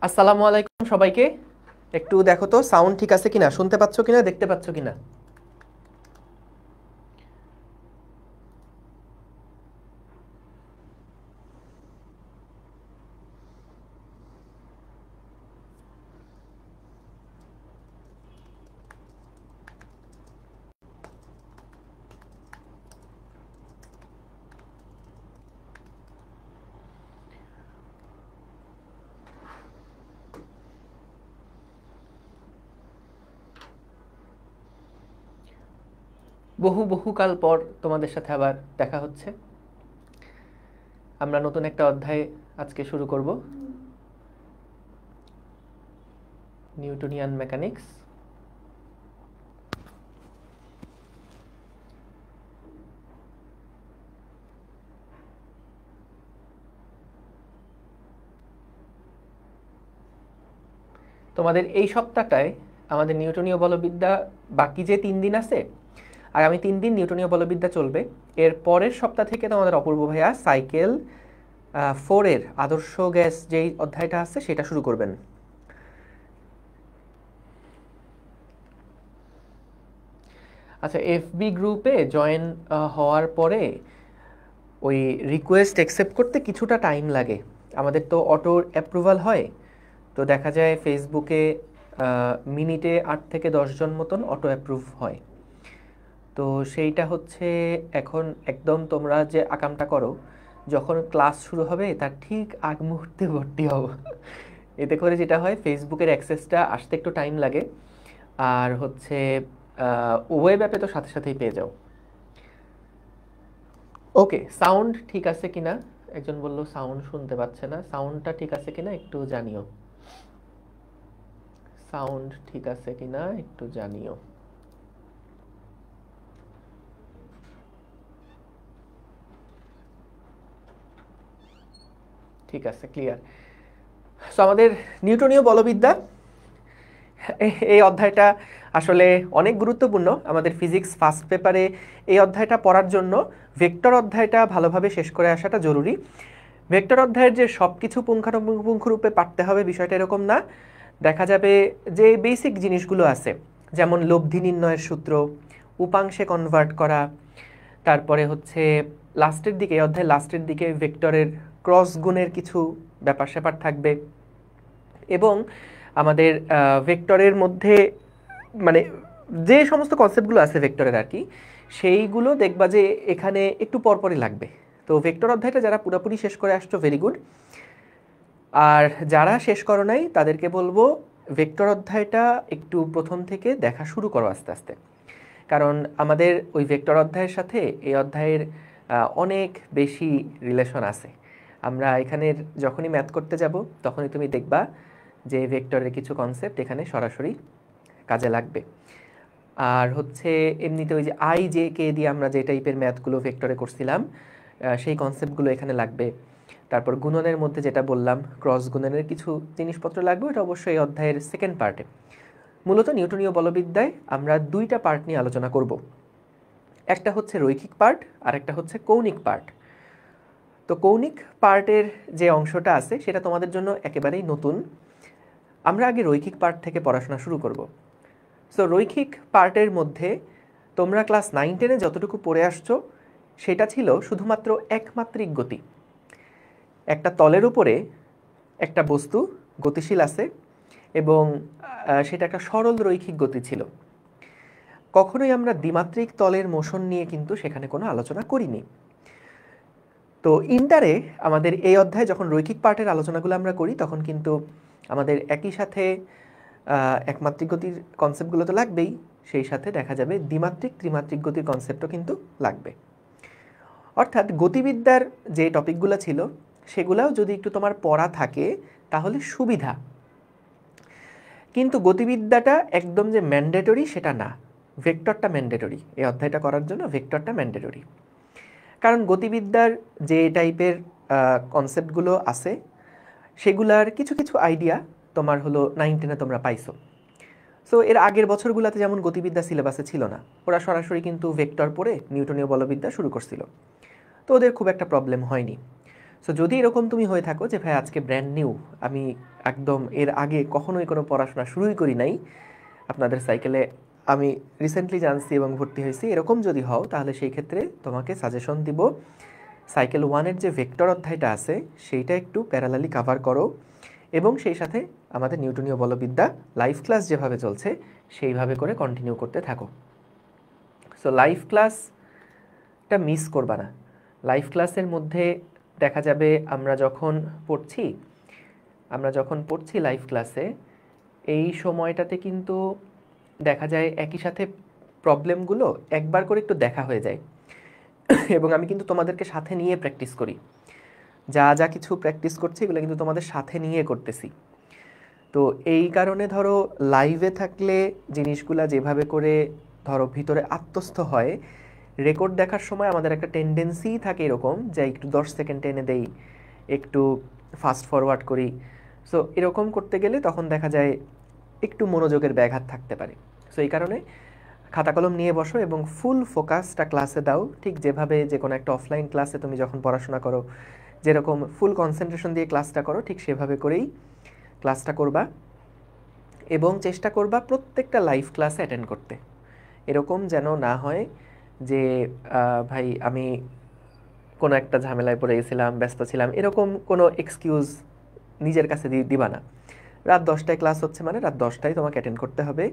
আসসালামু আলাইকুম সবাইকে। একটু দেখো তো সাউন্ড ঠিক আছে কিনা, শুনতে পাচ্ছ কিনা, দেখতে পাচ্ছ কিনা। বহুকাল পর তোমাদের সাথে আবার দেখা হচ্ছে। আমরা নতুন একটা অধ্যায় আজকে শুরু করব, নিউটনিয়ান মেকানিক্স। তোমাদের এই সপ্তাহটায় আমাদের নিউটনীয় বলবিদ্যা বাকি যে 3 দিন আছে, আগামী 3 দিন নিউটনীয় বলবিদ্যা চলবে। এর পরের সপ্তাহ থেকে তোমাদের অপূর্ব ভাইয়া সাইকেল 4-এর আদর্শ গ্যাস যেই অধ্যায়টা আছে সেটা শুরু করবেন। আচ্ছা, এফবি গ্রুপে জয়েন হওয়ার পরে ওই রিকোয়েস্ট অ্যাকসেপ্ট করতে কিছুটা টাইম লাগে। আমাদের তো অটো অ্যাপ্রুভাল হয়, তো দেখা যায় ফেসবুকে মিনিটে 8 থেকে 10 জন মতন অটো অ্যাপ্রুভ হয়। তো সেইটা হচ্ছে এখন একদম তোমরা যে আকামটা করো, যখন ক্লাস শুরু হবে তার ঠিক আগ মুহূর্তে ভর্তি হব। এতে করে যেটা হয়, ফেসবুকের অ্যাক্সেসটা আসতে একটু টাইম লাগে, আর হচ্ছে ওয়েব অ্যাপে তো সাথে সাথেই পেয়ে যাও। ওকে, সাউন্ড ঠিক আছে কিনা? একজন বলল সাউন্ড শুনতে পাচ্ছে না। সাউন্ডটা ঠিক আছে কিনা একটু জানিও। সাউন্ড ঠিক আছে কিনা একটু জানিও। ঠিক আছে, ক্লিয়ার। সো আমাদের নিউটনীয় বলবিদ্যা এই অধ্যায়টা আসলে অনেক গুরুত্বপূর্ণ। আমাদের ফিজিক্স ফার্স্ট পেপারে এই অধ্যায়টা পড়ার জন্য ভেক্টর অধ্যায়টা ভালোভাবে শেষ করে আসাটা জরুরি। ভেক্টর অধ্যায়ের যে সব কিছু পুঙ্খানুপুঙ্খরূপে পারতে হবে বিষয়টা এরকম না। দেখা যাবে যে বেসিক জিনিসগুলো আছে, যেমন লব্ধি নির্ণয়ের সূত্র, উপাংশে কনভার্ট করা, তারপরে হচ্ছে লাস্টের দিকে, এই অধ্যায়ের লাস্টের দিকে ভেক্টরের ক্রস গুণের কিছু ব্যাপার স্যাপার থাকবে। এবং আমাদের ভেক্টরের মধ্যে মানে যে সমস্ত কনসেপ্টগুলো আছে ভেক্টরের আর কি, সেইগুলো দেখবা যে এখানে একটু পরপরই লাগবে। তো ভেক্টর অধ্যায়টা যারা পুরোপুরি শেষ করে আসছো ভেরি গুড, আর যারা শেষ করো নাই তাদেরকে বলবো ভেক্টর অধ্যায়টা একটু প্রথম থেকে দেখা শুরু করো আস্তে আস্তে। কারণ আমাদের ওই ভেক্টর অধ্যায়ের সাথে এই অধ্যায়ের অনেক বেশি রিলেশন আছে। আমরা এখানের যখনই ম্যাথ করতে যাব তখনই তুমি দেখবা যে ভেক্টরের কিছু কনসেপ্ট এখানে সরাসরি কাজে লাগবে। আর হচ্ছে এমনিতে ওই যে আই জে কে দিয়ে আমরা যে টাইপের ম্যাথগুলো ভেক্টরে করছিলাম, সেই কনসেপ্টগুলো এখানে লাগবে। তারপর গুণনের মধ্যে যেটা বললাম, ক্রস গুণনের কিছু জিনিসপত্র লাগবে, এটা অবশ্যই এই অধ্যায়ের সেকেন্ড পার্টে। মূলত নিউটনীয় বলবিদ্যায় আমরা 2টা পার্ট নিয়ে আলোচনা করব। একটা হচ্ছে রৈখিক পার্ট আর একটা হচ্ছে কৌণিক পার্ট। তো কৌণিক পার্টের যে অংশটা আছে সেটা তোমাদের জন্য একেবারেই নতুন। আমরা আগে রৈখিক পার্ট থেকে পড়াশোনা শুরু করব। সো রৈখিক পার্টের মধ্যে তোমরা ক্লাস 9-10-এ যতটুকু পড়ে আসছো সেটা ছিল শুধুমাত্র একমাত্রিক গতি। একটা তলের উপরে একটা বস্তু গতিশীল আছে এবং সেটা একটা সরল রৈখিক গতি ছিল। কখনোই আমরা দ্বিমাত্রিক তলের মোশন নিয়ে কিন্তু সেখানে কোনো আলোচনা করিনি। তো ইন্টারে আমাদের এই অধ্যায়ে যখন রৈখিক পার্টের আলোচনাগুলো আমরা করি তখন কিন্তু আমাদের একই সাথে একমাত্রিক গতির কনসেপ্টগুলো তো লাগবেই, সেই সাথে দেখা যাবে দ্বিমাত্রিক ত্রিমাত্রিক গতির কনসেপ্টও কিন্তু লাগবে। অর্থাৎ গতিবিদ্যার যে টপিকগুলো ছিল সেগুলাও যদি একটু তোমার পড়া থাকে তাহলে সুবিধা। কিন্তু গতিবিদ্যাটা একদম যে ম্যান্ডেটরি সেটা না, ভেক্টরটা ম্যান্ডেটরি। এই অধ্যায়টা করার জন্য ভেক্টরটা ম্যান্ডেটরি। কারণ গতিবিদ্যার যে টাইপের কনসেপ্টগুলো আছে সেগুলার কিছু কিছু আইডিয়া তোমার হলো 9-10-এ তোমরা পাইছো। সো এর আগের বছরগুলোতে যেমন গতিবিদ্যা সিলেবাসে ছিল না, ওরা সরাসরি কিন্তু ভেক্টর পড়ে নিউটনীয় বলবিদ্যা শুরু করছিল, তো ওদের খুব একটা প্রবলেম হয়নি। সো যদি এরকম তুমি হয়ে থাকো যে ভাই আজকে ব্র্যান্ড নিউ, আমি একদম এর আগে কখনোই কোনো পড়াশোনা শুরুই করি নাই, আপনাদের সাইকেলে আমি রিসেন্টলি জানছি এবং ভর্তি হয়েছি, এরকম যদি হও তাহলে সেই ক্ষেত্রে তোমাকে সাজেশন দিব সাইকেল 1-এর যে ভেক্টর অধ্যায়টা আছে সেইটা একটু প্যারালালি কাভার করো, এবং সেই সাথে আমাদের নিউটনীয় বলবিদ্যা লাইভ ক্লাস যেভাবে চলছে সেইভাবে করে কন্টিনিউ করতে থাকো। সো লাইভ ক্লাসটা মিস করবা না। লাইভ ক্লাসের মধ্যে দেখা যাবে আমরা যখন পড়ছি লাইভ ক্লাসে, এই সময়টাতে কিন্তু দেখা যায় একই সাথে প্রবলেমগুলো একবার করে একটু দেখা হয়ে যায় এবং আমি কিন্তু তোমাদেরকে সাথে নিয়ে প্র্যাকটিস করি, যা যা কিছু প্র্যাকটিস করছি এগুলো কিন্তু তোমাদের সাথে নিয়ে করতেছি। তো এই কারণে ধরো লাইভে থাকলে জিনিসগুলা যেভাবে করে ধরো ভিতরে আত্মস্থ হয়, রেকর্ড দেখার সময় আমাদের একটা টেন্ডেন্সি থাকে এরকম যে একটু 10 সেকেন্ড টেনে দেই, একটু ফাস্ট ফরওয়ার্ড করি। সো এরকম করতে গেলে তখন দেখা যায় একটু মনোযোগের ব্যাঘাত থাকতে পারে। সো এই কারণে খাতা কলম নিয়ে বসো এবং ফুল ফোকাসটা ক্লাসে দাও, ঠিক যেভাবে যে কোনো একটা অফলাইন ক্লাসে তুমি যখন পড়াশোনা করো যেরকম ফুল কনসেন্ট্রেশন দিয়ে ক্লাসটা করো, ঠিক সেভাবে করেই ক্লাসটা করবা এবং চেষ্টা করবা প্রত্যেকটা লাইভ ক্লাসে অ্যাটেন্ড করতে। এরকম যেন না হয় যে ভাই আমি কোনো একটা ঝামেলায় পড়ে গেছিলাম, ব্যস্ত ছিলাম, এরকম কোনো এক্সকিউজ নিজের কাছে দিবা না। রাত 10টায় ক্লাস হচ্ছে মানে রাত 10টায় তোমাকে অ্যাটেন্ড করতে হবে,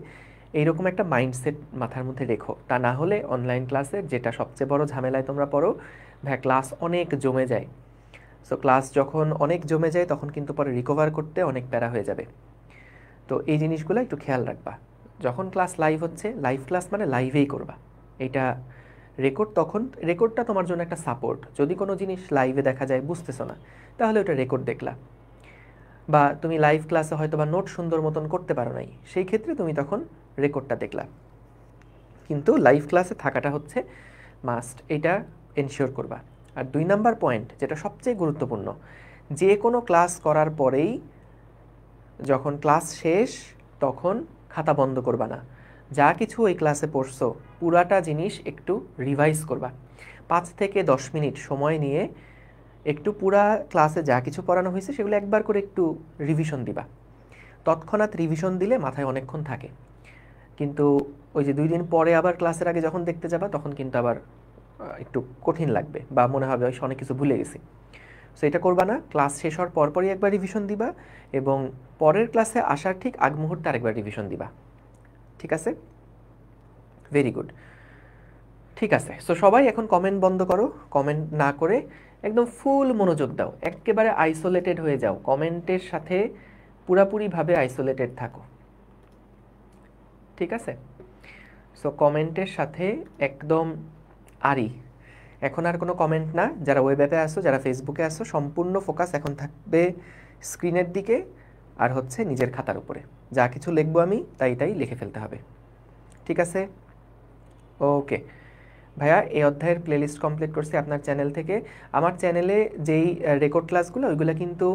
এইরকম একটা মাইন্ডসেট মাথার মধ্যে রেখো। তা না হলে অনলাইন ক্লাসে যেটা সবচেয়ে বড় ঝামেলায় তোমরা পড়ো, ভাই ক্লাস অনেক জমে যায়। সো ক্লাস যখন অনেক জমে যায় তখন কিন্তু পরে রিকভার করতে অনেক প্যারা হয়ে যাবে। তো এই জিনিসগুলো একটু খেয়াল রাখবা। যখন ক্লাস লাইভ হচ্ছে, লাইভ ক্লাস মানে লাইভেই করবা। এটা রেকর্ডটা তোমার জন্য একটা সাপোর্ট। যদি কোনো জিনিস লাইভে দেখা যায় বুঝতেছো না, তাহলে ওটা রেকর্ড দেখলা, বা তুমি লাইভ ক্লাসে হয়তো বা নোট সুন্দর মতন করতে পারো নাই, সেই ক্ষেত্রে তুমি তখন রেকর্ডটা দেখলা। কিন্তু লাইভ ক্লাসে থাকাটা হচ্ছে মাস্ট, এটা এনশিওর করবা। আর 2 নাম্বার পয়েন্ট যেটা সবচেয়ে গুরুত্বপূর্ণ, যে কোনো ক্লাস করার পরেই যখন ক্লাস শেষ তখন খাতা বন্ধ করবা না। যা কিছু ওই ক্লাসে পড়ছো পুরাটা জিনিস একটু রিভাইজ করবা। 5 থেকে 10 মিনিট সময় নিয়ে একটু পুরা ক্লাসে যা কিছু পড়ানো হয়েছে সেগুলো একবার করে একটু রিভিশন দিবা। তৎক্ষণাৎ রিভিশন দিলে মাথায় অনেকক্ষণ থাকে, কিন্তু ওই যে 2 দিন পরে আবার ক্লাসের আগে যখন দেখতে যাবা তখন কিন্তু আবার একটু কঠিন লাগবে বা মনে হবে অনেক কিছু ভুলে গেছি। সো এটা করবা না, ক্লাস শেষ হওয়ার পরপরই একবার রিভিশন দিবা এবং পরের ক্লাসে আসার ঠিক আগ মুহূর্তে আরেকবার রিভিশন দিবা। ঠিক আছে? Very good. ঠিক আছে, সো সবাই এখন কমেন্ট বন্ধ করো, কমেন্ট না করে একদম ফুল মনোযোগ দাও, একেবারে আইসোলেটেড হয়ে যাও, কমেন্টের সাথে পুরাপুরিভাবে আইসোলেটেড থাকো। ঠিক আছে? সো কমেন্টের সাথে একদম এখন আর কোনো কমেন্ট না। যারা ওয়েব অ্যাপে আসো, যারা ফেসবুকে আসো, সম্পূর্ণ ফোকাস এখন থাকবে স্ক্রিনের দিকে আর হচ্ছে নিজের খাতার উপরে। যা কিছু লিখবো আমি তাই লিখে ফেলতে হবে। ঠিক আছে? ওকে ভাইয়া, এই অধ্যায়ের প্লেলিস্ট কমপ্লিট করছি আপনার চ্যানেল থেকে। আমার চ্যানেলে যেই রেকর্ড ক্লাসগুলো ওইগুলো কিন্তু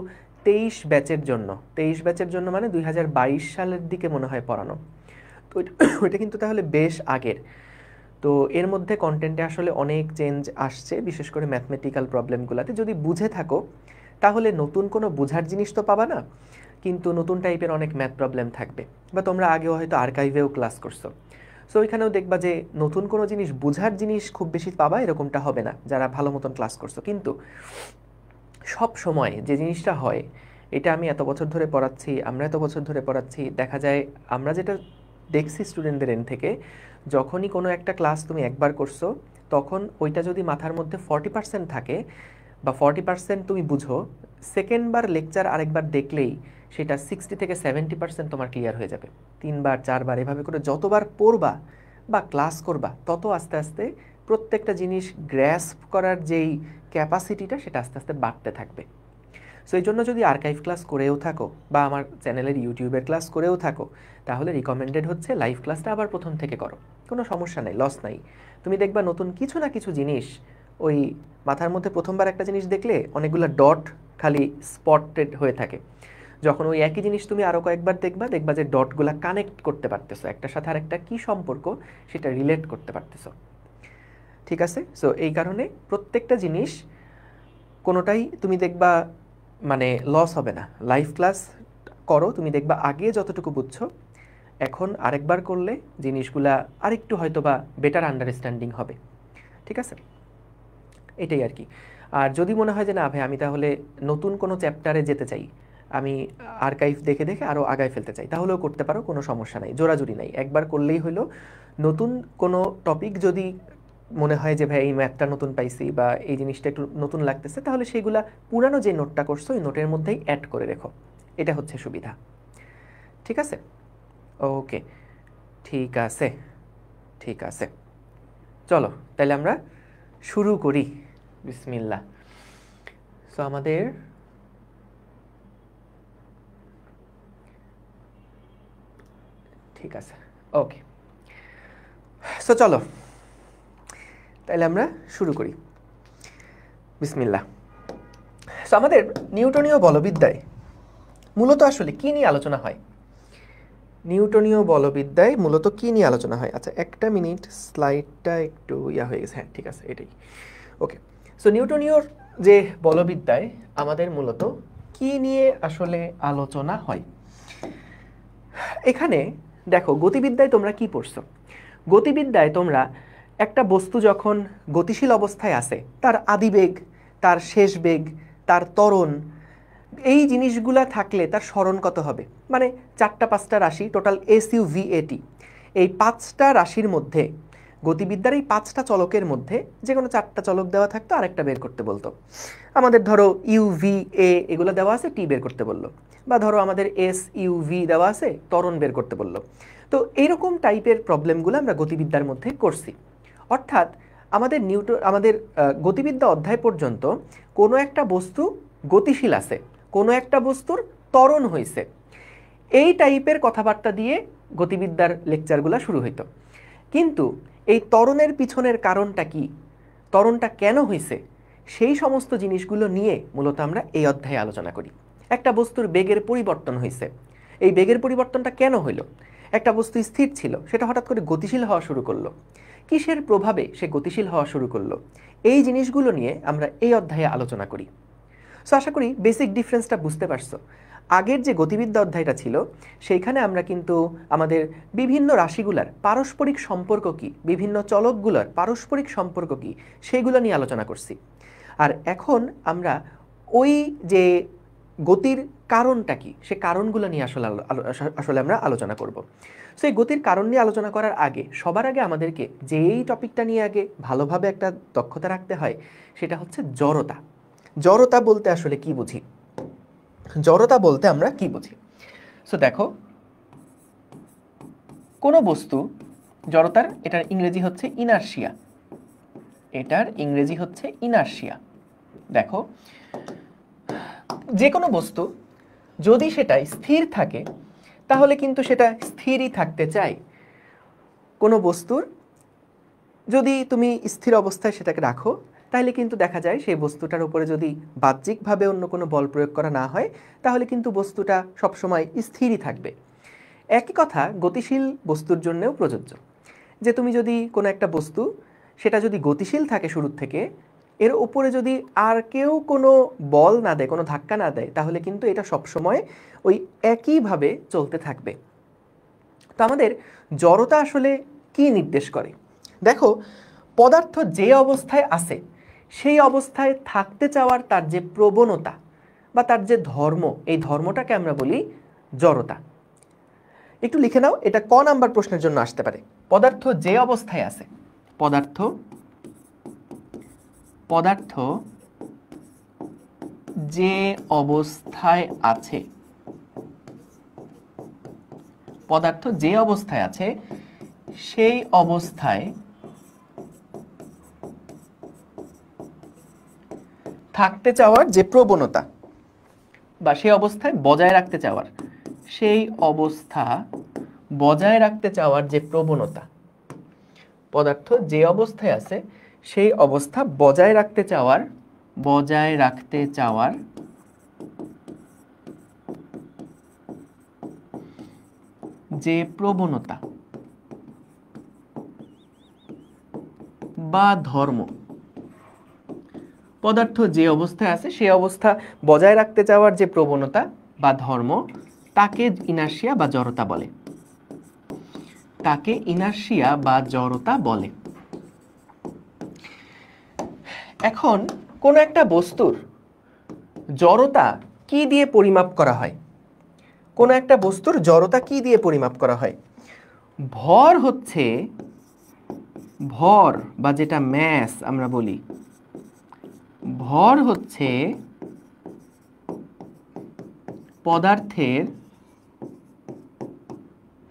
23 ব্যাচের জন্য মানে 2022 সালের দিকে মনে হয় পড়ানো। তো ওইটা কিন্তু তাহলে বেশ আগের। তো এর মধ্যে কন্টেন্টে আসলে অনেক চেঞ্জ আসছে, বিশেষ করে ম্যাথমেটিক্যাল প্রবলেমগুলোতে। যদি বুঝে থাকো তাহলে নতুন কোনো বোঝার জিনিস তো পাবা না, কিন্তু নতুন টাইপের অনেক ম্যাথ প্রবলেম থাকবে, বা তোমরা আগেও হয়তো আর্কাইভেও ক্লাস করছো। সো ওইখানেও দেখবা যে নতুন কোনো জিনিস বোঝার জিনিস খুব বেশি পাবা এরকমটা হবে না যারা ভালো মতন ক্লাস করছো। কিন্তু সব সময় যে জিনিসটা হয়, এটা আমি এত বছর ধরে পড়াচ্ছি, আমরা এত বছর ধরে পড়াচ্ছি, দেখা যায় আমরা যেটা দেখছি স্টুডেন্টদের এন্ড থেকে, যখনই কোনো একটা ক্লাস তুমি একবার করছো তখন ওইটা যদি মাথার মধ্যে 40% থাকে বা 40% তুমি বুঝো, সেকেন্ডবার লেকচার আরেকবার দেখলেই সেটা 60 থেকে 70% তোমার ক্লিয়ার হয়ে যাবে। 3বার 4বার এভাবে করে যতবার পড়বা বা ক্লাস করবা তত আস্তে আস্তে প্রত্যেকটা জিনিস গ্র্যাস্প করার যেই ক্যাপাসিটিটা সেটা আস্তে আস্তে বাড়তে থাকবে। সো এই জন্য যদি আর্কাইভ ক্লাস করেও থাকো বা আমার চ্যানেলের ইউটিউবের ক্লাস করেও থাকো, তাহলে রিকমেন্ডেড হচ্ছে লাইভ ক্লাসটা আবার প্রথম থেকে করো। কোনো সমস্যা নেই, লস নাই। তুমি দেখবা নতুন কিছু না কিছু জিনিস ওই মাথার মধ্যে প্রথমবার একটা জিনিস দেখলে অনেকগুলো ডট খালি স্পটেড হয়ে থাকে। যখন ওই একই জিনিস তুমি আরও কয়েকবার দেখবা যে ডটগুলা কানেক্ট করতে পারতেছো, একটার সাথে আরেকটা কী সম্পর্ক সেটা রিলেট করতে পারতেছো। ঠিক আছে? সো এই কারণে প্রত্যেকটা জিনিস কোনোটাই তুমি দেখবা মানে লস হবে না। লাইভ ক্লাস করো, তুমি দেখবা আগে যতটুকু বুঝছো এখন আরেকবার করলে জিনিসগুলা আরেকটু হয়তো বা বেটার আন্ডারস্ট্যান্ডিং হবে। ঠিক আছে, এটাই আর কি। আর যদি মনে হয় যে না ভাই আমি তাহলে নতুন কোনো চ্যাপ্টারে যেতে চাই, আমি আর্কাইভ দেখে দেখে আরও আগায় ফেলতে চাই, তাহলেও করতে পারো, কোনো সমস্যা নাই, জোরাজুরি নাই, একবার করলেই হলো। নতুন কোনো টপিক যদি মনে হয় যে ভাই এই ম্যাথটা নতুন পাইছি বা এই জিনিসটা একটু নতুন লাগতেছে, তাহলে সেগুলা পুরানো যে নোটটা করছো ওই নোটের মধ্যেই অ্যাড করে রেখো, এটা হচ্ছে সুবিধা। ঠিক আছে, ওকে, ঠিক আছে, ঠিক আছে, চলো তাহলে আমরা শুরু করি। বিসমিল্লাহ। সো আমাদের ঠিক আছে, ওকে, সো চলো তাহলে আমরা শুরু করি। বিসমিল্লাহ। সো আমাদের নিউটনীয় বলবিদ্যায় মূলত আসলে কি নিয়ে আলোচনা হয়? নিউটনীয় বলবিদ্যায় মূলত কি নিয়ে আলোচনা হয়? আচ্ছা একটা মিনিট, স্লাইডটা একটু হয়ে গেছে, হ্যাঁ ঠিক আছে, এটাই ওকে। সো নিউটনীয় যে বলবিদ্যায় আমাদের মূলত কি নিয়ে আসলে আলোচনা হয়? এখানে দেখো গতিবিদ্যায় তোমরা কি পড়ছো? গতিবিদ্যায় তোমরা একটা বস্তু যখন গতিশীল অবস্থায় আছে, তার আদিবেগ, তার শেষ বেগ, তার ত্বরণ, এই জিনিসগুলা থাকলে তার স্মরণ কত হবে, মানে 4-5টা রাশি টোটাল SUVAT, এই 5টা রাশির মধ্যে গতিবিদ্যার এই 5টা চলকের মধ্যে যে কোনো 4টা চলক দেওয়া থাকতো, আরেকটা বের করতে বলতো। আমাদের ধরো UVA এগুলো দেওয়া আছে, টি বের করতে বললো, বা ধরো আমাদের SUV দেওয়া আছে, ত্বরণ বের করতে বললো। তো এইরকম টাইপের প্রবলেমগুলো আমরা গতিবিদ্যার মধ্যে করছি। অর্থাৎ আমাদের গতিবিদ্যা অধ্যায় পর্যন্ত কোনো একটা বস্তু গতিশীল আছে, কোনো একটা বস্তুর ত্বরণ হয়েছে, এই টাইপের কথাবার্তা দিয়ে গতিবিদ্যার লেকচারগুলো শুরু হইতো। কিন্তু এই ত্বরণের পিছনের কারণটা কি, ত্বরণটা কেন হয়েছে, সেই সমস্ত জিনিসগুলো নিয়ে মূলত আমরা এই অধ্যায়ে আলোচনা করি। একটা বস্তুর বেগের পরিবর্তন হয়েছে, এই বেগের পরিবর্তনটা কেন হইল? একটা বস্তু স্থির ছিল, সেটা হঠাৎ করে গতিশীল হওয়া শুরু করলো, কিসের প্রভাবে সে গতিশীল হওয়া শুরু করলো, এই জিনিসগুলো নিয়ে আমরা এই অধ্যায়ে আলোচনা করি। সো আশা করি বেসিক ডিফারেন্সটা বুঝতে পারছো। আগের যে গতিবিদ্যা অধ্যায়টা ছিল সেইখানে আমরা কিন্তু আমাদের বিভিন্ন রাশিগুলার পারস্পরিক সম্পর্ক কি, বিভিন্ন চলকগুলোর পারস্পরিক সম্পর্ক কি, সেইগুলো নিয়ে আলোচনা করছি। আর এখন আমরা ওই যে গতির কারণটা কি, সে কারণগুলো নিয়ে আসলে আমরা আলোচনা করব। সো এই গতির কারণ নিয়ে আলোচনা করার আগে সবার আগে আমাদেরকে যেই টপিকটা নিয়ে আগে ভালোভাবে একটা দক্ষতা রাখতে হয় সেটা হচ্ছে জড়তা। জড়তা বলতে আসলে কি বুঝি? জড়তা বলতে আমরা কি বুঝি? সো দেখো, কোনো বস্তু জড়তার, এটার ইংরেজি হচ্ছে ইনারশিয়া, এটার ইংরেজি হচ্ছে ইনারশিয়া। দেখো, যে কোনো বস্তু যদি সেটা স্থির থাকে তাহলে কিন্তু সেটা স্থিরই থাকতে চায়। কোনো বস্তুর যদি তুমি স্থির অবস্থায় সেটাকে রাখো তাহলে কিন্তু দেখা যায় সেই বস্তুটার উপরে যদি বাহ্যিকভাবে অন্য কোনো বল প্রয়োগ করা না হয় তাহলে কিন্তু বস্তুটা সবসময় স্থিরই থাকবে। একই কথা গতিশীল বস্তুর জন্যও প্রযোজ্য, যে তুমি যদি কোনো একটা বস্তু সেটা যদি গতিশীল থাকে শুরুর থেকে, এর উপরে যদি আর কেউ কোনো বল না দেয়, কোনো ধাক্কা না দেয়, তাহলে কিন্তু এটা সবসময় ওই একইভাবে চলতে থাকবে। তো আমাদের জড়তা আসলে কি নির্দেশ করে? দেখো, পদার্থ যে অবস্থায় আছে সেই অবস্থায় থাকতে চাওয়ার তার যে প্রবণতা বা তার যে ধর্ম, এই ধর্মটাকে আমরা বলি জড়তা। একটু লিখে নাও, এটা ক নাম্বার প্রশ্নের জন্য আসতে পারে। পদার্থ যে অবস্থায় আছে, পদার্থ পদার্থ যে অবস্থায় আছে, পদার্থ যে অবস্থায় আছে সেই অবস্থায় থাকতে চাওয়ার যে প্রবণতা বা সেই অবস্থায় বজায় রাখতে চাওয়ার, সেই অবস্থা বজায় রাখতে চাওয়ার যে প্রবণতা, পদার্থ যে অবস্থায় আছে সেই অবস্থা বজায় রাখতে চাওয়ার যে প্রবণতা বা ধর্ম, পদার্থ যে অবস্থায় আছে সেই অবস্থা বজায় রাখতে চাওয়ার যে প্রবণতা বা ধর্ম তাকে ইনার্শিয়া বা জড়তা বলে। তাকে ইনার্শিয়া বা জড়তা বলে। এখন কোন একটা বস্তুর জড়তা কি দিয়ে পরিমাপ করা হয়? কোন একটা বস্তুর জড়তা কি দিয়ে পরিমাপ করা হয়? ভর হচ্ছে, ভর বা যেটা ম্যাস আমরা বলি, ভর হচ্ছে পদার্থের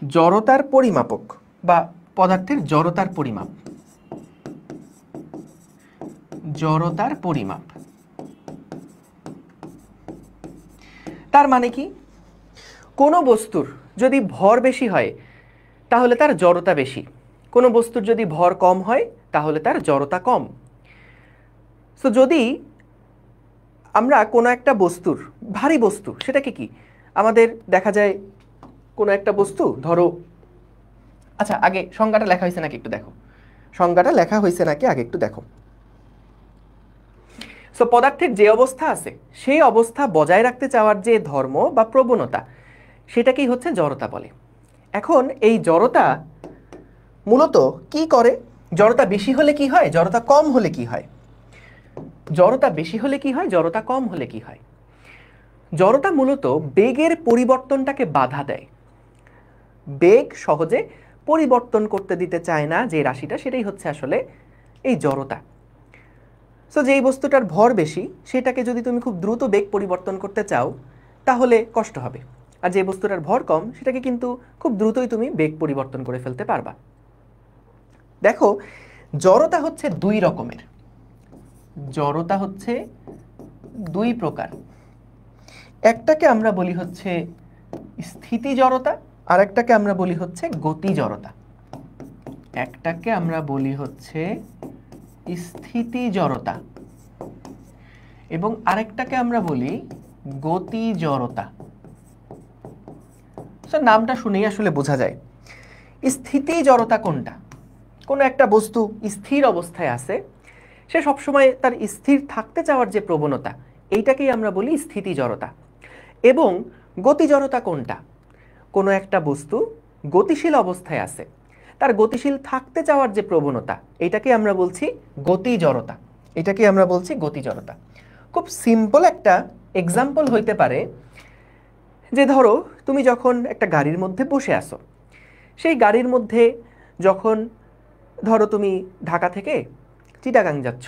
জড়তার পরিমাপক বা পদার্থের জড়তার পরিমাপ। জড়তার পরিমাপ তার মানে কি? কোনো বস্তুর যদি ভর বেশি হয় তাহলে তার জড়তা বেশি, কোনো বস্তুর যদি ভর কম হয় তাহলে তার জড়তা কম। সো যদি আমরা কোনো একটা বস্তুর, ভারী বস্তু, সেটাকে কি আমাদের দেখা যায় কোনো একটা বস্তু, ধরো, আচ্ছা আগে সংজ্ঞাটা লেখা হয়েছে নাকি একটু দেখো, সংজ্ঞাটা লেখা হয়েছে নাকি আগে একটু দেখো। সো পদার্থের যে অবস্থা আছে সেই অবস্থা বজায় রাখতে চাওয়ার যে ধর্ম বা প্রবণতা সেটাকেই হচ্ছে জড়তা বলে। এখন এই জড়তা মূলত কি করে? জড়তা বেশি হলে কি হয়, জড়তা কম হলে কি হয়? জড়তা বেশি হলে কি হয়, জড়তা কম হলে কি হয়? জড়তা মূলত বেগের পরিবর্তনটাকে বাধা দেয়। বেগ সহজে পরিবর্তন করতে দিতে চায় না যে রাশিটা, সেটাই হচ্ছে আসলে এই জড়তা। সো যেই বস্তুটার ভর বেশি সেটাকে যদি তুমি খুব দ্রুত বেগ পরিবর্তন করতে চাও তাহলে কষ্ট হবে, আর যে বস্তুটার ভর কম সেটাকে কিন্তু খুব দ্রুতই তুমি বেগ পরিবর্তন করে ফেলতে পারবা। দেখো, জড়তা হচ্ছে দুই রকমের। জড়তা হচ্ছে দুই প্রকার। একটাকে আমরা বলি হচ্ছে স্থিতি জড়তা, আর একটাকে আমরা বলি হচ্ছে গতি জড়তা। একটাকে আমরা বলি হচ্ছে স্থিতি জড়তা এবং আরেকটাকে আমরা বলি গতি জড়তা। নামটা শুনেই আসলে বোঝা যায় স্থিতি জড়তা কোনটা। কোনো একটা বস্তু স্থির অবস্থায় আছে, সে সবসময় তার স্থির থাকতে চাওয়ার যে প্রবণতা এইটাকেই আমরা বলি স্থিতি জড়তা। এবং গতি জড়তা কোনটা? কোনো একটা বস্তু গতিশীল অবস্থায় আছে, তার গতিশীল থাকতে চাওয়ার যে প্রবণতা এটাকে আমরা বলছি গতি জড়তা। এটাকে আমরা বলছি গতি জড়তা। খুব সিম্পল একটা এক্সাম্পল হইতে পারে যে ধরো তুমি যখন একটা গাড়ির মধ্যে বসে আসো, সেই গাড়ির মধ্যে যখন ধরো তুমি ঢাকা থেকে চিটাগাং যাচ্ছ,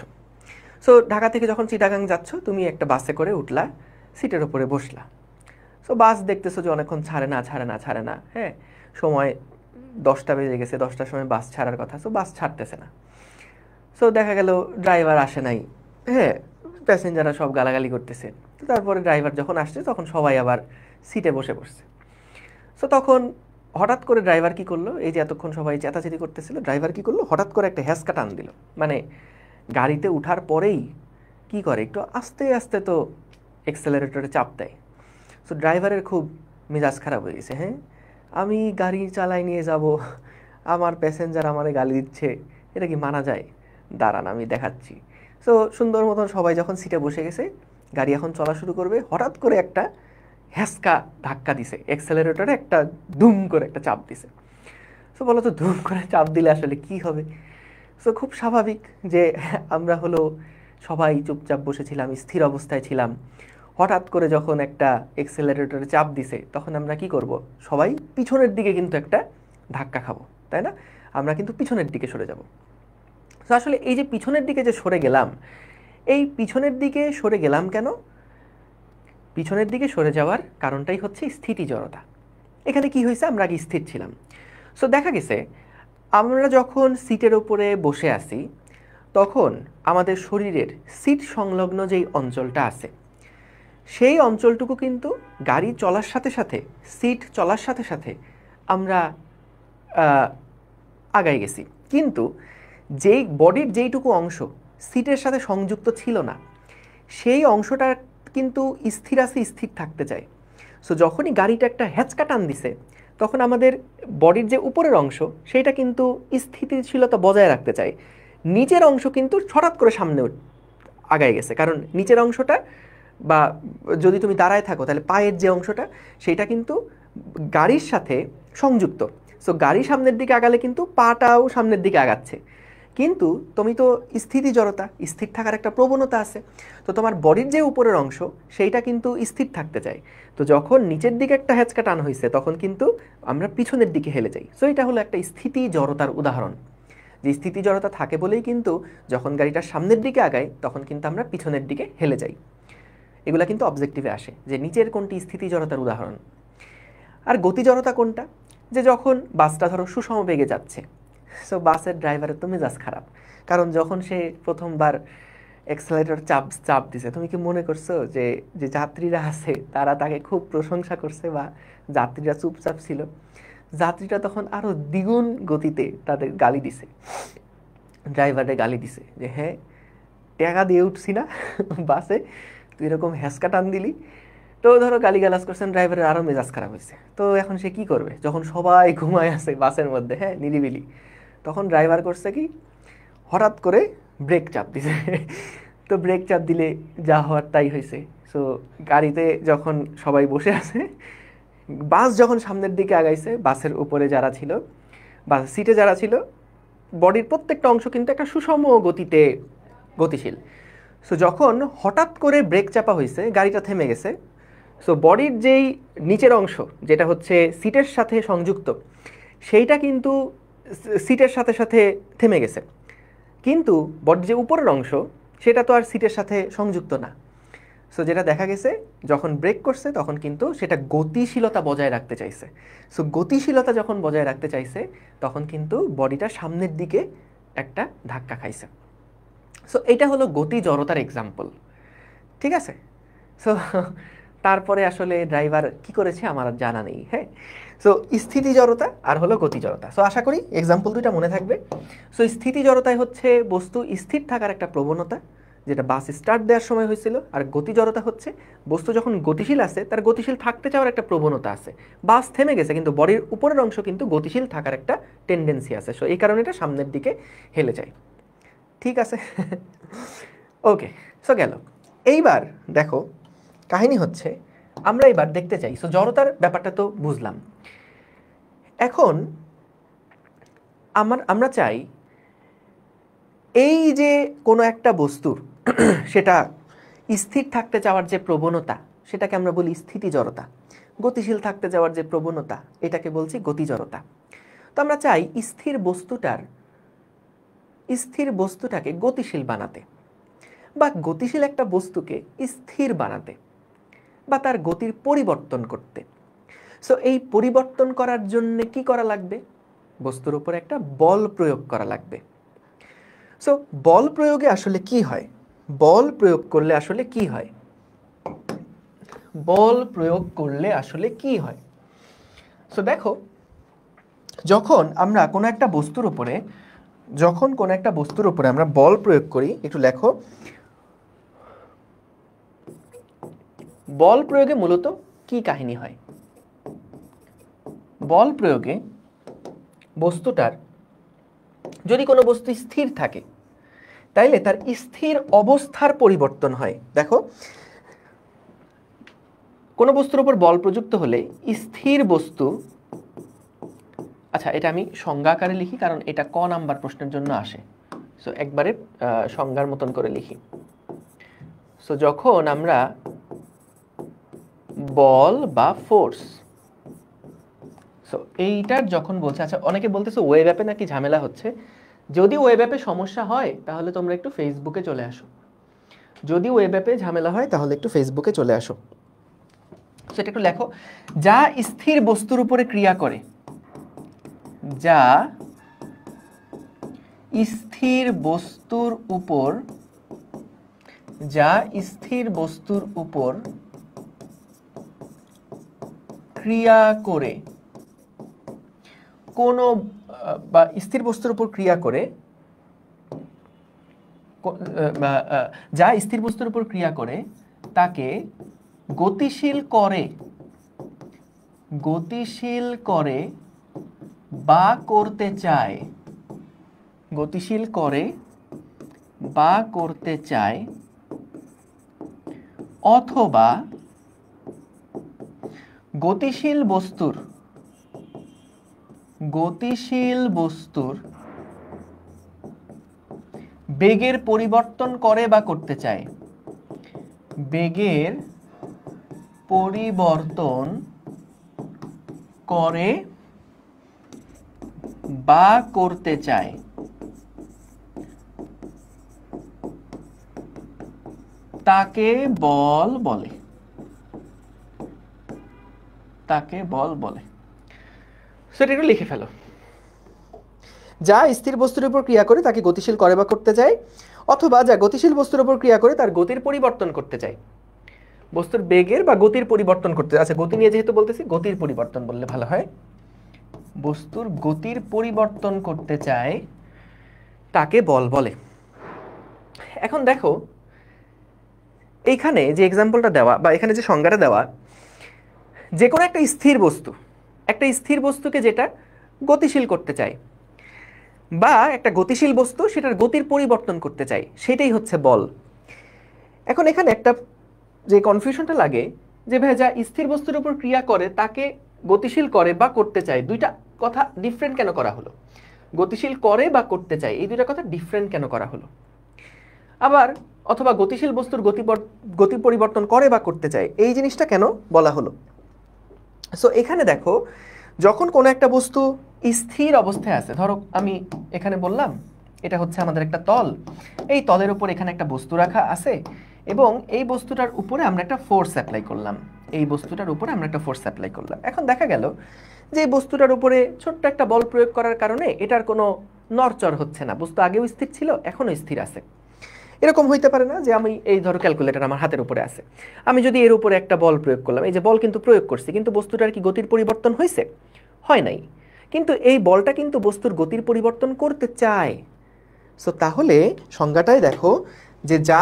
সো ঢাকা থেকে যখন চিটাগাং যাচ্ছ তুমি একটা বাসে করে উঠলা, সিটের ওপরে বসলা। সো বাস দেখতেছো যে অনেকক্ষণ ছাড়ে না, হ্যাঁ, সময় 10টা বেজে গেছে, 10টার সময় বাস ছাড়ার কথা, সো বাস ছাড়তেছে না। সো দেখা গেল ড্রাইভার আসে নাই, হ্যাঁ, প্যাসেঞ্জাররা সব গালাগালি করতেছে। তো তারপরে ড্রাইভার যখন আসছে তখন সবাই আবার সিটে বসে পড়ছে। সো তখন হঠাৎ করে ড্রাইভার কি করলো, এই যে এতক্ষণ সবাই চেঁচাচেঁতি করতেছিল, ড্রাইভার কি করলো, হঠাৎ করে একটা হ্যাঁচকা টান দিল। মানে গাড়িতে উঠার পরেই কি করে, একটু আস্তে আস্তে তো এক্সেলারেটরে চাপ দেয়। সো ড্রাইভারের খুব মেজাজ খারাপ হয়ে গেছে। হ্যাঁ, আমি গাড়ি চালাই নিয়ে যাব, আমার প্যাসেঞ্জার আমারে গালি দিচ্ছে, এটা কি মানা যায়? দাঁড়ান আমি দেখাচ্ছি। সো সুন্দর মতন সবাই যখন সিটে বসে গেছে, গাড়ি এখন চলা শুরু করবে, হঠাৎ করে একটা হ্যাঁচকা ধাক্কা দিছে, এক্সেলারেটরে একটা ধুম করে একটা চাপ দিছে। সো বলো তো ধুম করে চাপ দিলে আসলে কি হবে? সো খুব স্বাভাবিক যে আমরা হলো সবাই চুপচাপ বসেছিলাম, স্থির অবস্থায় ছিলাম। হঠাৎ করে যখন একটা এক্সেলারেটরে চাপ দিছে তখন আমরা কি করব? সবাই পিছনের দিকে কিন্তু একটা ধাক্কা খাবো, তাই না? আমরা কিন্তু পিছনের দিকে সরে যাব। তো আসলে এই যে পিছনের দিকে যে সরে গেলাম, এই পিছনের দিকে সরে গেলাম কেন? পিছনের দিকে সরে যাওয়ার কারণটাই হচ্ছে স্থিতি জড়তা। এখানে কি হয়েছে, আমরা আগে স্থির ছিলাম। সো দেখা গেছে আমরা যখন সিটের উপরে বসে আছি তখন আমাদের শরীরের সিট সংলগ্ন যেই অঞ্চলটা আছে সেই অঞ্চলটুকু কিন্তু গাড়ি চলার সাথে সাথে, সিট চলার সাথে সাথে আমরা আগাই গেছি। কিন্তু যেই বডির যেইটুকু অংশ সিটের সাথে সংযুক্ত ছিল না সেই অংশটা কিন্তু স্থির আছে, স্থির থাকতে চায়। সো যখনই গাড়িটা একটা হ্যাঁচকা টান দিছে তখন আমাদের বডির যে উপরের অংশ সেইটা কিন্তু স্থিতিশীলতা বজায় রাখতে চায়, নিচের অংশ কিন্তু হঠাৎ করে সামনে আগায় গেছে, কারণ নিচের অংশটা বা যদি তুমি দাঁড়ায় থাকো তাহলে পায়ের যে অংশটা সেটা কিন্তু গাড়ির সাথে সংযুক্ত। সো গাড়ি সামনের দিকে আগালে কিন্তু পাটাও সামনের দিকে আগাচ্ছে, কিন্তু তুমি তো স্থিতি জড়তা, স্থির থাকার একটা প্রবণতা আছে। তো তোমার বডির যে উপরের অংশ সেইটা কিন্তু স্থির থাকতে চায়। তো যখন নিচের দিকে একটা হ্যাচকা টান হয়েছে তখন কিন্তু আমরা পিছনের দিকে হেলে যাই। সো এটা হলো একটা স্থিতি জড়তার উদাহরণ, যে স্থিতি জড়তা থাকে বলেই কিন্তু যখন গাড়িটা সামনের দিকে আগায় তখন কিন্তু আমরা পিছনের দিকে হেলে যাই। এগুলা কিন্তু অবজেক্টিভে আসে যে নিচের কোনটি স্থিতি জড়তার উদাহরণ। আর গতি জড়তা কোনটা? যে যখন বাসটা ধরো সুষম বেগে যাচ্ছে, সো বাসের ড্রাইভারের তো মেজাজ খারাপ, কারণ যখন সে প্রথমবার অ্যাক্সেলারেটর চাপ দিছে, তুমি কি মনে করছো যে যে যাত্রীরা আছে তারা তাকে খুব প্রশংসা করছে বা যাত্রীরা চুপচাপ ছিল? যাত্রীরা তখন আরো দ্বিগুণ গতিতে তাদের গালি দিছে, ড্রাইভারে গালি দিছে যে হ্যাঁ টাকা দিয়ে উঠছি না বাসে, তুই এরকম হ্যাসকা টান দিলি। তো ধরো গালিগালাজ করছেন, ড্রাইভারের আরও মেজাজ খারাপ হয়েছে। তো এখন সে কি করবে যখন সবাই ঘুমায় আছে বাসের মধ্যে, হ্যাঁ নিরিবিলি? তখন ড্রাইভার করছে কি, হঠাৎ করে ব্রেক চাপ দিছে। তো ব্রেক চাপ দিলে যা হওয়ার তাই হয়েছে। সো গাড়িতে যখন সবাই বসে আছে, বাস যখন সামনের দিকে আগাইছে, বাসের উপরে যারা ছিল, বাস সিটে যারা ছিল, বডির প্রত্যেকটা অংশ কিন্তু একটা সুষম গতিতে গতিশীল। সো যখন হঠাৎ করে ব্রেক চাপা হয়েছে, গাড়িটা থেমে গেছে। সো বডির যেই নিচের অংশ যেটা হচ্ছে সিটের সাথে সংযুক্ত, সেইটা কিন্তু সিটের সাথে সাথে থেমে গেছে, কিন্তু বডির যে উপরের অংশ সেটা তো আর সিটের সাথে সংযুক্ত না। সো যেটা দেখা গেছে, যখন ব্রেক করছে তখন কিন্তু সেটা গতিশীলতা বজায় রাখতে চাইছে। সো গতিশীলতা যখন বজায় রাখতে চাইছে তখন কিন্তু বডিটা সামনের দিকে একটা ধাক্কা খাইছে। সো এটা হলো গতি জড়তার এক্সাম্পল, ঠিক আছে? সো তারপরে আসলে ড্রাইভার কি করেছে আমার আর জানা নেই। হ্যাঁ, সো স্থিতি জড়তা আর হলো গতি জড়তা। সো আশা করি এক্সাম্পল দুইটা মনে থাকবে। সো স্থিতি জড়তায় হচ্ছে বস্তু স্থির থাকার একটা প্রবণতা, যেটা বাস স্টার্ট দেওয়ার সময় হয়েছিল। আর গতি জড়তা হচ্ছে বস্তু যখন গতিশীল আছে তার গতিশীল থাকতে চাওয়ার একটা প্রবণতা আছে। বাস থেমে গেছে কিন্তু বডির উপরের অংশ কিন্তু গতিশীল থাকার একটা টেন্ডেন্সি আছে। সো এই কারণে এটা সামনের দিকে হেলে যায়। ঠিক আছে? ওকে, সো গেল। এইবার দেখো কাহিনী হচ্ছে, আমরা এবার দেখতে চাই, সো জড়তার ব্যাপারটা তো বুঝলাম। এখন আমরা চাই এই যে কোনো একটা বস্তুর সেটা স্থির থাকতে চাওয়ার যে প্রবণতা, সেটাকে আমরা বলি স্থিতি জড়তা। গতিশীল থাকতে যাওয়ার যে প্রবণতা, এটাকে বলছি গতি জড়তা। তো আমরা চাই স্থির বস্তুটাকে গতিশীল বানাতে, বা গতিশীল একটা বস্তুকে স্থির বানাতে, বা তার গতির পরিবর্তন করতে। সো এই পরিবর্তন করার জন্য কি করা লাগবে? বস্তুর উপর একটা বল প্রয়োগ করা লাগবে। সো বল প্রয়োগে আসলে কি হয়? বল প্রয়োগ করলে আসলে কি হয়? বল প্রয়োগ করলে আসলে কি হয়? সো দেখো, যখন কোনো একটা বস্তুর উপরে আমরা বল প্রয়োগ করি, একটু লেখো, বল প্রয়োগে মূলত কি কাহিনী হয়? বল প্রয়োগে বস্তুটার, যদি কোনো বস্তু স্থির থাকে তাইলে তার স্থির অবস্থার পরিবর্তন হয়। দেখো, কোনো বস্তুর উপর বল প্রযুক্ত হলে স্থির বস্তু, আচ্ছা এটা আমি সংজ্ঞা আকারে লিখি কারণ এটা ক নাম্বার প্রশ্নের জন্য আসে। সো একবারে সংজ্ঞার মতন করে লিখি। সো যখন আমরা বল বা ফোর্স, সো এইটার যখন বলছে, আচ্ছা অনেকে বলতেছে ওয়েব অ্যাপে নাকি ঝামেলা হচ্ছে। যদি ওয়েব অ্যাপে সমস্যা হয় তাহলে তোমরা একটু ফেসবুকে চলে আসো। যদি ওয়েব অ্যাপে ঝামেলা হয় তাহলে একটু ফেসবুকে চলে আসো। সেটা একটু লেখো, যা স্থির বস্তুর উপরে ক্রিয়া করে, যা স্থির বস্তুর উপর ক্রিয়া করে, কোনো বা স্থির বস্তুর উপর ক্রিয়া করে, যা স্থির বস্তুর উপর ক্রিয়া করে তাকে গতিশীল করে বা করতে চায়, গতিশীল করে বা করতে চায় অথবা গতিশীল বস্তুর বেগের পরিবর্তন করে বা করতে চায়, বেগের পরিবর্তন করে বা করতে চায়, তাকে বল বলে। সেটা একটু লিখে ফেলো। যা স্থির বস্তুর উপর ক্রিয়া করে তাকে গতিশীল করে বা করতে চায়, অথবা যা গতিশীল বস্তুর উপর ক্রিয়া করে তার গতির পরিবর্তন করতে চায়। বস্তুর বেগের বা গতির পরিবর্তন করতে, আচ্ছা গতি নিয়ে যেহেতু বলতেছি গতির পরিবর্তন বললে ভালো হয়। বস্তুর গতির পরিবর্তন করতে চায় তাকে বল বলে। এখন দেখো এইখানে যে এক্সাম্পলটা দেওয়া বা এখানে যে সংজ্ঞাটা দেওয়া, যে কোনো একটা স্থির বস্তুকে যেটা গতিশীল করতে চায় বা একটা গতিশীল বস্তু সেটার গতির পরিবর্তন করতে চায়, সেটাই হচ্ছে বল। এখন এখানে একটা যে কনফিউশনটা লাগে যে ভাই যা স্থির বস্তুর উপর ক্রিয়া করে তাকে গতিশীল করে বা করতে চায়, দুইটা কথা ডিফারেন্ট কেন করা হলো? গতিশীল করে বা করতে চায়, এই দুইটা কথা ডিফারেন্ট কেন করা হলো? আবার অথবা গতিশীল বস্তুর গতি পরিবর্তন করে বা করতে চায়, এই জিনিসটা কেন বলা হলো? সো এখানে দেখো, যখন কোনো একটা বস্তু স্থির অবস্থায় আছে, ধরো আমি এখানে বললাম এটা হচ্ছে আমাদের একটা তল, এই তলের উপর এখানে একটা বস্তু রাখা আছে এবং এই বস্তুটার উপরে আমরা একটা ফোর্স অ্যাপ্লাই করলাম, এখন দেখা গেল যে এই বস্তুটার উপরে ছোট্ট একটা বল প্রয়োগ করার কারণে এটার কোনো নড়চড় হচ্ছে না, বস্তু আগেও স্থির ছিল এখনো স্থির আছে। এরকম হইতে পারে না যে আমি এই ধরো ক্যালকুলেটর আমার হাতের উপরে আছে, আমি যদি এর উপরে একটা বল প্রয়োগ করলাম, এই যে বল কিন্তু প্রয়োগ করছি, কিন্তু বস্তুটার কি গতির পরিবর্তন হয়েছে? হয় নাই, কিন্তু এই বলটা কিন্তু বস্তুর গতির পরিবর্তন করতে চায়। সো তাহলে সংজ্ঞাটাই দেখো যে যা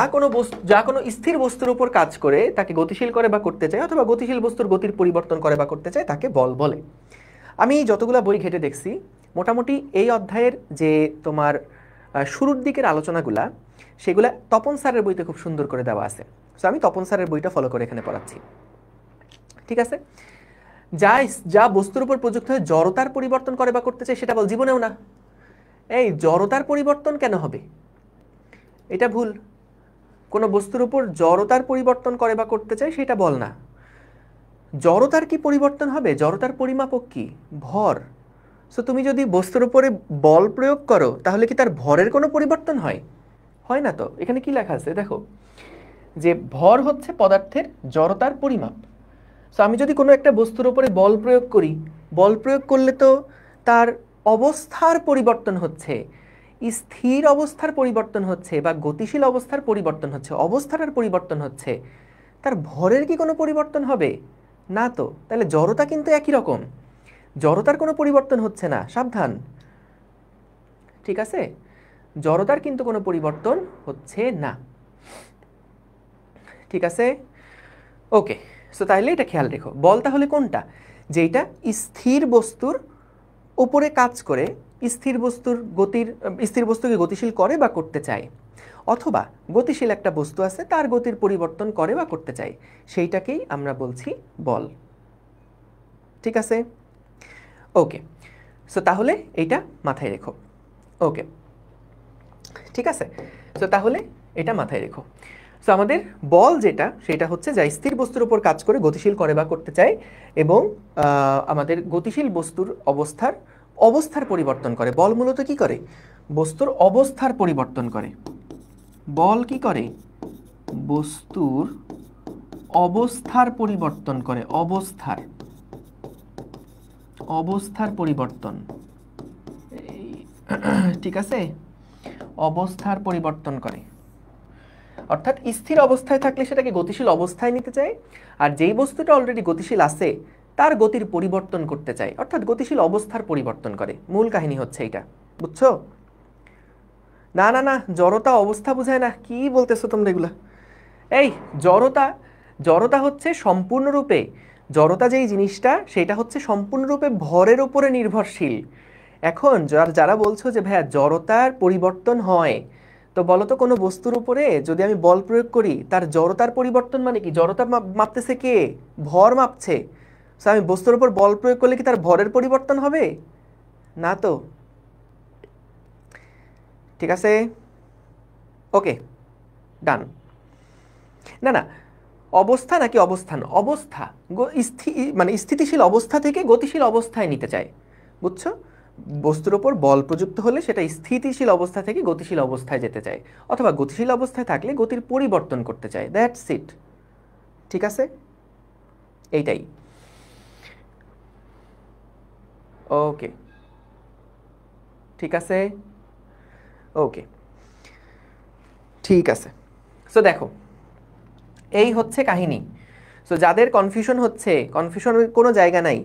কোনো স্থির বস্তুর উপর কাজ করে তাকে গতিশীল করে বা করতে চায়, অথবা গতিশীল বস্তুর গতির পরিবর্তন করে বা করতে চায়, তাকে বল বলে। আমি যতগুলা বই ঘেটে দেখছি মোটামুটি এই অধ্যায়ের যে তোমার শুরুর দিকের আলোচনাগুলা, সেগুলা তপন স্যারের বইতে খুব সুন্দর করে দেওয়া আছে। সো আমি তপন স্যারের বইটা ফলো করে এখানে পড়াচ্ছি, ঠিক আছে? যা বস্তুর উপর প্রযুক্ত হয়ে জড়তার পরিবর্তন করে বা করতে চায় সেটা বল, জীবনেও না। এই জড়তার পরিবর্তন কেন হবে? এটা ভুল। কোনো বস্তুর উপর জড়তার পরিবর্তন করে বা করতে চায় সেটা বল না। জড়তার কি পরিবর্তন হবে? জড়তার পরিমাপক কি? ভর। সো তুমি যদি বস্তুর উপরে বল প্রয়োগ করো তাহলে কি তার ভরের কোনো পরিবর্তন হয়? হয় না তো। এখানে কি লেখা আছে দেখো, যে ভর হচ্ছে পদার্থের জড়তার পরিমাপ। সো আমি যদি কোনো একটা বস্তুর উপরে বল প্রয়োগ করি, বল প্রয়োগ করলে তো তার অবস্থার পরিবর্তন হচ্ছে, স্থির অবস্থার পরিবর্তন হচ্ছে বা গতিশীল অবস্থার পরিবর্তন হচ্ছে, অবস্থার পরিবর্তন হচ্ছে। তার ভরের কি কোনো পরিবর্তন হবে? না তো। তাহলে জড়তা কিন্তু একই রকম, জড়তার কোনো পরিবর্তন হচ্ছে না, সাবধান, ঠিক আছে? জড়তার কিন্তু কোনো পরিবর্তন হচ্ছে না, ঠিক আছে? ওকে, সো তাহলে এটা খেয়াল রেখো। বল তাহলে কোনটা? যেটা স্থির বস্তুর উপরে কাজ করে, স্থির বস্তুকে গতিশীল করে বা করতে চায়, অথবা গতিশীল একটা বস্তু আছে তার গতির পরিবর্তন করে বা করতে চায়, সেইটাকেই আমরা বলছি বল, ঠিক আছে? ওকে, সো তাহলে এইটা মাথায় রেখো। ওকে, ঠিক আছে? সো তাহলে এটা মাথায় রেখো। সো আমাদের বল যেটা, সেটা হচ্ছে যা স্থির বস্তুর উপর কাজ করে গতিশীল করে বা করতে চায় এবং আমাদের গতিশীল বস্তুর অবস্থার পরিবর্তন করে। বল মূলত কি করে? বস্তুর অবস্থার পরিবর্তন করে। বল কি করে? বস্তুর অবস্থার পরিবর্তন করে, অবস্থার পরিবর্তন, ঠিক আছে? অবস্থার পরিবর্তন করে, অর্থাৎ স্থির অবস্থায় থাকলে সেটাকে গতিশীল অবস্থায় নিতে চায়, আর যেই বস্তুটা অলরেডি গতিশীল আছে তার গতির পরিবর্তন করতে চায়, অর্থাৎ গতিশীল অবস্থার পরিবর্তন করে। মূল কাহিনী হচ্ছে এইটা, বুঝছো? না না না, জড়তা অবস্থা বোঝায় না, কি বলতেছো তোমরা এগুলা? এই জড়তা হচ্ছে সম্পূর্ণরূপে, জড়তা যেই জিনিসটা সেটা হচ্ছে সম্পূর্ণরূপে ভরের উপরে নির্ভরশীল। এখন যারা বলছো যে ভাইয়া জড়তার পরিবর্তন হয়, তো বলো তো কোনো বস্তুর উপরে যদি আমি বল প্রয়োগ করি তার জড়তার পরিবর্তন মানে কি? জড়তা মাপতেছে কে? ভর মাপছে। সো আমি বস্তুর উপর বল প্রয়োগ করলে কি তার ভরের পরিবর্তন হবে? না তো। ঠিক আছে, ওকে, ডান। না না, অবস্থা নাকি অবস্থান? অবস্থা, মানে স্থিতিশীল অবস্থা থেকে গতিশীল অবস্থায় নিতে চায়, বুঝছো? বস্তুর ওপর বল প্রযুক্ত হলে সেটা স্থিতিশীল অবস্থা থেকে গতিশীল অবস্থায় যেতে চায়, অথবা গতিশীল অবস্থায় থাকলে গতির পরিবর্তন করতে চায়। That's it. ঠিক আছে, এইটাই। ওকে, ঠিক আছে, ওকে, ঠিক আছে। সো দেখো, এই হচ্ছে কাহিনী। সো যাদের কনফিউশন হচ্ছে, কনফিউশনের কোনো জায়গা নাই।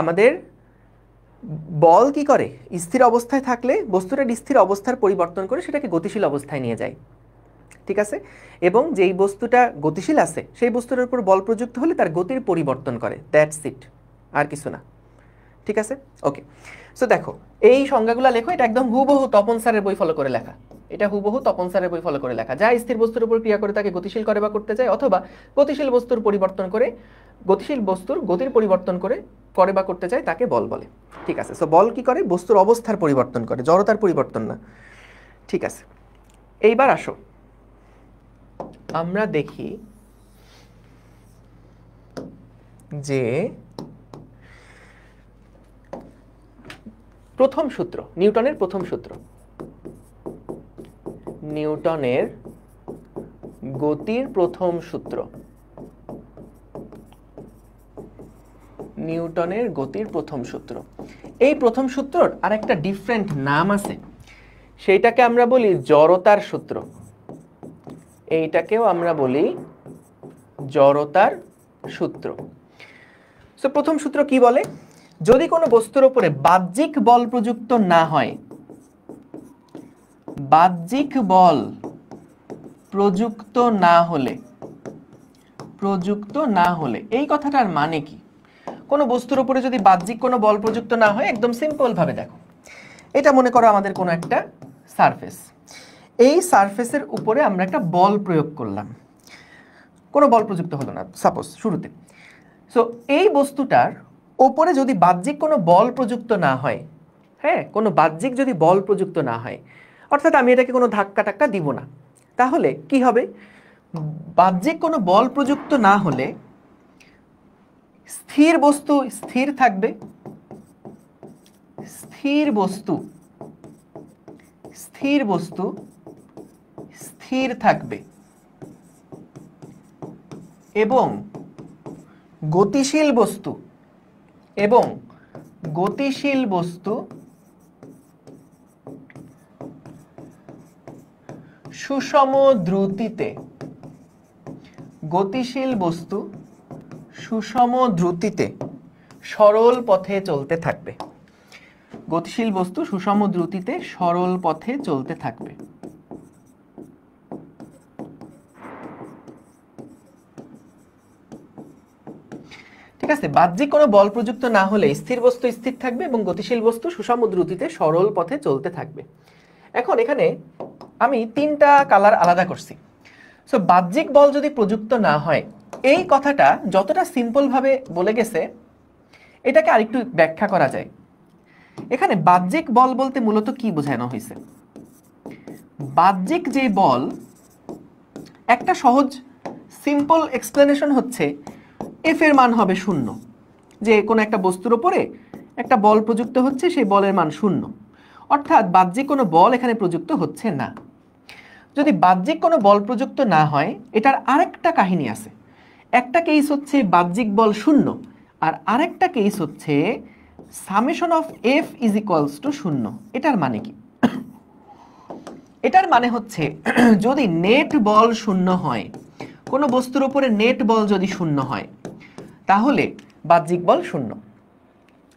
আমাদের বল কি করে? স্থির অবস্থায় থাকলে বস্তুটার স্থির অবস্থার পরিবর্তন করে সেটাকে গতিশীল অবস্থায় নিয়ে যায়। ঠিক আছে, এবং যেই বস্তুটা গতিশীল আছে সেই বস্তুটার উপর বল প্রযুক্ত হলে তার গতির পরিবর্তন করে। দ্যাটস ইট, আর কিছু না। ঠিক আছে, ওকে। সো দেখো, এই সংজ্ঞাগুলো লেখো। এটা একদম হুবহু তপন স্যারের বই ফলো করে লেখা। এটা হুবহু তপন স্যারের বই ফলো করে লেখা। যা স্থির বস্তুর উপর ক্রিয়া করে তাকে গতিশীল করে বা করতে চায়, অথবা গতিশীল বস্তুর পরিবর্তন করে, গতিশীল বস্তুর গতির পরিবর্তন করে বা করতে চায় তাকে বল বলে। ঠিক আছে, সো বল কি করে? বস্তুর অবস্থার পরিবর্তন করে, জড়তার পরিবর্তন না। ঠিক আছে, এইবার আসো আমরা দেখি যে প্রথম সূত্র, নিউটনের প্রথম সূত্র, নিউটনের গতির প্রথম সূত্র, নিউটনের গতির প্রথম সূত্র। এই প্রথম সূত্রর আরেকটা ডিফারেন্ট নাম আছে, সেইটাকে আমরা বলি জড়তার সূত্র। এইটাকেও আমরা বলি জড়তার সূত্র। সো প্রথম সূত্র কি বলে? যদি কোনো বস্তুর উপরে বাহ্যিক বল প্রযুক্ত না হয়, বাহ্যিক বল প্রযুক্ত না হলে, এই কথাটার মানে কি? কোনো বস্তুর উপরে যদি বাহ্যিক কোনো বল প্রযুক্ত না হয়, একদম সিম্পল ভাবে দেখো, এটা মনে করো আমাদের কোনো একটা সারফেস। এই সারফেসের উপরে আমরা একটা বল প্রয়োগ করলাম, কোনো বল প্রযুক্ত হলো না সাপোজ শুরুতে। সো এই বস্তুটার ওপরে যদি বাহ্যিক কোনো বল প্রযুক্ত না হয়, হ্যাঁ, কোনো বাহ্যিক যদি বল প্রযুক্ত না হয়, অর্থাৎ আমি এটাকে কোনো ধাক্কা টাক্কা দিব না, তাহলে কি হবে? বাহ্যিক কোনো বল প্রযুক্ত না হলে স্থির বস্তু স্থির থাকবে, স্থির বস্তু স্থির থাকবে, এবং গতিশীল বস্তু সুষম দ্রুতিতে, সরল পথে চলতে থাকবে। গতিশীল বস্তু সুষম দ্রুতিতে সরল পথে চলতে থাকবে। ঠিক আছে, বাহ্যিক কোনো বল প্রযুক্ত না হলে স্থির বস্তু স্থির থাকবে এবং গতিশীল বস্তু সুষম দ্রুতিতে সরল পথে চলতে থাকবে। এখন এখানে আমি তিনটা কালার আলাদা করছি। সো বাহ্যিক বল যদি প্রযুক্ত না হয়, এই কথাটা যতটা সিম্পল ভাবে বলে গেছে, এটাকে আরেকটু ব্যাখ্যা করা যায়। এখানে বাহ্যিক বল বলতে মূলত কি বোঝানো হয়েছে? বাহ্যিক যে বল, একটা সহজ সিম্পল এক্সপ্লেনেশন হচ্ছে এফ এর মান হবে 0। যে কোনো একটা বস্তুর উপরে একটা বল প্রযুক্ত হচ্ছে, সেই বলের মান 0, অর্থাৎ বাহ্যিক কোনো বল এখানে প্রযুক্ত হচ্ছে না। যদি বাহ্যিক কোনো বল প্রযুক্ত না হয়, এটার আরেকটা কাহিনী আছে। একটা কেস হচ্ছে বাহ্যিক বল 0, আর আরেকটা কেস হচ্ছে summation of F is equals to 0। এটার মানে কি? এটার মানে হচ্ছে যদি নেট বল 0 হয়, কোনো বস্তুর উপরে নেট বল যদি 0 হয়, তাহলে বাহ্যিক বল 0।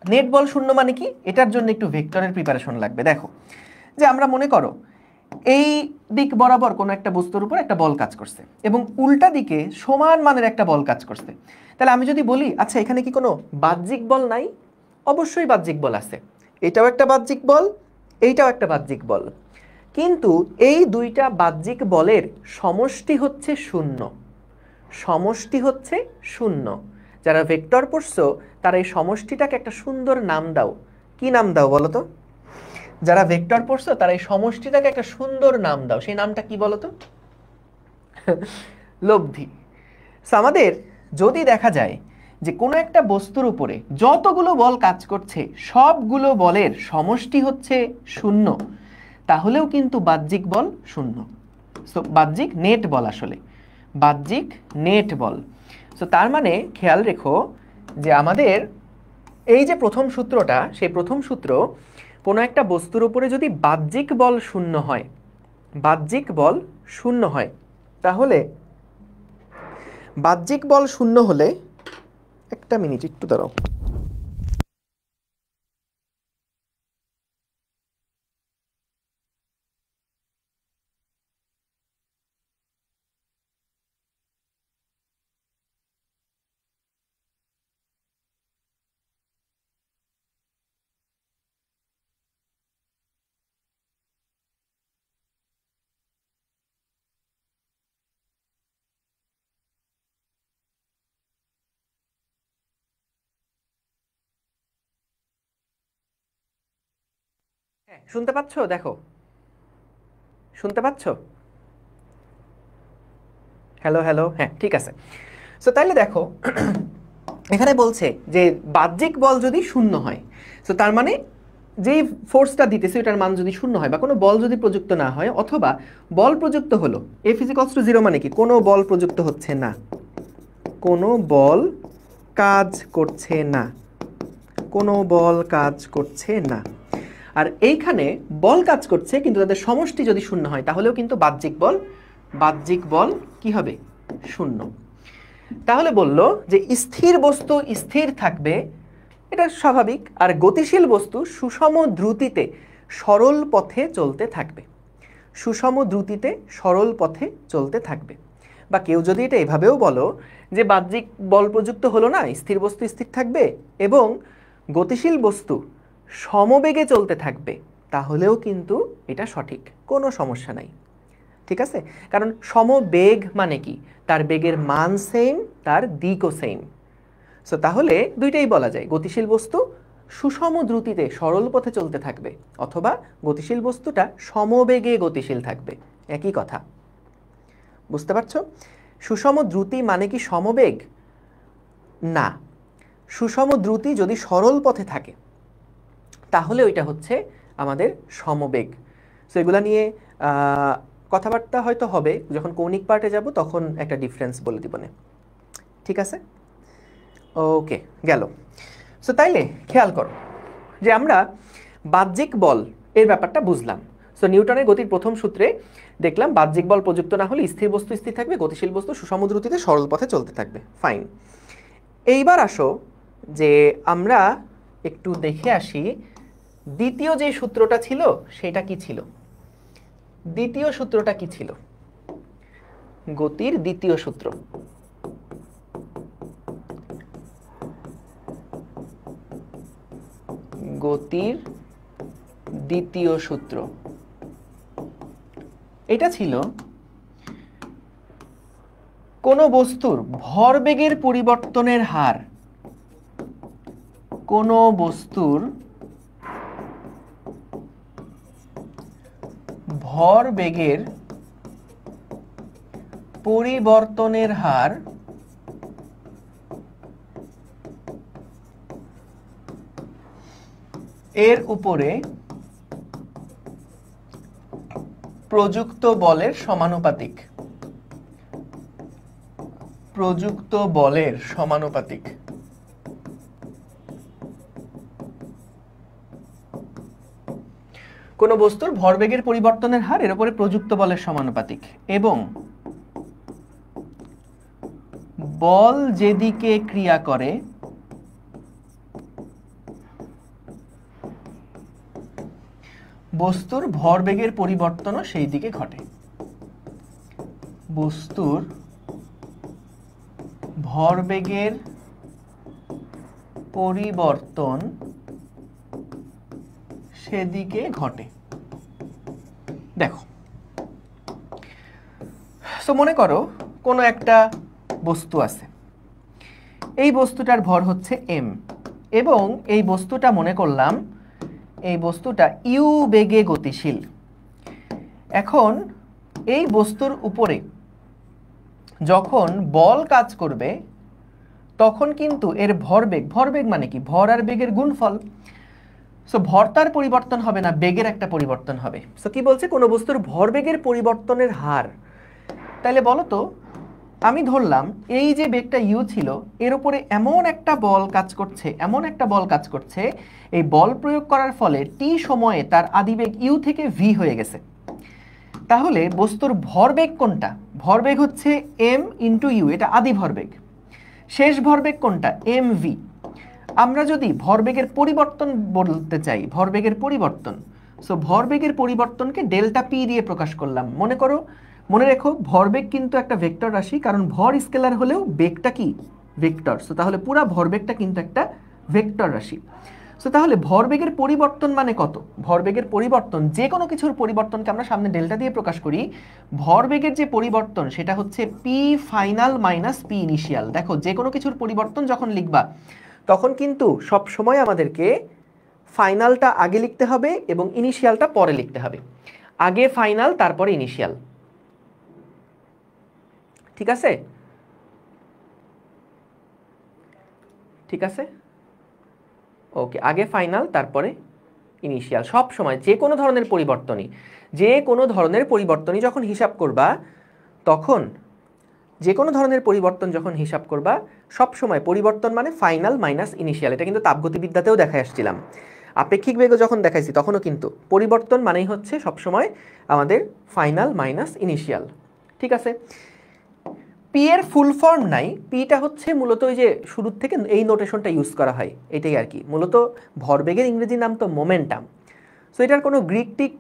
নেট বল 0 মানে কি? এটার জন্য একটু ভেক্টরের প্রিপারেশন লাগবে। দেখো, যে আমরা মনে করো এই দিক বরাবর কোনো একটা বস্তুর উপর একটা বল কাজ করছে এবং উল্টা দিকে সমান মানের একটা বল কাজ করছে, তাহলে আমি যদি বলি আচ্ছা এখানে কি কোনো বাহ্যিক বল নাই? অবশ্যই বাহ্যিক বল আছে। এটাও একটা বাহ্যিক বল, এইটাও একটা বাহ্যিক বল। কিন্তু এই দুইটা বাহ্যিক বলের সমষ্টি হচ্ছে শূন্য। সমষ্টি হচ্ছে শূন্য। যারা ভেক্টর পড়ছো তারা এই সমষ্টিটাকে একটা সুন্দর নাম দাও। কি নাম দাও বলো তো? যারা ভেক্টর পড়ছো তারা এই সমষ্টিটাকে একটা সুন্দর নাম দাও। সেই নামটা কি বলো তো? লব্ধি। আমাদের যদি দেখা যায় যে কোনো একটা বস্তুর উপরে যতগুলো বল কাজ করছে সবগুলো বলের সমষ্টি হচ্ছে শূন্য, তাহলেও কিন্তু বাহ্যিক বল শূন্য। সো বাহ্যিক নেট বল, আসলে বাহ্যিক নেট বল। সো তার মানে খেয়াল রেখো যে আমাদের এই যে প্রথম সূত্রটা, সেই প্রথম সূত্র, কোনো একটা বস্তুর উপরে যদি বাহ্যিক বল শূন্য হয়, বাহ্যিক বল শূন্য হয়, তাহলে বাহ্যিক বল শূন্য হলে, একটা মিনিট একটু দাঁড়াও। হ্যাঁ, শুনতে পাচ্ছ? দেখো, শুনতে পাচ্ছ? হ্যালো হ্যালো, হ্যাঁ ঠিক আছে। সো তাহলে দেখো এখানে বলছে যে বাহ্যিক বল যদি শূন্য হয়, সো তার মানে যেই ফোর্সটা দিতেছে ওটার মান যদি শূন্য হয়, বা কোনো বল যদি প্রযুক্ত না হয়, অথবা বল প্রযুক্ত হলো, F = 0 মানে কি? কোনো বল প্রযুক্ত হচ্ছে না, কোনো বল কাজ করছে না, কোনো বল কাজ করছে না। আর এইখানে বল কাজ করছে কিন্তু তাদের সমষ্টি যদি শূন্য হয়, তাহলেও কিন্তু বাহ্যিক বল কি হবে? শূন্য। তাহলে বলল যে স্থির বস্তু স্থির থাকবে, এটা স্বাভাবিক, আর গতিশীল বস্তু সুষম দ্রুতিতে সরল পথে চলতে থাকবে। সুষম দ্রুতিতে সরল পথে চলতে থাকবে। বা কেউ যদি এটা এভাবেও বলো যে বাহ্যিক বল প্রযুক্ত হলো না, স্থির বস্তু স্থির থাকবে এবং গতিশীল বস্তু সমবেগে চলতে থাকবে, তাহলেও কিন্তু এটা সঠিক, কোনো সমস্যা নাই। ঠিক আছে? কারণ সমবেগ মানে কি? তার বেগের মান সেম, তার দিকও সেম। সো তাহলে দুইটাই বলা যায়, গতিশীল বস্তু সুষম দ্রুতিতে সরল পথে চলতে থাকবে, অথবা গতিশীল বস্তুটা সমবেগে গতিশীল থাকবে, একই কথা। বুঝতে পারছো? সুষম দ্রুতি মানে কি সমবেগ? না, সুষম দ্রুতি যদি সরল পথে থাকে তাহলে ওইটা হচ্ছে আমাদের সমবেগ। সো এগুলা নিয়ে কথাবার্তা হয়তো হবে, যখন কৌণিক পার্টে যাব তখন একটা ডিফারেন্স বলে দিব না। ঠিক আছে? ওকে, গেল। সো তাইলে খেয়াল করো যে আমরা বাহ্যিক বল এর ব্যাপারটা বুঝলাম। সো নিউটনের গতির প্রথম সূত্রে দেখলাম বাহ্যিক বল প্রযুক্ত না হলে স্থির বস্তু স্থির থাকবে, গতিশীল বস্তু সুষম দ্রুতিতে সরল পথে চলতে থাকবে। ফাইন। এইবার আসো যে আমরা একটু দেখে আসি দ্বিতীয় যে সূত্রটা ছিল সেটা কি ছিল। দ্বিতীয় সূত্রটা কি ছিল? গতির দ্বিতীয় সূত্র। গতির দ্বিতীয় সূত্র এটা ছিল কোন বস্তুর ভরবেগের পরিবর্তনের হার, কোন বস্তুর ভরবেগের পরিবর্তনের হার এর উপরে প্রযুক্ত বলের সমানুপাতিক। প্রযুক্ত বলের সমানুপাতিক। কোন বস্তুর ভরবেগের পরিবর্তনের হার এর উপরে প্রযুক্ত বলের সমানুপাতিক, এবং বল যেদিকে ক্রিয়া করে বস্তুর ভরবেগের পরিবর্তনও সেই দিকে ঘটে। বস্তুর ভরবেগের পরিবর্তন সেদিকে ঘটে। দেখো, সো মনে করো কোনো একটা বস্তু আছে, এই বস্তুটার ভর হচ্ছে m, এবং এই বস্তুটা মনে করলাম এই বস্তুটা u বেগে গতিশীল। এখন এই বস্তুর উপরে যখন বল কাজ করবে তখন কিন্তু এর ভরবেগ, ভরবেগ মানে কি, ভর আর বেগের গুণফল। সো ভর তার পরিবর্তন হবে না, বেগের একটা পরিবর্তন হবে। সো কি বলছে, কোনো বস্তুর ভরবেগের পরিবর্তনের হার। তাহলে বলো তো, আমি ধরলাম এই যে বেগটা ইউ ছিল, এর উপরে এমন একটা বল কাজ করছে, এমন একটা বল কাজ করছে, এই বল প্রয়োগ করার ফলে টি সময়ে তার আদিবেগ ইউ থেকে ভি হয়ে গেছে। তাহলে বস্তুর ভরবেগ কোনটা? ভরবেগ হচ্ছে এম ইন্টু ইউ, এটা আদি ভরবেগ। শেষ ভরবেগ কোনটা? M V. আমরা যদি ভরবেগের পরিবর্তন বলতে চাই, ভরবেগের পরিবর্তন, সো ভরবেগের পরিবর্তনকে ডেল্টা পি দিয়ে প্রকাশ করলাম। মনে করো, মনে রেখো ভরবেগ কিন্তু একটা ভেক্টর রাশি, কারণ ভর স্কেলার হলেও বেগটা কি ভেক্টর। সো তাহলে পুরো ভরবেগটা কিন্তু একটা ভেক্টর রাশি। সো তাহলে ভরবেগের পরিবর্তন মানে কত? ভরবেগের পরিবর্তন, যে কোনো কিছুর পরিবর্তনকে আমরা সামনে ডেল্টা দিয়ে প্রকাশ করি। ভরবেগের যে পরিবর্তন সেটা হচ্ছে P final minus P initial. দেখো, যে কোনো কিছুর পরিবর্তন যখন লিখবা তখন কিন্তু সব সময় আমাদেরকে ফাইনালটা আগে লিখতে হবে এবং ইনিশিয়ালটা পরে লিখতে হবে। আগে ফাইনাল, তারপরে ইনিশিয়াল। ঠিক আছে? ঠিক আছে, ওকে। আগে ফাইনাল, তারপরে ইনিশিয়াল। সব সময় যে কোনো ধরনের পরিবর্তনই যখন হিসাব করবা, তখন যে কোনো ধরনের পরিবর্তন যখন হিসাব করবা, সব সময় পরিবর্তন মানে ফাইনাল মাইনাস ইনিশিয়াল। এটা কিন্তু তাপগতিবিদ্যাতেও দেখাই আসছিলাম, আপেক্ষিক বেগও যখন দেখাইছি তখনও কিন্তু পরিবর্তন মানেই হচ্ছে সবসময় আমাদের ফাইনাল মাইনাস ইনিশিয়াল। ঠিক আছে, পি এর ফুল ফর্ম নাই, পিটা হচ্ছে মূলত ওই যে শুরুর থেকে এই নোটেশনটা ইউজ করা হয়, এটাই আর কি। মূলত ভরবেগের ইংরেজি নাম তো মোমেন্টাম। সো এটার কোনো গ্রিক টিক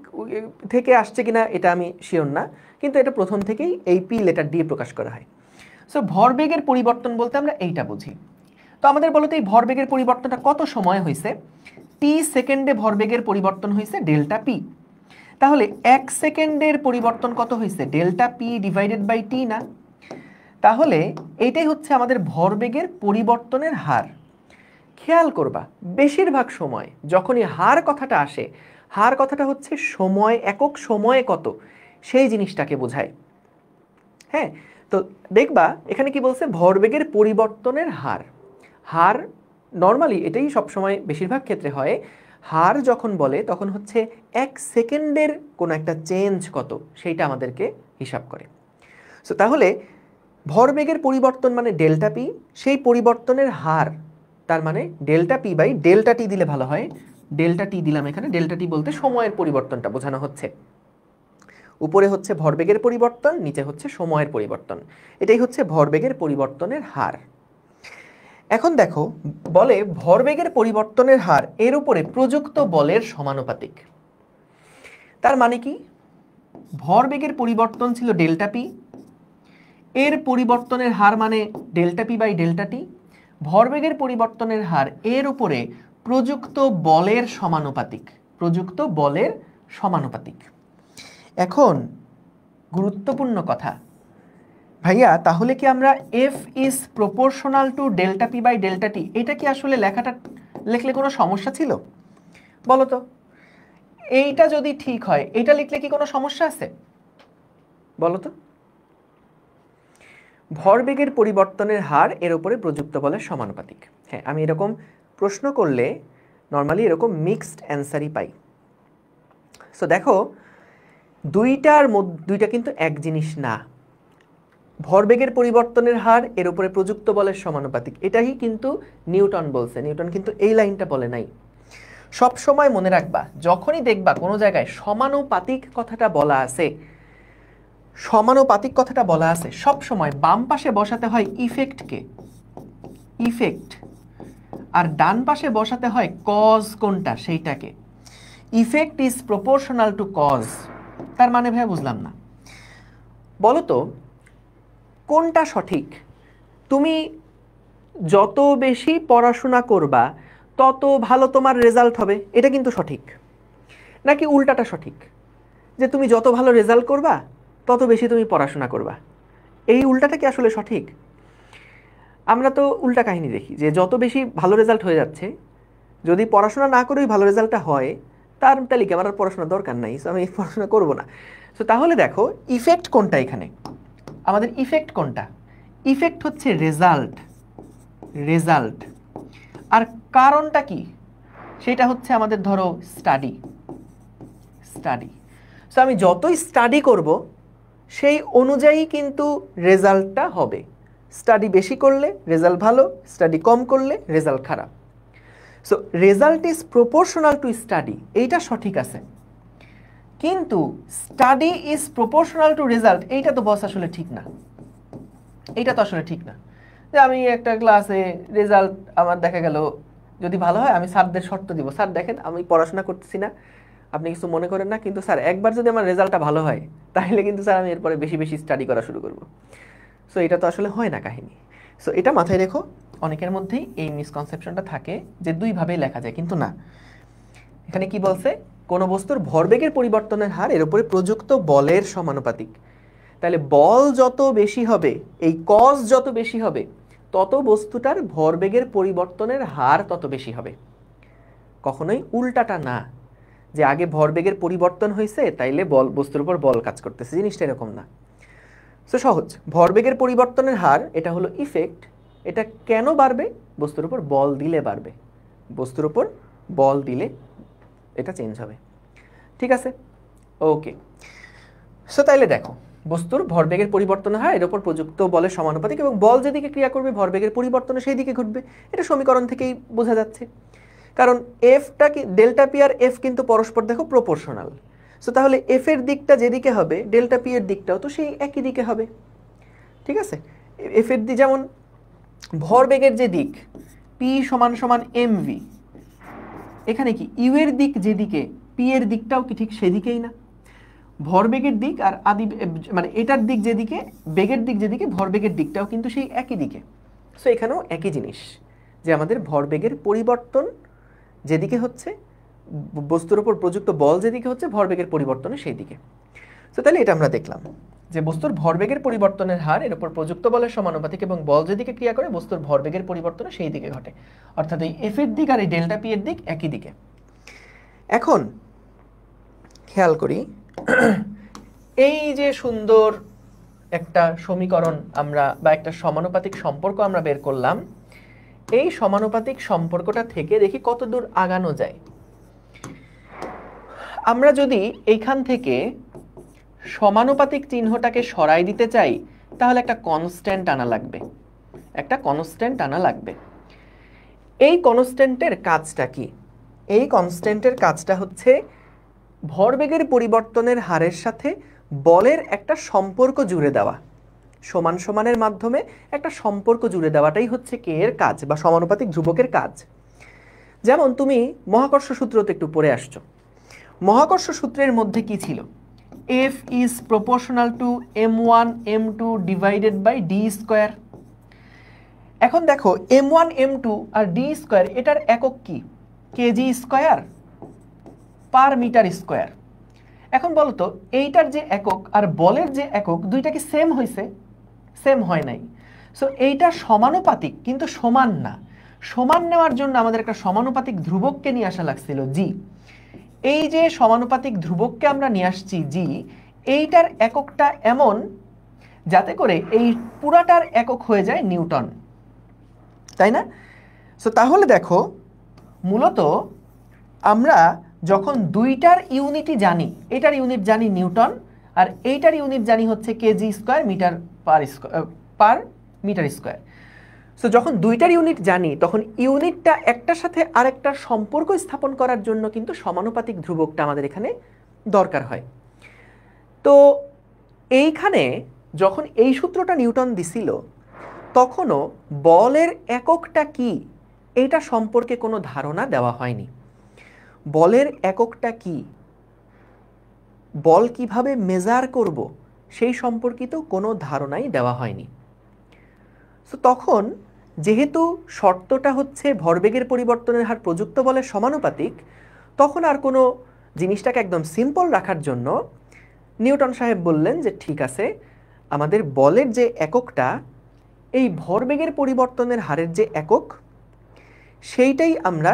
থেকে আসছে কিনা এটা আমি শিওর না, কিন্তু এটা প্রথম থেকেই এই পি লেটার দিয়ে প্রকাশ করা হয়। সো ভরবেগের পরিবর্তন বলতে আমরা এইটা বুঝি। তো আমাদের বলতে এই ভরবেগের পরিবর্তনটা কত সময় হয়েছে? টি সেকেন্ডে ভরবেগের পরিবর্তন হয়েছে ডেল্টা পি। তাহলে 1 সেকেন্ডের পরিবর্তন কত হয়েছে? ডেল্টা পি ডিভাইডেড বাই টি না? তাহলে এইটাই হচ্ছে আমাদের ভরবেগের পরিবর্তনের হার। খেয়াল করবা, বেশিরভাগ সময় যখনই হার কথাটা আসে, হার কথাটা হচ্ছে সময়, একক সময়ে কত, সেই জিনিসটাকে বোঝায়। হ্যাঁ, তো দেখবা এখানে কি বলছে, ভরবেগের পরিবর্তনের হার। হার নর্মালি এটাই সবসময় বেশিরভাগ ক্ষেত্রে হয়, হার যখন বলে তখন হচ্ছে 1 সেকেন্ডের কোনো একটা চেঞ্জ কত, সেইটা আমাদেরকে হিসাব করে। সো তাহলে ভরবেগের পরিবর্তন মানে ডেল্টা পি, সেই পরিবর্তনের হার, তার মানে ডেল্টা পি বাই ডেল্টা টি দিলে ভালো হয়। ডেল্টা টি দিলাম এখানে, ডেল্টা টি বলতে সময়ের পরিবর্তনটা বোঝানো হচ্ছে। উপরে হচ্ছে ভরবেগের পরিবর্তন, নিচে হচ্ছে সময়ের পরিবর্তন। এটাই হচ্ছে ভরবেগের পরিবর্তনের হার। এখন দেখো, বলে ভরবেগের পরিবর্তনের হার এর উপরে প্রযুক্ত বলের সমানুপাতিক। তার মানে কি, ভরবেগের পরিবর্তন ছিল ডেল্টা পি, এর পরিবর্তনের হার মানে ডেল্টা পি বাই ডেল্টা টি। ভরবেগের পরিবর্তনের হার এর উপরে প্রযুক্ত বলের সমানুপাতিক, প্রযুক্ত বলের সমানুপাতিক। এখন গুরুত্বপূর্ণ কথা, ভাইয়া তাহলে কি আমরা F is proportional to delta P by delta T, এটা কি আসলে লেখাটা লিখলে কোনো সমস্যা ছিল? বলো তো, এইটা যদি ঠিক হয়, এটা লিখলে কি কোনো সমস্যা আছে? বলো তো। ভরবেগের পরিবর্তনের হার এর উপরে প্রযুক্ত বলের সমানুপাতিক। হ্যাঁ, আমি এরকম প্রশ্ন করলে নর্মালি এরকম মিক্সড অ্যান্সারই পাই। সো দেখো, দুইটা কিন্তু এক জিনিস না। ভরবেগের পরিবর্তনের হার এর উপরে প্রযুক্ত বলের সমানুপাতিক, এটাই কিন্তু নিউটন বলছে। নিউটন কিন্তু এই লাইনটা বলে নাই। সব সময় মনে রাখবা, যখনই দেখবা কোনো জায়গায় সমানুপাতিক কথাটা বলা আছে, সমানুপাতিক কথাটা বলা আছে, সব সময় বাম পাশে বসাতে হয় ইফেক্টকে, ইফেক্ট, আর ডান পাশে বসাতে হয় কজ কোনটা সেইটাকে। Effect is proportional to cause, তার মানে ভাই বুঝলাম না। বলো তো কোনটা সঠিক? তুমি যত বেশি পড়াশোনা করবা তত ভালো তোমার রেজাল্ট হবে, এটা কিন্তু সঠিক, নাকি উল্টাটা সঠিক? যে তুমি যত ভালো রেজাল্ট করবা তত বেশি তুমি পড়াশোনা করবা। এই উল্টাটা কি আসলে সঠিক? আমরা তো উল্টা কাহিনী দেখি যে যত বেশি ভালো রেজাল্ট হয়ে যাচ্ছে, যদি পড়াশোনা না করেই ভালো রেজাল্টটা হয়, তার তালিকা আমার আর পড়াশোনার দরকার নাই, সো আমি পড়াশোনা করব না। সো তাহলে দেখো ইফেক্ট কোনটা এখানে, আমাদের ইফেক্ট কোনটা? ইফেক্ট হচ্ছে রেজাল্ট, রেজাল্ট। আর কারণটা কি? সেটা হচ্ছে আমাদের ধরো স্টাডি, স্টাডি। সো আমি যতই স্টাডি করব সেই অনুযায়ী কিন্তু রেজাল্টটা হবে। স্টাডি বেশি করলে রেজাল্ট ভালো, স্টাডি কম করলে রেজাল্ট খারাপ। So result is proportional to study, এইটা সঠিক আছে। কিন্তু study is proportional two result, এইটা তো বস আসলে ঠিক না। এইটা তো আসলে ঠিক না যে আমি একটা ক্লাসে রেজাল্ট আমার দেখা গেল যদি ভালো হয়, আমি স্যারদের শর্ত দিব, স্যার দেখেন আমি পড়াশোনা করতেছি না, আপনি কিছু মনে করেন না, কিন্তু স্যার একবার যদি আমার রেজাল্টটা ভালো হয় তাহলে কিন্তু স্যার আমি এরপরে বেশি বেশি স্টাডি করা শুরু করব। সো এটা তো আসলে হয় না কাহিনী। সো এটা মাথায় রেখো, অনেকের মধ্যেই এই মিসকনসেপশনটা থাকে যে দুইভাবেই লেখা যায়, কিন্তু না। এখানে কি বলছে? কোনো বস্তুর ভরবেগের পরিবর্তনের হার এর উপরে প্রযুক্ত বলের সমানুপাতিক। তাহলে বল যত বেশি হবে, এই কজ যত বেশি হবে, তত বস্তুটার ভরবেগের পরিবর্তনের হার তত বেশি হবে। কখনোই উল্টাটা না যে আগে ভরবেগের পরিবর্তন হয়েছে তাইলে বল, বস্তুর উপর বল কাজ করতেছে, জিনিসটা এরকম না। সো সহজ, ভরবেগের পরিবর্তনের হার এটা হলো ইফেক্ট। এটা কেন বাড়বে? বস্তুর উপর বল দিলে বাড়বে, বস্তুর উপর বল দিলে এটা চেঞ্জ হবে। ঠিক আছে, ওকে। সো তাইলে দেখো বস্তুর ভরবেগের পরিবর্তনের হার এর উপর প্রযুক্ত বলের সমানুপাতিক, এবং বল যেদিকে ক্রিয়া করবে ভরবেগের পরিবর্তন সেই দিকে ঘটবে। এটা সমীকরণ থেকেই বোঝা যাচ্ছে, কারণ এফটা কি ডেল্টা পি আর এফ কিন্তু পরস্পর দেখো প্রপোর্শনাল। সো তাহলে এফ এর দিকটা যেদিকে হবে ডেল্টা পি এর দিকটাও তো সেই একই দিকে হবে। ঠিক আছে, এফ এর দিক যেমন ভরবেগের যে দিক পি সমান সমান এম ভি, এখানে কি ইউ এর দিক যেদিকে পি এর দিকটাও কি ঠিক সেদিকেই না? ভরবেগের দিক আর আদি মানে এটার দিক যেদিকে, বেগের দিক যেদিকে, ভরবেগের দিকটাও কিন্তু সেই একই দিকে। সো এখানেও একই জিনিস যে আমাদের ভরবেগের পরিবর্তন যেদিকে হচ্ছে, বস্তুর উপর প্রযুক্ত বল যেদিকে হচ্ছে, ভরবেগের পরিবর্তনে সেই দিকে। সো তাহলে এটা আমরা দেখলাম যে বস্তুর ভরবেগের পরিবর্তনের হার এর উপর প্রযুক্ত বলের সমানুপাতিক, এবং বল যেদিকে ক্রিয়া করে বস্তুর ভরবেগের পরিবর্তনে সেই দিকে ঘটে। অর্থাৎ এই এফ এর দিক আর এই ডেল্টা পি এর দিক একই দিকে। এখন খেয়াল করি, এই যে সুন্দর একটা সমীকরণ আমরা বা একটা সমানুপাতিক সম্পর্ক আমরা বের করলাম, এই সমানুপাতিক সম্পর্কটা থেকে দেখি কত দূর আগানো যায়। আমরা যদি এইখান থেকে সমানুপাতিক চিহ্নটাকে সরাই দিতে চাই তাহলে একটা কনস্ট্যান্ট আনা লাগবে, একটা কনস্ট্যান্ট আনা লাগবে। এই কনস্ট্যান্টের কাজটা কি? এই কনস্ট্যান্টের কাজটা হচ্ছে ভরবেগের পরিবর্তনের হারের সাথে বলের একটা সম্পর্ক জুড়ে দেওয়া, সমান সমানের মাধ্যমে একটা সম্পর্ক জুড়ে দেওয়াটাই হচ্ছে কে এর কাজ বা সমানুপাতিক ধ্রুবকের কাজ। যেমন তুমি মহাকর্ষ সূত্রতে একটু পড়ে আসছো, মহাকর্ষ সূত্রের মধ্যে কি ছিল? F is proportional to m1 m2 divided by d square. এখন দেখো m1 m2 আর d স্কয়ার এটার একক কি? KG square per metre square. এখন বলো তো এইটার যে একক আর বলের যে একক দুইটা কি সেম হয়েছে? সেম হয় নাই। সো এইটা সমানুপাতিক কিন্তু সমান না। সমান নেওয়ার জন্য আমাদের একটা সমানুপাতিক ধ্রুবককে নিয়ে আসা লাগছিল জি। এই যে সমানুপাতিক ধ্রুবককে আমরা নিয়ে আসছি জি, এইটার এককটা এমন যাতে করে এই পুরাটার একক হয়ে যায় নিউটন, তাই না? সো তাহলে দেখো মূলত আমরা যখন দুইটার ইউনিটই জানি, এটার ইউনিট জানি নিউটন আর এইটার ইউনিট জানি হচ্ছে KG square metre per metre square. So যখন দুইটার ইউনিট জানি তখন ইউনিটটা একটার সাথে আরেকটার সম্পর্ক স্থাপন করার জন্য কিন্তু সমানুপাতিক ধ্রুবকটা আমাদের এখানে দরকার হয়। তো এইখানে যখন এই সূত্রটা নিউটন দিছিল তখনও বলের এককটা কি এইটা সম্পর্কে কোনো ধারণা দেওয়া হয়নি। বলের এককটা কি, বল কিভাবে মেজার করব সেই সম্পর্কিত কোনো ধারণাই দেওয়া হয়নি। সো তখন যেহেতু শর্তটা হচ্ছে ভরবেগের পরিবর্তনের হার প্রযুক্ত বলের সমানুপাতিক, তখন আর কোনো জিনিসটাকে একদম সিম্পল রাখার জন্য নিউটন সাহেব বললেন যে ঠিক আছে, আমাদের বলের যে এককটা, এই ভরবেগের পরিবর্তনের হারের যে একক, সেইটাই আমরা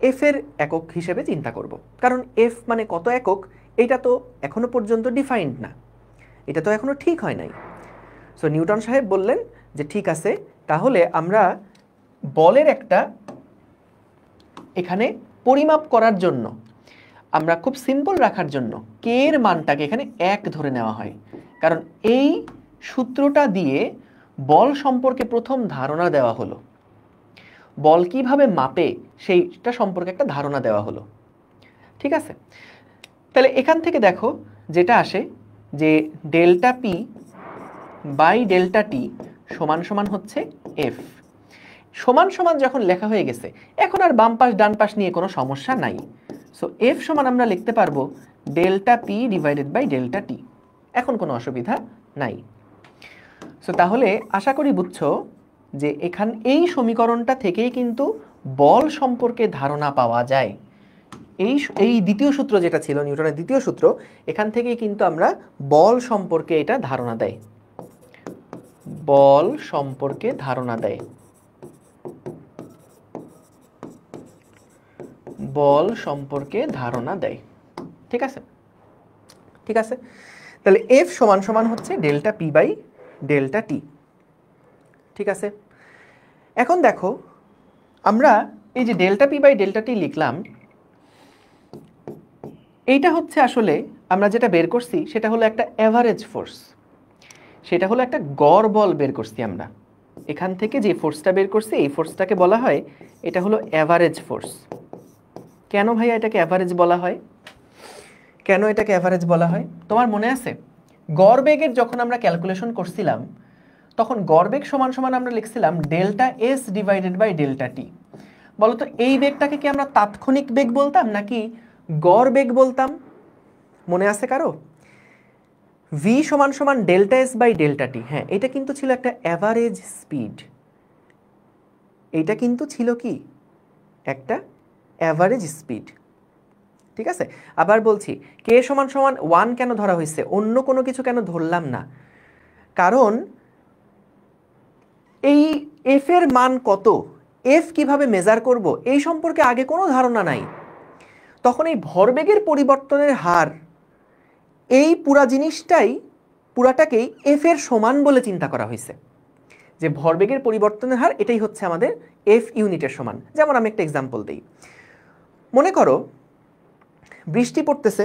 এফ এর একক হিসেবে চিন্তা করব। কারণ এফ মানে কত একক, এটা তো এখনো পর্যন্ত ডিফাইন্ড না, এটা তো এখনো ঠিক হয় নাই। সো নিউটন সাহেব বললেন যে ঠিক আছে, তাহলে আমরা বলের একটা এখানে পরিমাপ করার জন্য, আমরা খুব সিম্পল রাখার জন্য কে এর মানটাকে এখানে 1 ধরে নেওয়া হয়। কারণ এই সূত্রটা দিয়ে বল সম্পর্কে প্রথম ধারণা দেওয়া হলো, বল কিভাবে মাপে সেইটা সম্পর্কে একটা ধারণা দেওয়া হলো। ঠিক আছে, তাহলে এখান থেকে দেখো যেটা আসে যে ডেল্টা পি বাই ডেল্টা টি সমান সমান হচ্ছে এফ। সমান সমান যখন লেখা হয়ে গেছে, এখন আর বাম পাশ ডান পাশ নিয়ে কোনো সমস্যা নাই। সো এফ সমান আমরা লিখতে পারবো delta P divided by delta T, এখন কোনো অসুবিধা নাই। সো তাহলে আশা করি বুঝছো যে এই সমীকরণটা থেকেই কিন্তু বল সম্পর্কে ধারণা পাওয়া যায়। এই দ্বিতীয় সূত্র যেটা ছিল নিউটনের দ্বিতীয় সূত্র, এখান থেকেই কিন্তু আমরা বল সম্পর্কে এটা ধারণা দেয়, বল সম্পর্কে ধারণা দেয়, বল সম্পর্কে ধারণা দেয়। ঠিক আছে, ঠিক আছে, তাহলে এফ সমান সমান হচ্ছে ডেল্টা পি বাই ডেল্টা টি। ঠিক আছে, এখন দেখো আমরা এই যে ডেল্টা পি বাই ডেল্টা টি লিখলাম, এইটা হচ্ছে আসলে আমরা যেটা বের করছি সেটা হলো একটা অ্যাভারেজ ফোর্স, সেটা হলো একটা গড় বল বের করছি আমরা। এখান থেকে যে ফোর্সটা বের করছি এই ফোর্সটাকে বলা হয়, এটা হলো অ্যাভারেজ ফোর্স। কেন ভাইয়া এটাকে অ্যাভারেজ বলা হয়? কেন এটাকে অ্যাভারেজ বলা হয় তোমার মনে আছে? গড় বেগের যখন আমরা ক্যালকুলেশন করছিলাম, তখন গড় বেগ সমান সমান আমরা লিখছিলাম delta S divided by delta T. বলতো এই বেগটাকে কি আমরা তাৎক্ষণিক বেগ বলতাম নাকি গড় বেগ বলতাম? মনে আছে কারো? ভি সমান সমান ডেল্টা এস বাই ডেল্টা টি। হ্যাঁ, এটা কিন্তু ছিল একটা অ্যাভারেজ স্পিড, এইটা কিন্তু ছিল কি একটা অ্যাভারেজ স্পিড। ঠিক আছে, আবার বলছি কে সমান সমান 1 কেন ধরা হয়েছে, অন্য কোনো কিছু কেন ধরলাম না? কারণ এই এফ এর মান কত, এফ কিভাবে মেজার করব, এই সম্পর্কে আগে কোনো ধারণা নাই। তখন এই ভরবেগের পরিবর্তনের হার, এই পুরা জিনিসটাই, পুরাটাকেই এফ এর সমান বলে চিন্তা করা হয়েছে, যে ভরবেগের পরিবর্তনের হার এটাই হচ্ছে আমাদের এফ ইউনিটের সমান। যেমন আমি একটা এক্সাম্পল দিই, মনে করো বৃষ্টি পড়তেছে,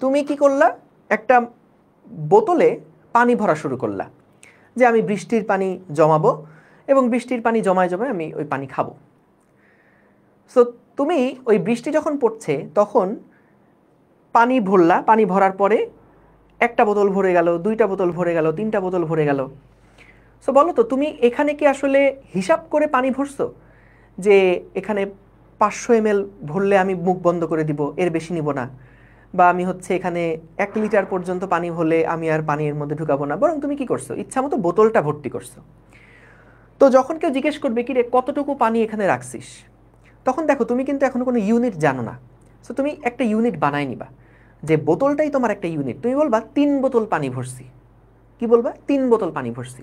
তুমি কি করলা, একটা বোতলে পানি ভরা শুরু করলা, যে আমি বৃষ্টির পানি জমাবো এবং বৃষ্টির পানি জমায় জমায় আমি ওই পানি খাবো। সো তুমি ওই বৃষ্টি যখন পড়ছে তখন পানি ভরলা, পানি ভরার পরে একটা বোতল ভরে গেল, দুইটা বোতল ভরে গেল, তিনটা বোতল ভরে গেল। সো বলো তো তুমি এখানে কি আসলে হিসাব করে পানি ভরছো, যে এখানে 500 ml ভরলে আমি মুখ বন্ধ করে দিব, এর বেশি নিব না, বা আমি হচ্ছে এখানে 1 লিটার পর্যন্ত পানি হলে আমি আর পানির মধ্যে ঢুকাবো না, বরং তুমি কি করছো, ইচ্ছা মতো বোতলটা ভর্তি করছো। তো যখন কেউ জিজ্ঞেস করবে কি রে কতটুকু পানি এখানে রাখছিস, তখন দেখো তুমি কিন্তু এখনো কোনো ইউনিট জানো না। সো তুমি একটা ইউনিট বানায় নিবা, যে বোতলটাই তোমার একটা ইউনিট। তুমি বলবা 3 বোতল পানি ভরছি, কি বলবা 3 বোতল পানি ভরছি,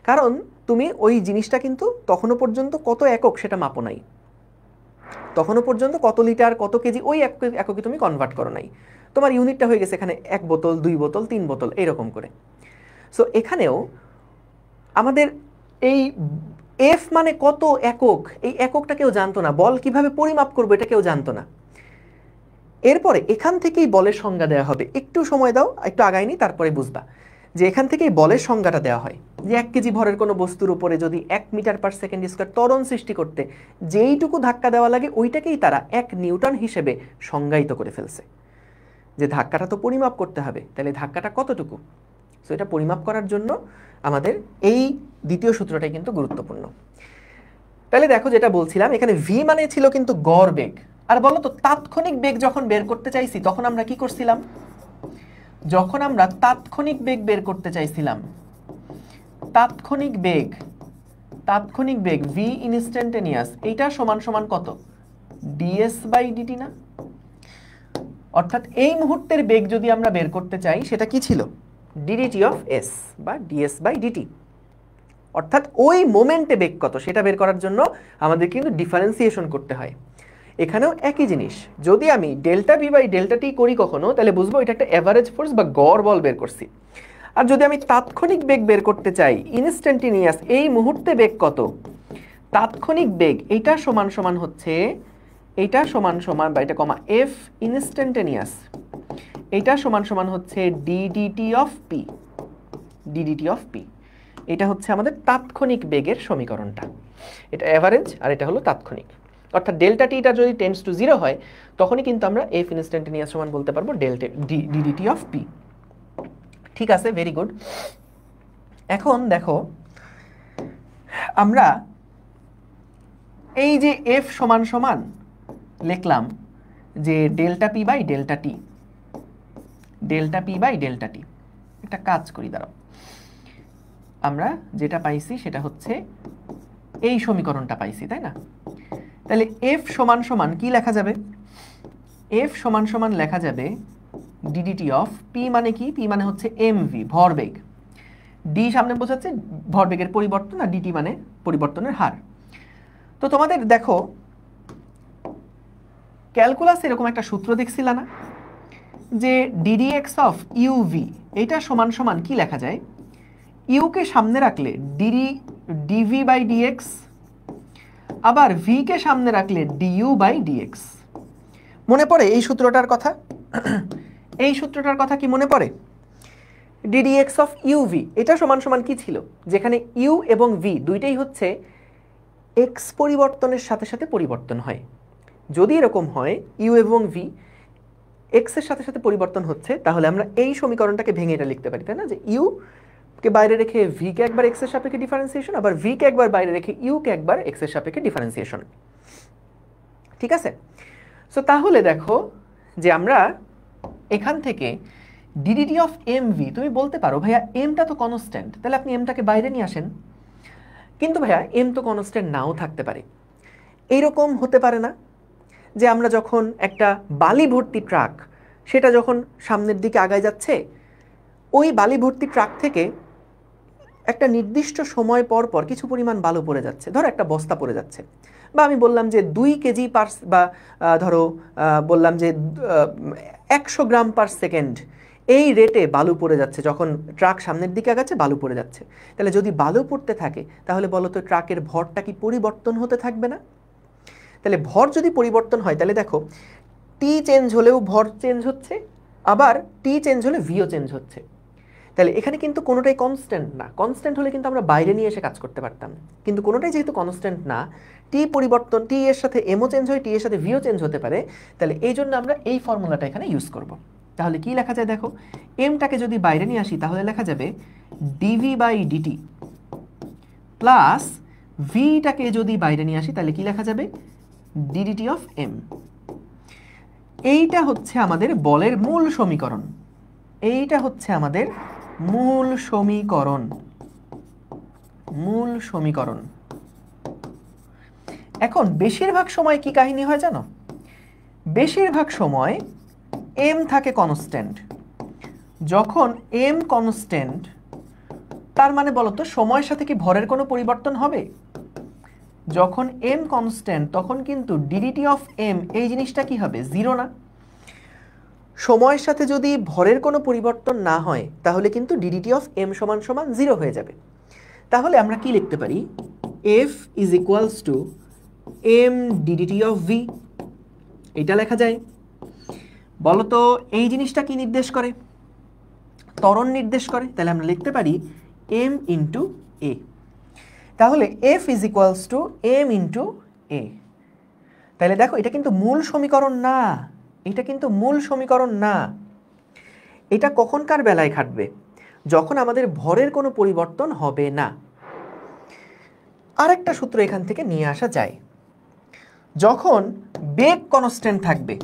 কারণ তুমি ওই জিনিসটা কিন্তু তখনও পর্যন্ত কত একক সেটা মাপো নাই, তখনও পর্যন্ত কত লিটার কত কেজি ওই এককে তুমি কনভার্ট করো নাই, তোমার ইউনিটটা হয়ে গেছে এখানে 1 বোতল 2 বোতল 3 বোতল এইরকম করে। সো এখানেও আমাদের এই এফ মানে কত একক, এই এককটা কেউ জানতো না, বল কিভাবে পরিমাপ করবো এটা কেউ জানতো না। এরপরে এখান থেকেই বলের সংজ্ঞা দেওয়া হবে, একটু সময় দাও, একটু আগাইনি তারপরে বুঝবা যে এখান থেকেই বলের সংজ্ঞাটা দেওয়া হয়, যে 1 কেজি ভরের কোনো বস্তুর উপরে যদি 1 মিটার পার সেকেন্ড স্কয়ার ত্বরণ সৃষ্টি করতে যেইটুকু ধাক্কা দেওয়া লাগে ওইটাকেই তারা 1 নিউটন হিসেবে সংজ্ঞায়িত করে ফেলছে, যে ধাক্কাটা তো পরিমাপ করতে হবে, তাহলে ধাক্কাটা কতটুকু। সো এটা পরিমাপ করার জন্য আমাদের এই দ্বিতীয় সূত্রটাই কিন্তু গুরুত্বপূর্ণ। তাহলে দেখো যেটা বলছিলাম, এখানে ভি মানে ছিল কিন্তু গড় বেগ। আর বলো তো তাৎক্ষণিক বেগ যখন বের করতে চাইছি তখন আমরা কি করছিলাম, যখন আমরা তাৎক্ষণিক বেগ বের করতে চাইছিলাম, তাৎক্ষণিক বেগ ভি ইনস্ট্যান্টেনিয়াস, এইটা সমান সমান কত, ডিএস বাই ডিটি না? অর্থাৎ এই মুহূর্তের বেগ যদি আমরা বের করতে চাই সেটা কি ছিল, ডিডিটি অফ এস বা ডিএস বাই ডিটি। অর্থাৎ ওই মোমেন্টে বেগ কত সেটা বের করার জন্য আমাদের কিন্তু ডিফারেন্সিয়েশন করতে হয়। এখানেও একই জিনিস, যদি আমি ডেল্টা ভি বাই ডেল্টা টি করি কখনো, তাহলে বুঝবো এটা একটা অ্যাভারেজ ফোর্স বা গড় বল বের করছি। আর যদি আমি তাৎক্ষণিক বেগ বের করতে চাই, ইনস্ট্যান্টিনিয়াস, এই মুহূর্তে বেগ কত, তাৎক্ষণিক বেগ, এইটা সমান সমান হচ্ছে, এইটা সমান সমান বা এটা কমা এফ ইনস্ট্যান্টেনিয়াস, এইটা সমান সমান হচ্ছে DDT of P, DDT of P. এটা হচ্ছে আমাদের তাৎক্ষণিক বেগের সমীকরণটা। এটা অ্যাভারেজ আর এটা হলো তাৎক্ষণিক। অর্থাৎ ডেল্টা টিটা যদি টেন্ডস টু 0 হয়, তখনই কিন্তু আমরা এফ ইনস্ট্যান্টেনিয়াস সমান বলতে পারবো ডেল্টা ডিডিটি অফ পি। ঠিক আছে, ভেরি গুড। এখন দেখো আমরা এই যে এফ সমান সমান লিখলাম যে delta P by delta T, delta P by delta T. একটা কাজ করি, দাঁড়াও, আমরা যেটা পাইছি সেটা হচ্ছে এই সমীকরণটা পাইছি, তাই না? তাহলে এফ সমান সমান কি লেখা যাবে, এফ সমান সমান লেখা যাবে ডিডিটি অফ পি, মানে কি, পি মানে হচ্ছে এমভি ভরবেগ, ডি সামনে বোঝাচ্ছে ভরবেগের পরিবর্তন, আর ডিটি মানে পরিবর্তনের হার। তো তোমাদের দেখো ক্যালকুলাস এরকম একটা সূত্র দেখছিল না, যে ডিডিএক্স অফ ইউভি, এটা সমান সমান কি লেখা যায়, ইউকে সামনে রাখলে ডিভি বাই ডিএক্স, আবার ভি কে সামনে রাখলে ডিইউ বাই ডিএক্স। মনে পড়ে এই সূত্রটার কথা? এই সূত্রটার কথা কি মনে পড়ে? ডিডিএক্স অফ ইউভি এটা সমান সমান কি ছিল, যেখানে ইউ এবং ভি দুইটাই হচ্ছে এক্স পরিবর্তনের সাথে সাথে পরিবর্তন হয়। যদি এরকম হয় ইউ এবং ভি এক্স এর সাথে সাথে পরিবর্তন হচ্ছে, তাহলে আমরা এই সমীকরণটাকে ভেঙে এটা লিখতে পারি, তাই না, যে ইউ কে বাইরে রেখে ভি কে একবার এক্স এর সাপেক্ষে ডিফারেন্সিয়েশন, আবার ভি কে একবার বাইরে রেখে ইউ কে একবার এক্স এর সাপেক্ষে ডিফারেন্সিয়েশন। ঠিক আছে? সো তাহলে দেখো যে আমরা এখান থেকে ডিডিটি অফ এম ভি, তুমি বলতে পারো ভাইয়া এমটা তো কনস্ট্যান্ট, তাহলে আপনি এমটাকে বাইরে নিয়ে আসেন। কিন্তু ভাইয়া এম তো কনস্ট্যান্ট নাও থাকতে পারে। এইরকম হতে পারে না যে আমরা যখন একটা বালি ভর্তি ট্রাক, সেটা যখন সামনের দিকে আগায় যাচ্ছে, ওই বালি ভর্তি ট্রাক থেকে একটা নির্দিষ্ট সময় পর পর কিছু পরিমাণ বালু পড়ে যাচ্ছে, ধরো একটা বস্তা পড়ে যাচ্ছে, বা আমি বললাম যে 2 কেজি পার, বা ধরো বললাম যে 100 গ্রাম পার সেকেন্ড, এই রেটে বালু পড়ে যাচ্ছে, যখন ট্রাক সামনের দিকে আগাচ্ছে বালু পড়ে যাচ্ছে। তাহলে যদি বালু পড়তে থাকে, তাহলে বলো তো ট্রাকের ভরটা কি পরিবর্তন হতে থাকবে না? তাহলে ভর যদি পরিবর্তন হয়, তাহলে দেখো টি চেঞ্জ হলেও ভর চেঞ্জ হচ্ছে, আবার টি চেঞ্জ হলে ভিও চেঞ্জ হচ্ছে। তাহলে এখানে কিন্তু কোনোটাই কনস্ট্যান্ট না। কনস্ট্যান্ট হলে কিন্তু আমরা বাইরে নিয়ে এসে কাজ করতে পারতাম, কিন্তু কোনোটাই যেহেতু কনস্ট্যান্ট না, টি পরিবর্তন, টি এর সাথে এমও চেঞ্জ হয়, টি এর সাথে ভিও চেঞ্জ হতে পারে, তাহলে এই জন্য আমরা এই ফর্মুলাটা এখানে ইউজ করব। তাহলে কি লেখা যায় দেখো, এমটাকে যদি বাইরে নিয়ে আসি তাহলে লেখা যাবে ডিভি বাই ডিটি, প্লাস ভিটাকে যদি বাইরে নিয়ে আসি তাহলে কি লেখা যাবে ডিডিটি অফ এম। এইটা হচ্ছে আমাদের বলের মূল সমীকরণ, এইটা হচ্ছে আমাদের মূল সমীকরণ, মূল সমীকরণ। এখন বেশিরভাগ সময় কি কাহিনী হয় জানো? বেশিরভাগ সময় এম থাকে কনস্ট্যান্ট। যখন এম কনস্ট্যান্ট, তার মানে বলতো সময়ের সাথে কি ভরের কোনো পরিবর্তন হবে? যখন এম কনস্ট্যান্ট, তখন কিন্তু ডিডিটি অফ এম এই জিনিসটা কি হবে, 0 না। সময়ের সাথে যদি ভরের কোনো পরিবর্তন না হয়, তাহলে কিন্তু ডিডিটি অফ এম সমান সমান 0 হয়ে যাবে। তাহলে আমরা কি লিখতে পারি, F is equals to M DDT of V, এটা লেখা যায়। বলতো এই জিনিসটা কি নির্দেশ করে? ত্বরণ নির্দেশ করে। তাহলে আমরা লিখতে পারি এম ইন্টু এ। তাহলে F is equals to M into A. তাহলে দেখো এটা কিন্তু মূল সমীকরণ না, এটা কিন্তু মূল সমীকরণ না। এটা কখনকার বেলায় খাটবে? যখন আমাদের ভরের কোনো পরিবর্তন হবে না। আরেকটা সূত্র এখান থেকে নিয়ে আসা যায়, যখন বেগ কনস্ট্যান্ট থাকবে,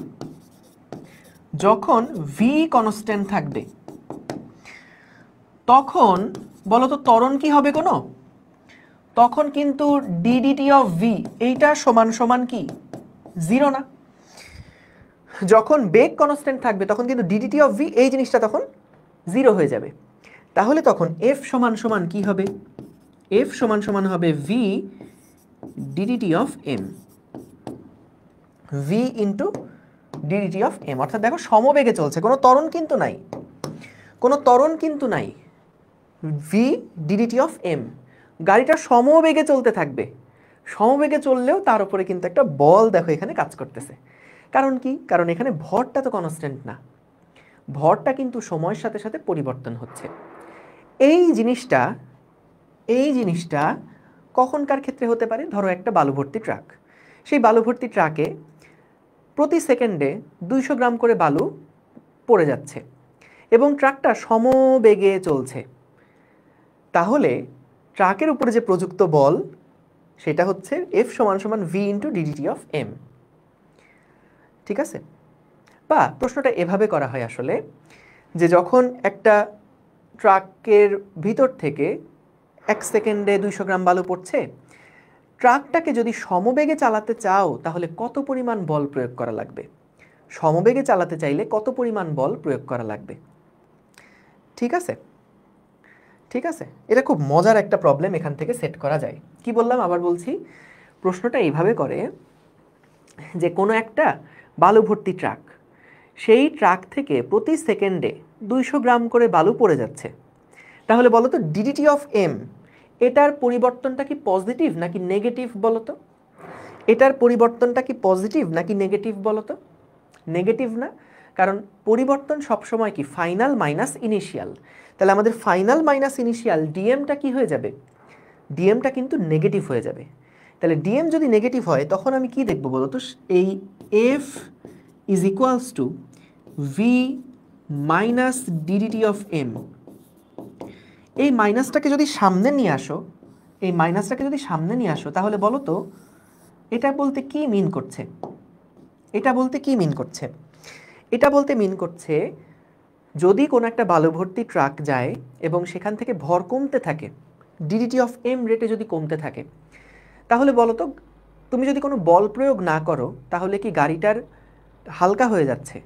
যখন ভি কনস্ট্যান্ট থাকবে, তখন বলতো ত্বরণ কি হবে কোনো? তখন কিন্তু ডিডিটি অফ ভি এইটা সমান সমান কি, 0 না। যখন বেগ কনস্ট্যান্ট থাকবে তখন কিন্তু ডিডিটি অফ ভি এই জিনিসটা তখন 0 হয়ে যাবে। তাহলে তখন এফ সমান সমান কি হবে? এফ সমান সমান হবে V DDT of M, V into DDT of M. অর্থাৎ দেখো সমবেগে চলছে, কোনো ত্বরণ কিন্তু নাই, কোনো ত্বরণ কিন্তু নাই। ভি ডিডিটি অফ এম, গাড়িটা সমবেগে চলতে থাকবে। সমবেগে চললেও তার উপরে কিন্তু একটা বল দেখো এখানে কাজ করতেছে। কারণ কি? কারণ এখানে ভরটা তো কনস্ট্যান্ট না, ভরটা কিন্তু সময়ের সাথে সাথে পরিবর্তন হচ্ছে। এই জিনিসটা কখনকার ক্ষেত্রে হতে পারে? ধরো একটা বালু ভর্তি ট্রাক, সেই বালু ভর্তি ট্রাকে প্রতি সেকেন্ডে 200 গ্রাম করে বালু পড়ে যাচ্ছে এবং ট্রাকটা সমবেগে চলছে। তাহলে ট্রাকের উপরে যে প্রযুক্ত বল সেটা হচ্ছে এফ সমান সমান V into DDT of M. ঠিক আছে? বা প্রশ্নটা এভাবে করা হয় আসলে, যে যখন একটা ট্রাকের ভিতর থেকে 1 সেকেন্ডে 200 গ্রাম বালু পড়ছে, ট্রাকটাকে যদি সমবেগে চালাতে চাও তাহলে কত পরিমাণ বল প্রয়োগ করা লাগবে? সমবেগে চালাতে চাইলে কত পরিমাণ বল প্রয়োগ করা লাগবে? ঠিক আছে, ঠিক আছে, এটা খুব মজার একটা প্রবলেম এখান থেকে সেট করা যায়। কি বললাম আবার বলছি, প্রশ্নটা এইভাবে করে যে কোনো একটা বালু ভর্তি ট্রাক, সেই ট্রাক থেকে প্রতি সেকেন্ডে 200 গ্রাম করে বালু পড়ে যাচ্ছে। তাহলে বলো তো ডিডিটি অফ এম, এটার পরিবর্তনটা কি পজিটিভ নাকি নেগেটিভ বলো তো? এটার পরিবর্তনটা কি পজিটিভ নাকি নেগেটিভ বলো তো? নেগেটিভ না, কারণ পরিবর্তন সবসময় কি ফাইনাল মাইনাস ইনিশিয়াল। তাহলে আমাদের ফাইনাল মাইনাস ইনিশিয়াল ডিএমটা কি হয়ে যাবে? ডিএমটা কিন্তু নেগেটিভ হয়ে যাবে। তাহলে ডিএম যদি নেগেটিভ হয় তখন আমি কি দেখব বলো তো? এই F is equals to V minus DDT of M. এই মাইনাসটাকে যদি সামনে নিয়ে আসো, এই মাইনাসটাকে যদি সামনে নিয়ে আসো তাহলে বলো তো এটা বলতে কি মিন করছে? এটা বলতে কি মিন করছে? এটা বলতে মিন করছে যদি কোনো একটা বালু ভর্তি ট্রাক যায় এবং সেখান থেকে ভর কমতে থাকে, ডিডিটি অফ এম রেটে যদি কমতে থাকে, তাহলে বলো তো তুমি যদি কোনো বল প্রয়োগ না করো তাহলে কি গাড়িটার হালকা হয়ে যাচ্ছে?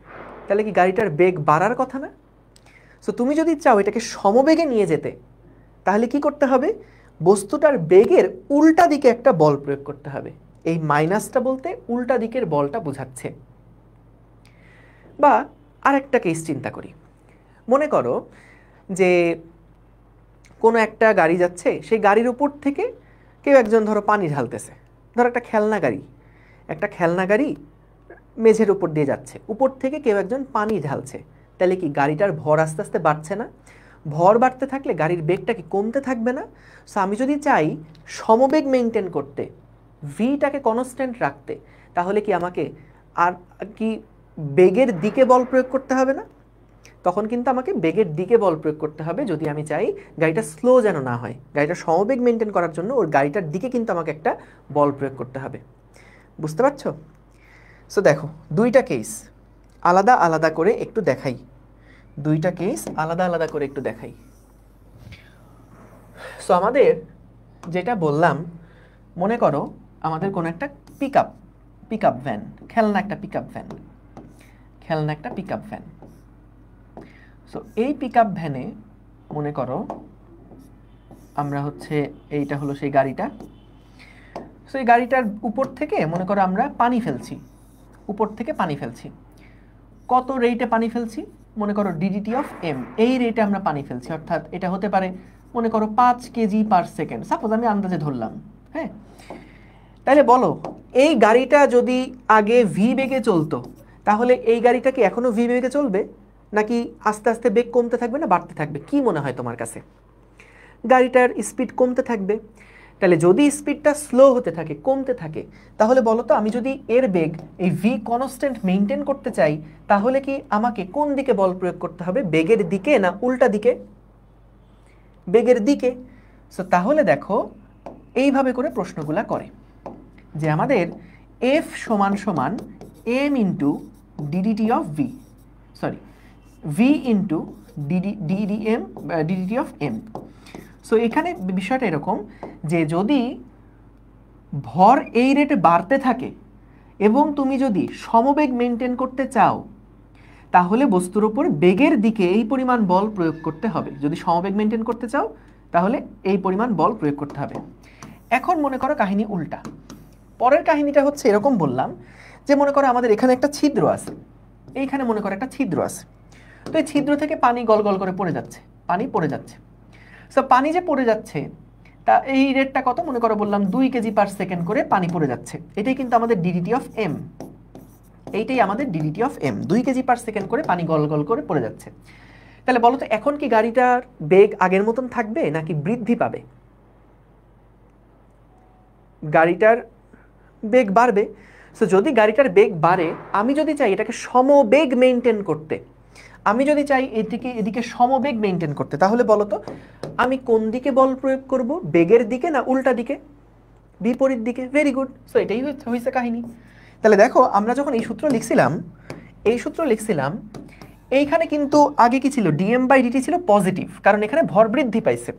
তাহলে কি গাড়িটার বেগ বাড়ার কথা না? সো তুমি যদি চাও এটাকে সমবেগে নিয়ে যেতে তাহলে কি করতে হবে? বস্তুটার বেগের উল্টা দিকে একটা বল প্রয়োগ করতে হবে। এই মাইনাসটা বলতে উল্টা দিকের বলটা বোঝাচ্ছে। বা আরেকটা কেস চিন্তা করি, মনে করো যে কোনো একটা গাড়ি যাচ্ছে, সেই গাড়ির উপর থেকে কেউ একজন ধরো পানি ঢালতেছে। ধরো একটা খেলনা গাড়ি মেঝের উপর দিয়ে যাচ্ছে, উপর থেকে কেউ একজন পানি ঢালছে। তাহলে কি গাড়িটার ভর আস্তে আস্তে বাড়ছে না? ভর বাড়তে থাকলে গাড়ির বেগটা কি কমতে থাকবে না? সো আমি যদি চাই সমবেগ মেনটেন করতে, ভিটাকে কনস্ট্যান্ট রাখতে, তাহলে কি আমাকে আর কি বেগের দিকে বল প্রয়োগ করতে হবে না? তখন কিন্তু আমাকে বেগের দিকে বল প্রয়োগ করতে হবে যদি আমি চাই গাড়িটা স্লো যেন না হয়। গাড়িটা সমবেগ মেনটেন করার জন্য ওর গাড়িটার দিকে কিন্তু আমাকে একটা বল প্রয়োগ করতে হবে। বুঝতে পারছো? সো দেখো দুইটা কেস আলাদা আলাদা করে একটু দেখাই, দুইটা কেস আলাদা আলাদা করে একটু দেখাই। সো আমাদের যেটা বললাম, মনে করো আমাদের কোনো একটা পিক আপ ভ্যান, খেলনা একটা পিক আপ ভ্যান। সো এই পিক আপ ভ্যানে মনে করো আমরা হচ্ছে এইটা হলো সেই গাড়িটা। সো এই গাড়িটার উপর থেকে মনে করো আমরা পানি ফেলছি, উপর থেকে পানি ফেলছি। কত রেটে পানি ফেলছি? মনে করো ডিডিটি অফ এম, এই রেটে আমরা পানি ফেলছি। অর্থাৎ এটা হতে পারে মনে করো 5 কেজি পার সেকেন্ড, সাপোজ আমি আন্দাজে ধরলাম। হ্যাঁ, তাহলে বলো এই গাড়িটা যদি আগে ভি বেগে চলতো তাহলে এই গাড়িটা কি এখনো ভি বেগে চলবে, নাকি আস্তে আস্তে বেগ কমতে থাকবে না বাড়তে থাকবে? কি মনে হয় তোমার কাছে? গাড়িটার স্পিড কমতে থাকবে। তাহলে যদি স্পিডটা স্লো হতে থাকে, কমতে থাকে, তাহলে বলো তো আমি যদি এর বেগ এই ভি কনস্ট্যান্ট মেনটেন করতে চাই তাহলে কি আমাকে কোন দিকে বল প্রয়োগ করতে হবে? বেগের দিকে না উল্টা দিকে? বেগের দিকে। সো তাহলে দেখো এইভাবে করে প্রশ্নগুলা করে যে আমাদের এফ সমান সমান M into DDT of V, sorry V into DDT of M. So এখানে বিষয়টা এরকম যে যদি ভর এই রেটে বাড়তে থাকে এবং তুমি যদি সমবেগ মেনটেন করতে চাও তাহলে বস্তুর উপর বেগের দিকে এই পরিমাণ বল প্রয়োগ করতে হবে। যদি সমবেগ মেনটেন করতে চাও তাহলে এই পরিমাণ বল প্রয়োগ করতে হবে। এখন মনে করো কাহিনী উল্টা। পরের কাহিনীটা হচ্ছে এরকম বললাম যে মনে করো আমাদের এখানে একটা ছিদ্র আছে, এইখানে মনে করো একটা ছিদ্র আছে, তো এই ছিদ্র থেকে পানি গল গল করে পড়ে যাচ্ছে, পানি পড়ে যাচ্ছে। সো পানি যে পড়ে যাচ্ছে তা এই রেটটা কত, মনে করো বললাম 2 কেজি পার সেকেন্ড করে পানি পড়ে যাচ্ছে। এটাই কিন্তু আমাদের ডিডিটি অফ এম, এইটাই আমাদের DDT of M, 2 KG per second করে পানি গল গল করে পড়ে যাচ্ছে। তাহলে বলো তো এখন কি গাড়িটার বেগ আগের মতন থাকবে নাকি বৃদ্ধি পাবে? গাড়িটার বেগ বাড়বে। সো যদি গাড়িটার বেগ বাড়ে, আমি যদি চাই এটাকে সমবেগ মেনটেন করতে, আমি যদি চাই এদিকে সমবেগ মেনটেন করতে, তাহলে বলো তো আমি কোন দিকে বল প্রয়োগ করব, বেগের দিকে না উল্টা দিকে? বিপরীত দিকে। Very good. সো এটাই হয়েছে কাহিনী। তাহলে দেখো আমরা যখন এই সূত্র লিখছিলাম, এইখানে কিন্তু আগে কি ছিল, ডিএম বাই ডিটি ছিল পজিটিভ, কারণ এখানে ভর বৃদ্ধি পাইছে।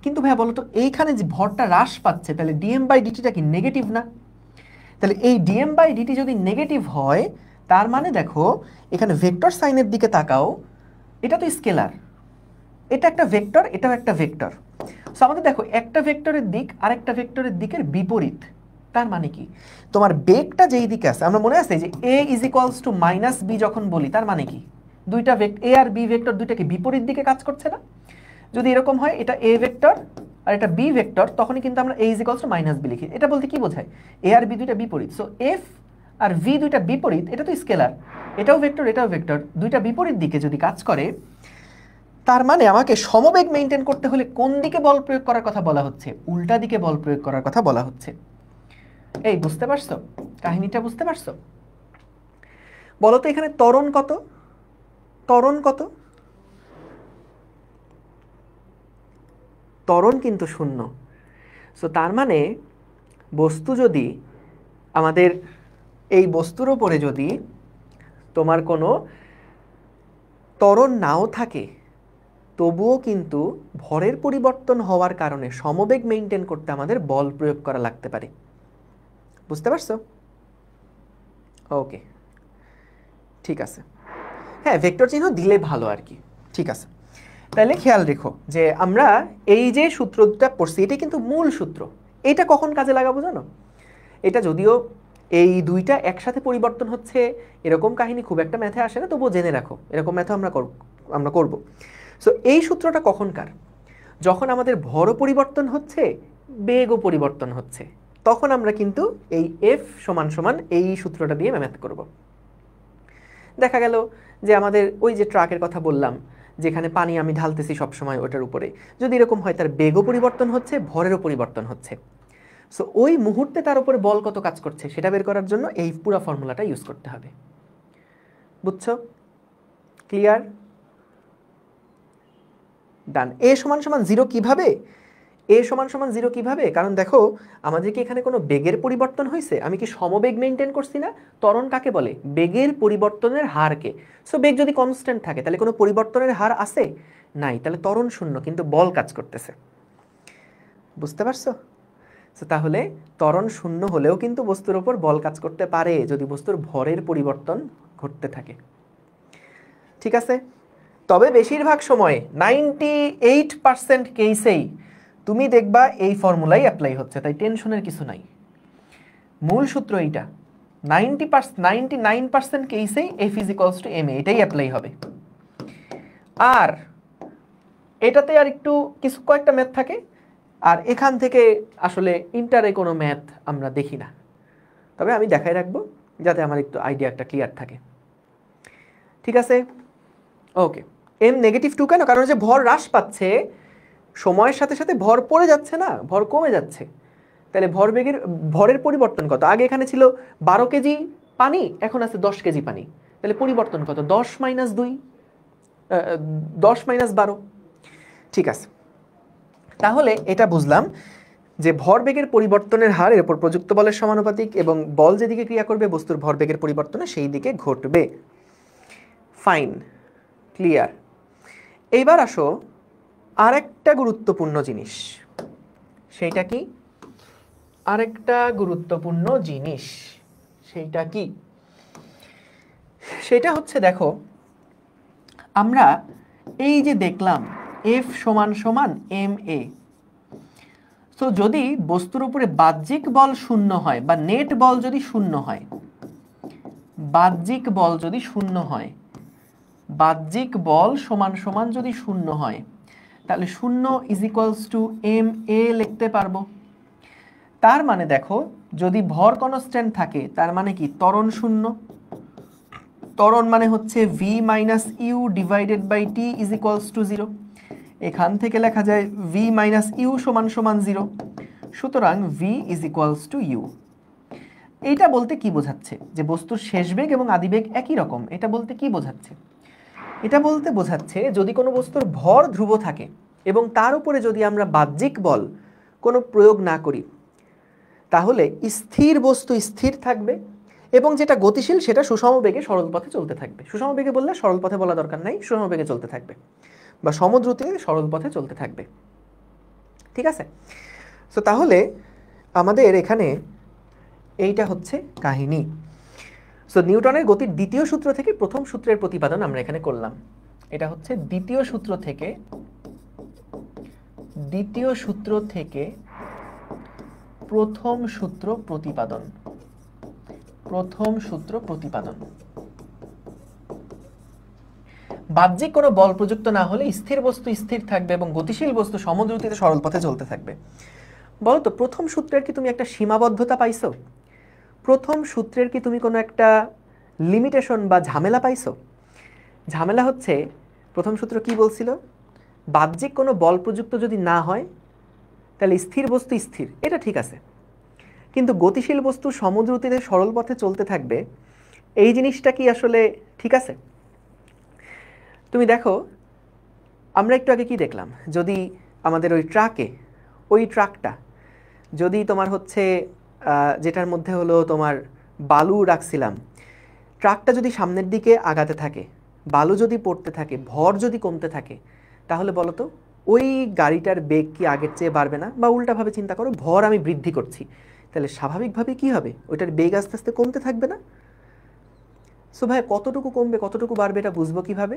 কিন্তু ভাইয়া বলো তো এইখানে যে ভরটা হ্রাস পাচ্ছে, তাহলে ডিএম বাই ডিটিটা কি নেগেটিভ না? তাহলে এই ডিএম বাই ডিটি যদি নেগেটিভ হয়, তার মানে দেখো এখানে ভেক্টর সাইনের দিকে তাকাও, এটা তো স্কেলার, এটা একটা ভেক্টর, এটাও একটা ভেক্টর। সো আমাদের দেখো একটা ভেক্টরের দিক আরেকটা ভেক্টরের দিকের বিপরীত। তার মানে কি, তোমার বেগটা যেই দিকে আছে, আমরা মনে আছে যে a is equals to minus B যখন বলি, তার মানে কি দুইটা এ আর বি ভেক্টর দুইটাকে বিপরীত দিকে কাজ করছে না? যদি এরকম হয় এটা এ ভেক্টর আর এটা বি ভেক্টর, তখনই কিন্তু আমরা a is equals to minus B লিখি। এটা বলতে কি বোঝায়, এ আর বি দুইটা বিপরীত। সো এফ আর ভি দুইটা বিপরীত, এটা তো স্কেলার, এটাও ভেক্টর এটাও ভেক্টর, দুইটা বিপরীত দিকে যদি কাজ করে, তার মানে আমাকে সমবেগ মেনটেন করতে হলে কোন দিকে বল প্রয়োগ করার কথা বলা হচ্ছে? উল্টা দিকে বল প্রয়োগ করার কথা বলা হচ্ছে। এই বুঝতে পারছো কাহিনীটা? বুঝতে পারছো? বলো তো এখানে ত্বরণ কত? ত্বরণ কত? ত্বরণ কিন্তু 0। সো তার মানে বস্তু যদি আমাদের এই বস্তুর উপরে যদি তোমার কোনো ত্বরণ নাও থাকে, তবুও কিন্তু ভরের পরিবর্তন হওয়ার কারণে সমবেগ মেনটেন করতে আমাদের বল প্রয়োগ করা লাগতে পারে। বুঝতে পারছো? ওকে, ঠিক আছে। হ্যাঁ, ভেক্টর চিহ্ন দিলে ভালো আর কি। ঠিক আছে, তাহলে খেয়াল রেখো যে আমরা এই যে সূত্রটা পড়ছি, এটা কিন্তু মূল সূত্র। এটা কখন কাজে লাগাবো জানো? এটা যদিও এই দুইটা একসাথে পরিবর্তন হচ্ছে এরকম কাহিনী খুব একটা ম্যাথে আসে না, তবুও জেনে রাখো এরকম ম্যাথ আমরা করব। সো এই সূত্রটা কখনকার, যখন আমাদের ভরও পরিবর্তন হচ্ছে বেগও পরিবর্তন হচ্ছে, তখন আমরা কিন্তু এই এফ সমান সমান এই সূত্রটা দিয়ে ম্যাথ করব। দেখা গেল যে আমাদের ওই যে ট্রাকের কথা বললাম, যেখানে পানি আমি ঢালতেছি সবসময় ওটার উপরে, যদি এরকম হয় তার বেগও পরিবর্তন হচ্ছে ভরেরও পরিবর্তন হচ্ছে। সো ওই মুহূর্তে তার উপরে বল কত কাজ করছে সেটা বের করার জন্য এই পুরো ফর্মুলাটা ইউজ করতে হবে। বুঝছো? ক্লিয়ার? ডান। এ সমান সমান 0 কিভাবে? এ সমান সমান 0 কিভাবে? কারণ দেখো আমাদের কি এখানে কোনো বেগের পরিবর্তন হয়েছে? আমি কি সমবেগ মেনটেন করছি না? ত্বরণ কাকে বলে? বেগের পরিবর্তনের হারকে। সো বেগ যদি কনস্ট্যান্ট থাকে তাহলে কোনো পরিবর্তনের হার আছে? নাই, তাহলে ত্বরণ 0, কিন্তু বল কাজ করতেছে। বুঝতে পারছো? সো তাহলে ত্বরণ 0 হলেও কিন্তু বস্তুর উপর বল কাজ করতে পারে যদি বস্তুর ভরের পরিবর্তন ঘটতে থাকে। ঠিক আছে? তবে বেশিরভাগ সময় 98% কেসেই তুমি দেখবা এই ফর্মুলাই অ্যাপ্লাই হচ্ছে, তাই টেনশনের কিছু নাই। মূল সূত্র এইটা, 99% কেসেই F is equals to M A, এটাই অ্যাপ্লাই হবে। আর এটাতে আর একটু কিছু কয়েকটা ম্যাথ থাকে, আর এখান থেকে আসলে ইন্টারে কোনো ম্যাথ আমরা দেখি না, তবে আমি দেখাই রাখবো যাতে আমার একটু আইডিয়াটা ক্লিয়ার থাকে। ঠিক আছে? ওকে। এম -2 কেন? কারণ যে ভর হ্রাস পাচ্ছে, সময়ের সাথে সাথে ভর পড়ে যাচ্ছে না, ভর কমে যাচ্ছে। তাহলে ভরের পরিবর্তন কত? আগে এখানে ছিল 12 কেজি পানি, এখন আছে 10 কেজি পানি। তাহলে পরিবর্তন কত? 10 - 2, 10 - 12। ঠিক আছে, তাহলে এটা বুঝলাম যে ভরবেগের পরিবর্তনের হার এর উপর প্রযুক্ত বলের সমানুপাতিক, এবং বল যেদিকে ক্রিয়া করবে বস্তুর ভরবেগের পরিবর্তনে সেই দিকে ঘটবে। Fine, clear. এইবার আসো আরেকটা গুরুত্বপূর্ণ জিনিস। সেইটা কি? আরেকটা গুরুত্বপূর্ণ জিনিস সেইটা কি? সেটা হচ্ছে দেখো, আমরা এই যে দেখলাম F সমান সমান ma, তো যদি বস্তুর উপরে বাহ্যিক বল শূন্য হয় বা নেট বল যদি শূন্য হয়, বাহ্যিক বল যদি শূন্য হয়, বাহ্যিক বল সমান সমান যদি শূন্য হয়, তাহলে শূন্য ইজ ইকুয়ালস টু ma লিখতে পারবো। তার মানে দেখো, যদি ভর কনস্ট্যান্ট থাকে তার মানে কি ত্বরণ শূন্য, ত্বরণ মানে হচ্ছে v minus U divided by T is equals to 0। এখান থেকে লেখা যায় v মাইনাস ইউ সমান সমান 0, সুতরাং v is equals to U. এইটা বলতে কি বোঝাচ্ছে? যে বস্তুর শেষ বেগ এবং আদিবেগ একই রকম। এটা বলতে কি বোঝাচ্ছে? এটা বলতে বোঝাচ্ছে যদি কোনো বস্তুর ভর ধ্রুব থাকে এবং তার উপরে যদি আমরা বাহ্যিক বল কোনো প্রয়োগ না করি, তাহলে স্থির বস্তু স্থির থাকবে এবং যেটা গতিশীল সেটা সুষম বেগে সরল পথে চলতে থাকবে। সুষম বেগে বললে সরল পথে বলা দরকার নাই, সুষম বেগে চলতে থাকবে বা সমদ্রুতিতে সরল পথে চলতে থাকবে। ঠিক আছে? তো তাহলে আমাদের এখানে এইটা হচ্ছে কাহিনী। সো নিউটনের গতির দ্বিতীয় সূত্র থেকে প্রথম সূত্রের প্রতিপাদন আমরা এখানে করলাম। এটা হচ্ছে দ্বিতীয় সূত্র থেকে প্রথম সূত্র প্রতিপাদন। প্রথম সূত্র প্রতিপাদন। বাহ্যিক কোনো বল প্রযুক্ত না হলে স্থির বস্তু স্থির থাকবে এবং গতিশীল বস্তু সমদ্রুতিতে সরল পথে চলতে থাকবে। বলো তো, প্রথম সূত্রের কি তুমি একটা সীমাবদ্ধতা পাইছো? প্রথম সূত্রের কি তুমি কোনো একটা লিমিটেশন বা ঝামেলা পাইছো? ঝামেলা হচ্ছে, প্রথম সূত্র কি বলছিল? বাহ্যিক কোনো বল প্রযুক্ত যদি না হয় তাহলে স্থির বস্তু স্থির, এটা ঠিক আছে, কিন্তু গতিশীল বস্তু সমদ্রুতিতে সরল পথে চলতে থাকবে, এই জিনিসটা কি আসলে ঠিক আছে? তুমি দেখো, আমরা একটু আগে কি দেখলাম, যদি আমাদের ওই ট্রাকটা যদি তোমার হচ্ছে যেটার মধ্যে হলো তোমার বালু রাখছিলাম, ট্রাকটা যদি সামনের দিকে আগাতে থাকে, বালু যদি পড়তে থাকে, ভর যদি কমতে থাকে, তাহলে বলো তো ওই গাড়িটার বেগ কি আগের চেয়ে বাড়বে না? বা উল্টাভাবে চিন্তা করো, ভর আমি বৃদ্ধি করছি, তাহলে স্বাভাবিকভাবে কি হবে? ওইটার বেগ আস্তে আস্তে কমতে থাকবে না? সো ভাই, কতটুকু কমবে কতটুকু বাড়বে এটা বুঝবো কিভাবে?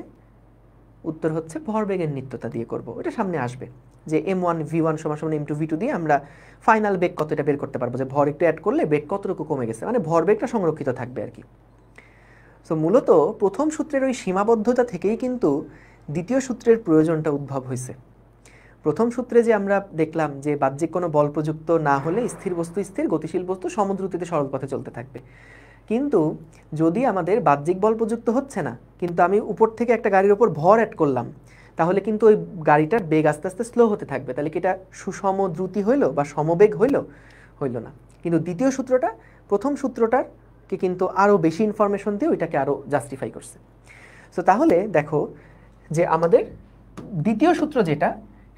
উত্তর হচ্ছে ভরবেগের নিত্যতা দিয়ে করব। এটা সামনে আসবে যে m1 v1 সমান m2 v2 দিয়ে আমরা ফাইনাল বেগ কত এটা বের করতে পারবো, যে ভর একটু অ্যাড করলে বেগ কতটুকু কমে গেছে, মানে ভরবেগটা সংরক্ষিত থাকবে আর কি। সো মূলত প্রথম সূত্রের ওই সীমাবদ্ধতা থেকেই কিন্তু দ্বিতীয় সূত্রের প্রয়োজনটা উদ্ভব হয়েছে। প্রথম সূত্রে যে আমরা দেখলাম যে বাহ্যিক কোনো বল প্রযুক্ত না হলে স্থির বস্তু স্থির, গতিশীল বস্তু সমদ্রুতিতে সরল পথে চলতে থাকবে, কিন্তু যদি আমাদের বাহ্যিক বল প্রযুক্ত হচ্ছে না, কিন্তু আমি উপর থেকে একটা গাড়ির উপর ভর অ্যাড করলাম, তাহলে কিন্তু ওই গাড়িটার বেগ আস্তে আস্তে স্লো হতে থাকবে, তাহলে কি এটা সুষম দ্রুতি হইল বা সমবেগ হইল না। কিন্তু দ্বিতীয় সূত্রটা প্রথম সূত্রটারকে কিন্তু আরও বেশি ইনফরমেশন দিয়ে ওইটাকে আরও জাস্টিফাই করছে। সো তাহলে দেখো যে আমাদের দ্বিতীয় সূত্র যেটা,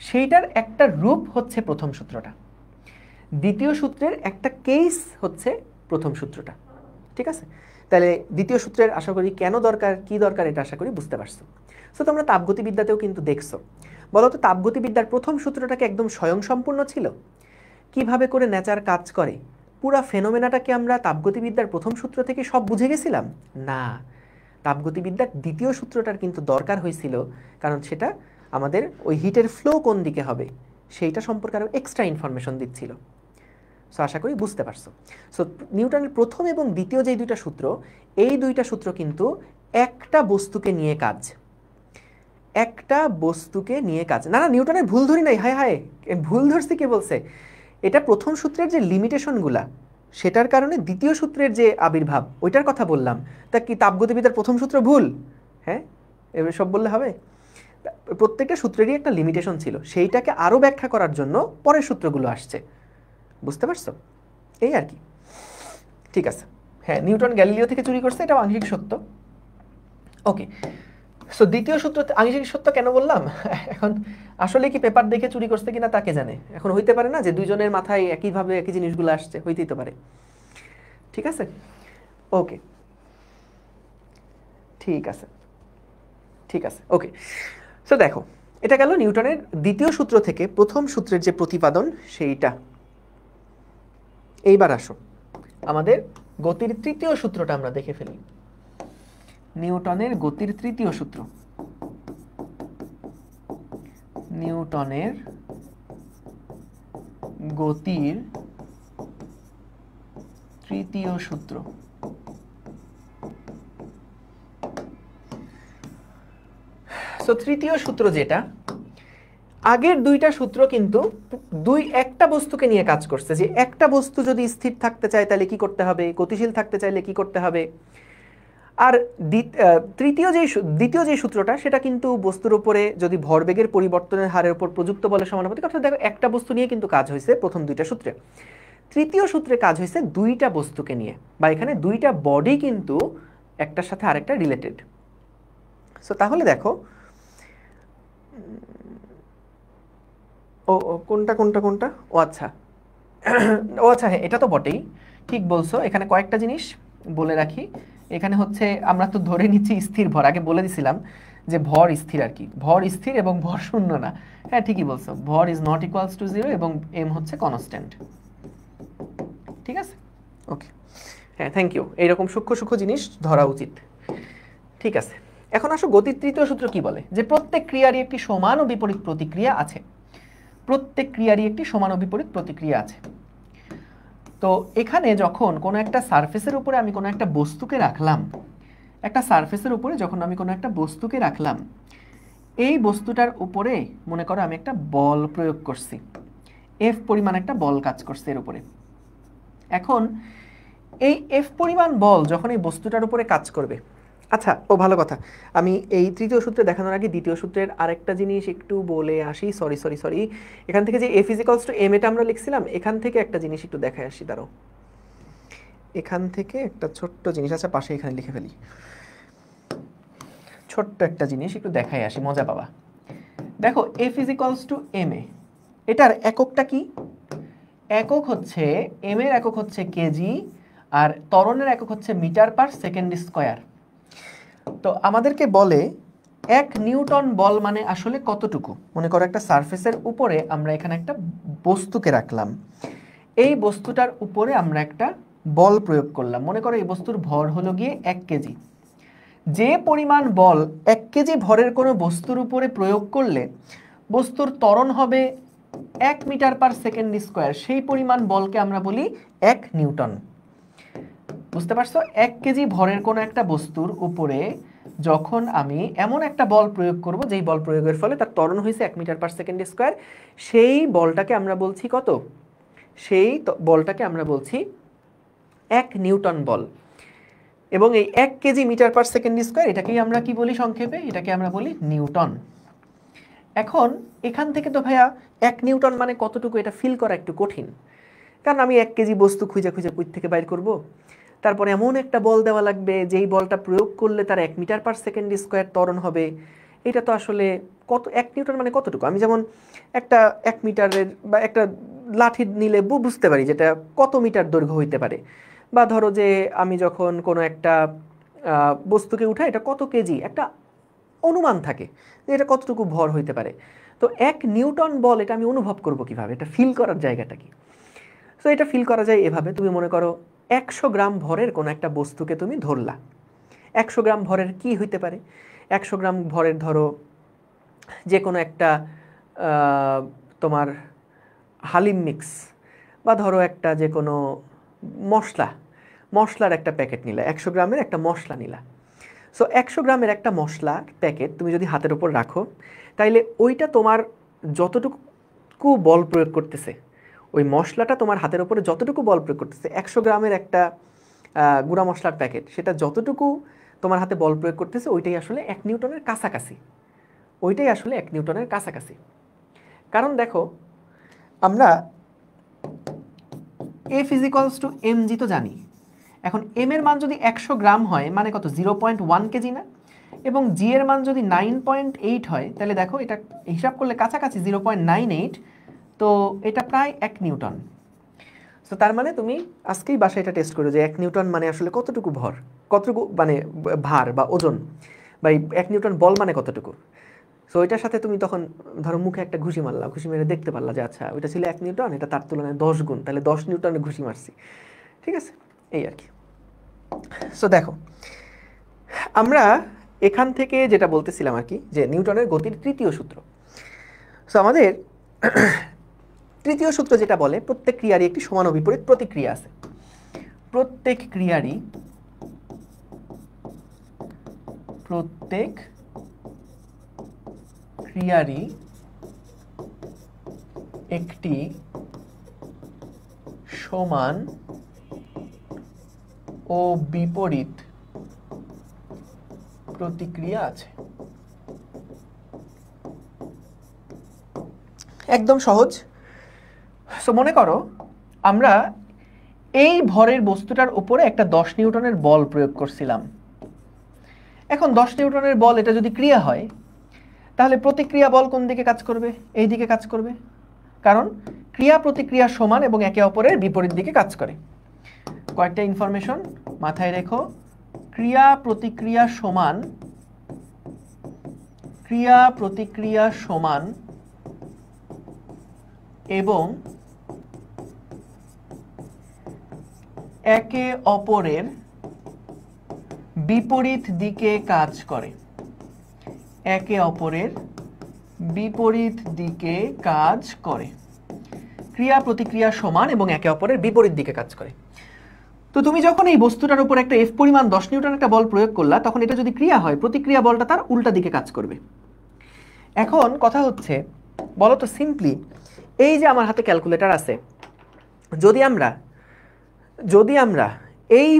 সেইটার একটা রূপ হচ্ছে প্রথম সূত্রটা, দ্বিতীয় সূত্রের একটা কেস হচ্ছে প্রথম সূত্রটা। ঠিক আছে? তাহলে দ্বিতীয় সূত্রের আশা করি কেন দরকার, কি দরকার, এটা আশা করি বুঝতে পারছো। সো তোমরা তাপগতিবিদ্যাতেও কিন্তু দেখছো। বলো তো, তাপগতিবিদ্যার প্রথম সূত্রটাকে একদম স্বয়ংসম্পূর্ণ ছিল? কিভাবে করে নেচার কাজ করে, পুরা ফেনোমেনাটাকে আমরা তাপগতিবিদ্যার প্রথম সূত্র থেকে সব বুঝে গেছিলাম? না, তাপগতিবিদ্যার দ্বিতীয় সূত্রটার কিন্তু দরকার হয়েছিল, কারণ সেটা আমাদের ওই হিটের ফ্লো কোন দিকে হবে সেইটা সম্পর্কে আরও এক্সট্রা ইনফরমেশন দিচ্ছিল। সো আশা করি বুঝতে পারছো। সো নিউটনের প্রথম এবং দ্বিতীয় যে দুইটা সূত্র, এই দুইটা সূত্র কিন্তু একটা বস্তুকে নিয়ে কাজ, একটা বস্তুকে নিয়ে কাজ। না না, নিউটনের ভুল ধরি নাই, হায় হায়, ভুল ধরছি কে বলছে? এটা প্রথম সূত্রের যে লিমিটেশনগুলা, সেটার কারণে দ্বিতীয় সূত্রের যে আবির্ভাব, ওইটার কথা বললাম। তা কি তাপগতিবিদ্যার প্রথম সূত্র ভুল? হ্যাঁ, এবার সব বললে হবে? প্রত্যেকটা সূত্রেরই একটা লিমিটেশন ছিল, সেইটাকে আরও ব্যাখ্যা করার জন্য পরের সূত্রগুলো আসছে। বুঝতে পারছো? এই আর কি। ঠিক আছে, হ্যাঁ, নিউটন গ্যালিলিও থেকে চুরি করছে, এটা আংশিক সত্য। ওকে, সো দ্বিতীয় সূত্র আংশিক সত্য কেন বললাম? এখন আসলে কি পেপার দেখে চুরি করছে কিনা তাকে জানে। এখন হইতে পারে না যে দুইজনের মাথায় একইভাবে একই জিনিসগুলো আসছে, হইতেই তো পারে। ঠিক আছে, ওকে, ঠিক আছে, ঠিক আছে, ওকে। সো দেখো, এটা গেল নিউটনের দ্বিতীয় সূত্র থেকে প্রথম সূত্রের যে প্রতিপাদন সেইটা। এইবার আসো আমাদের গতির তৃতীয় সূত্রটা আমরা দেখে ফেলি। নিউটনের গতির তৃতীয় সূত্র, নিউটনের গতির তৃতীয় সূত্র। সো তৃতীয় সূত্র যেটা, আগের দুইটা সূত্র কিন্তু একটা বস্তুকে নিয়ে কাজ করছে, যে একটা বস্তু যদি স্থির থাকতে চায় তাহলে কি করতে হবে, গতিশীল থাকতে চাইলে কি করতে হবে। আর দ্বিতীয় যে সূত্রটা, সেটা কিন্তু বস্তুর উপরে যদি ভরবেগের পরিবর্তনের হারের উপর প্রযুক্ত বলের সমানুপাতিক। অর্থাৎ দেখো একটা বস্তু নিয়ে কিন্তু কাজ হয়েছে প্রথম দুইটা সূত্রে। তৃতীয় সূত্রে কাজ হয়েছে দুইটা বস্তুকে নিয়ে, বা এখানে দুইটা বডি কিন্তু একটার সাথে আরেকটা রিলেটেড। সো তাহলে দেখো কোনটা ও আচ্ছা হ্যাঁ, এটা তো বটেই, ঠিক বলছো। এখানে কয়েকটা জিনিস বলে রাখি। এখানে হচ্ছে আমরা তো ধরে নিচ্ছি স্থির ভর, আগে বলে দিছিলাম যে ভর স্থির আর কি, ভর স্থির এবং ভর শূন্য না। হ্যাঁ ঠিকই বলছো, ভর ইজ নট ইকুয়ালস টু 0 এবং এম হচ্ছে কনস্ট্যান্ট। ঠিক আছে, ওকে, হ্যাঁ থ্যাংক ইউ। এইরকম সূক্ষ্ম সূক্ষ্ম জিনিস ধরা উচিত। ঠিক আছে, এখন আসো গতির তৃতীয় সূত্র কি বলে, যে প্রত্যেক ক্রিয়ারই একটি সমান ও বিপরীত প্রতিক্রিয়া আছে। প্রত্যেক ক্রিয়ারই একটি সমান ও বিপরীত প্রতিক্রিয়া আছে। তো এখানে যখন কোনো একটা সারফেসের উপরে আমি কোনো একটা বস্তুকে রাখলাম, একটা সারফেসের উপরে যখন আমি কোনো একটা বস্তুকে রাখলাম, এই বস্তুটার উপরে মনে করো আমি একটা বল প্রয়োগ করছি, এফ পরিমাণ একটা বল কাজ করছে এর উপরে। এখন এই এফ পরিমাণ বল যখন এই বস্তুটার উপরে কাজ করবে, আচ্ছা ও ভালো কথা, আমি এই তৃতীয় সূত্রে দেখানোর আগে দ্বিতীয় সূত্রের আরেকটা জিনিস একটু বলে আসি। সরি, এখান থেকে যে এফ ইজিক্যালস টু এম এটা আমরা লিখছিলাম, এখান থেকে একটা জিনিস একটু দেখায় আসি। দাঁড়াও, এখান থেকে একটা ছোট্ট জিনিস, আচ্ছা পাশে এখানে লিখে ফেলি, ছোট্ট একটা জিনিস একটু দেখায় আসি, মজা পাবা। দেখো এফ ইজিক্যালস টু এম এ, এটার এককটা কি? একক হচ্ছে, এম এর একক হচ্ছে কেজি, আর ত্বরণের একক হচ্ছে মিটার পার সেকেন্ড স্কয়ার। তো আমাদেরকে বলে 1 নিউটন বল মানে আসলে কতটুকু। মনে করো একটা সারফেসের উপরে আমরা এখানে একটা বস্তুকে রাখলাম, এই বস্তুটার উপরে আমরা একটা বল প্রয়োগ করলাম। মনে করো এই বস্তুর ভর হলো গিয়ে 1 কেজি। যে পরিমাণ বল 1 কেজি ভরের কোনো বস্তুর উপরে প্রয়োগ করলে বস্তুর ত্বরণ হবে 1 মিটার পার সেকেন্ড স্কয়ার, সেই পরিমাণ বলকে আমরা বলি 1 নিউটন। বুঝতে পারছো? 1 কেজি ভরের কোনো একটা বস্তুর উপরে যখন আমি এমন একটা বল প্রয়োগ করব, যেই বল প্রয়োগের ফলে তার ত্বরণ হয়েছে 1 মিটার পার সেকেন্ড স্কয়ার, সেই বলটাকে আমরা বলছি কত? সেই বলটাকে আমরা বলছি 1 নিউটন বল। এবং এই 1 KG metre per second square, এটাকেই আমরা কি বলি সংক্ষেপে? এটাকে আমরা বলি নিউটন। এখন এখান থেকে তো ভাইয়া 1 নিউটন মানে কতটুকু, এটা ফিল করা একটু কঠিন, কারণ আমি 1 কেজি বস্তু খুঁজে কই থেকে বাইর করব। তারপরে এমন একটা বল দেওয়া লাগবে যেই বলটা প্রয়োগ করলে তার 1 মিটার পার সেকেন্ড স্কয়ার ত্বরণ হবে। এটা তো আসলে কত, 1 নিউটন মানে কতটুকু? আমি যেমন একটা 1 মিটারের বা একটা লাঠি নিলে বুঝতে পারি যেটা কত মিটার দৈর্ঘ্য হইতে পারে। বা ধরো যে আমি যখন কোনো একটা বস্তুকে উঠাই, এটা কত কেজি, একটা অনুমান থাকে যে এটা কতটুকু ভর হইতে পারে। তো 1 নিউটন বল, এটা আমি অনুভব করব কিভাবে? এটা ফিল করার জায়গাটা কি? সো এটা ফিল করা যায় এভাবে। তুমি মনে করো 100 গ্রাম ভরের কোনো একটা বস্তুকে তুমি ধরলা। 100 গ্রাম ভরের কি হইতে পারে? 100 গ্রাম ভরের ধরো যে কোনো একটা তোমার হালিম মিক্স, বা ধরো একটা যে কোনো মশলার একটা প্যাকেট নিলা, 100 গ্রামের একটা মশলা নিলা। সো 100 গ্রামের একটা মশলার প্যাকেট তুমি যদি হাতের উপর রাখো, তাইলে ওইটা তোমার যতটুকু বল প্রয়োগ করতেছে, ওই মশলাটা তোমার হাতের উপরে যতটুকু বল প্রয়োগ করতেছে, 100 গ্রামের একটা গুঁড়া মশলার প্যাকেট, সেটা যতটুকু তোমার হাতে বল প্রয়োগ করতেছে, ওইটাই আসলে 1 নিউটনের কাছাকাছি। ওইটাই আসলে 1 নিউটনের কাছাকাছি। কারণ দেখো, আমরা F is equals to M G তো জানি। এখন এম এর মান যদি 100 গ্রাম হয় মানে কত? 0.1 কেজি না? এবং জি এর মান যদি 9.8 হয়, তাহলে দেখো এটা হিসাব করলে কাছাকাছি 0.98, তো এটা প্রায় 1 নিউটন। সো তার মানে তুমি আজকেই বাসায় এটা টেস্ট করো যে 1 নিউটন মানে আসলে কতটুকু ভর, কতটুকু মানে ভার বা ওজন, বা 1 নিউটন বল মানে কতটুকু। সো ওইটার সাথে তুমি তখন ধরো মুখে একটা ঘুষি মারলা, ঘুষি মেরে দেখতে পারলা যে আচ্ছা ওইটা ছিল 1 নিউটন, এটা তার তুলনায় 10 গুণ, তাহলে 10 নিউটনের ঘুষি মারছি। ঠিক আছে, এই আর কি। সো দেখো, আমরা এখান থেকে যেটা বলতেছিলাম আর কি, যে নিউটনের গতির তৃতীয় সূত্র। সো আমাদের তৃতীয় সূত্র যেটা বলে প্রত্যেক ক্রিয়ারই একটি সমান ও বিপরীত প্রতিক্রিয়া আছে। প্রত্যেক ক্রিয়ারই একটি সমান ও বিপরীত প্রতিক্রিয়া আছে। একদম সহজ। সো মনে করো আমরা এই ভরের বস্তুটার উপরে একটা 10 নিউটনের বল প্রয়োগ করছিলাম। এখন 10 নিউটনের বল, এটা যদি ক্রিয়া হয় তাহলে প্রতিক্রিয়া বল কোন দিকে কাজ করবে? এই দিকে কাজ করবে, কারণ ক্রিয়া প্রতিক্রিয়া সমান এবং একে অপরের বিপরীত দিকে কাজ করে। কয়েকটা ইনফরমেশন মাথায় রেখো। ক্রিয়া প্রতিক্রিয়া সমান এবং একে অপরের বিপরীত দিকে কাজ করে। একে অপরের বিপরীত দিকে কাজ করে। ক্রিয়া প্রতিক্রিয়া সমান এবং একে অপরের বিপরীত দিকে কাজ করে। তো তুমি যখন এই বস্তুটার উপর একটা এফ পরিমাণ 10 নিউটন একটা বল প্রয়োগ করলা, তখন এটা যদি ক্রিয়া হয়, প্রতিক্রিয়া বলটা তার উল্টা দিকে কাজ করবে। এখন কথা হচ্ছে, বলো তো সিম্পলি, এই যে আমার হাতে ক্যালকুলেটর আছে, যদি আমরা এই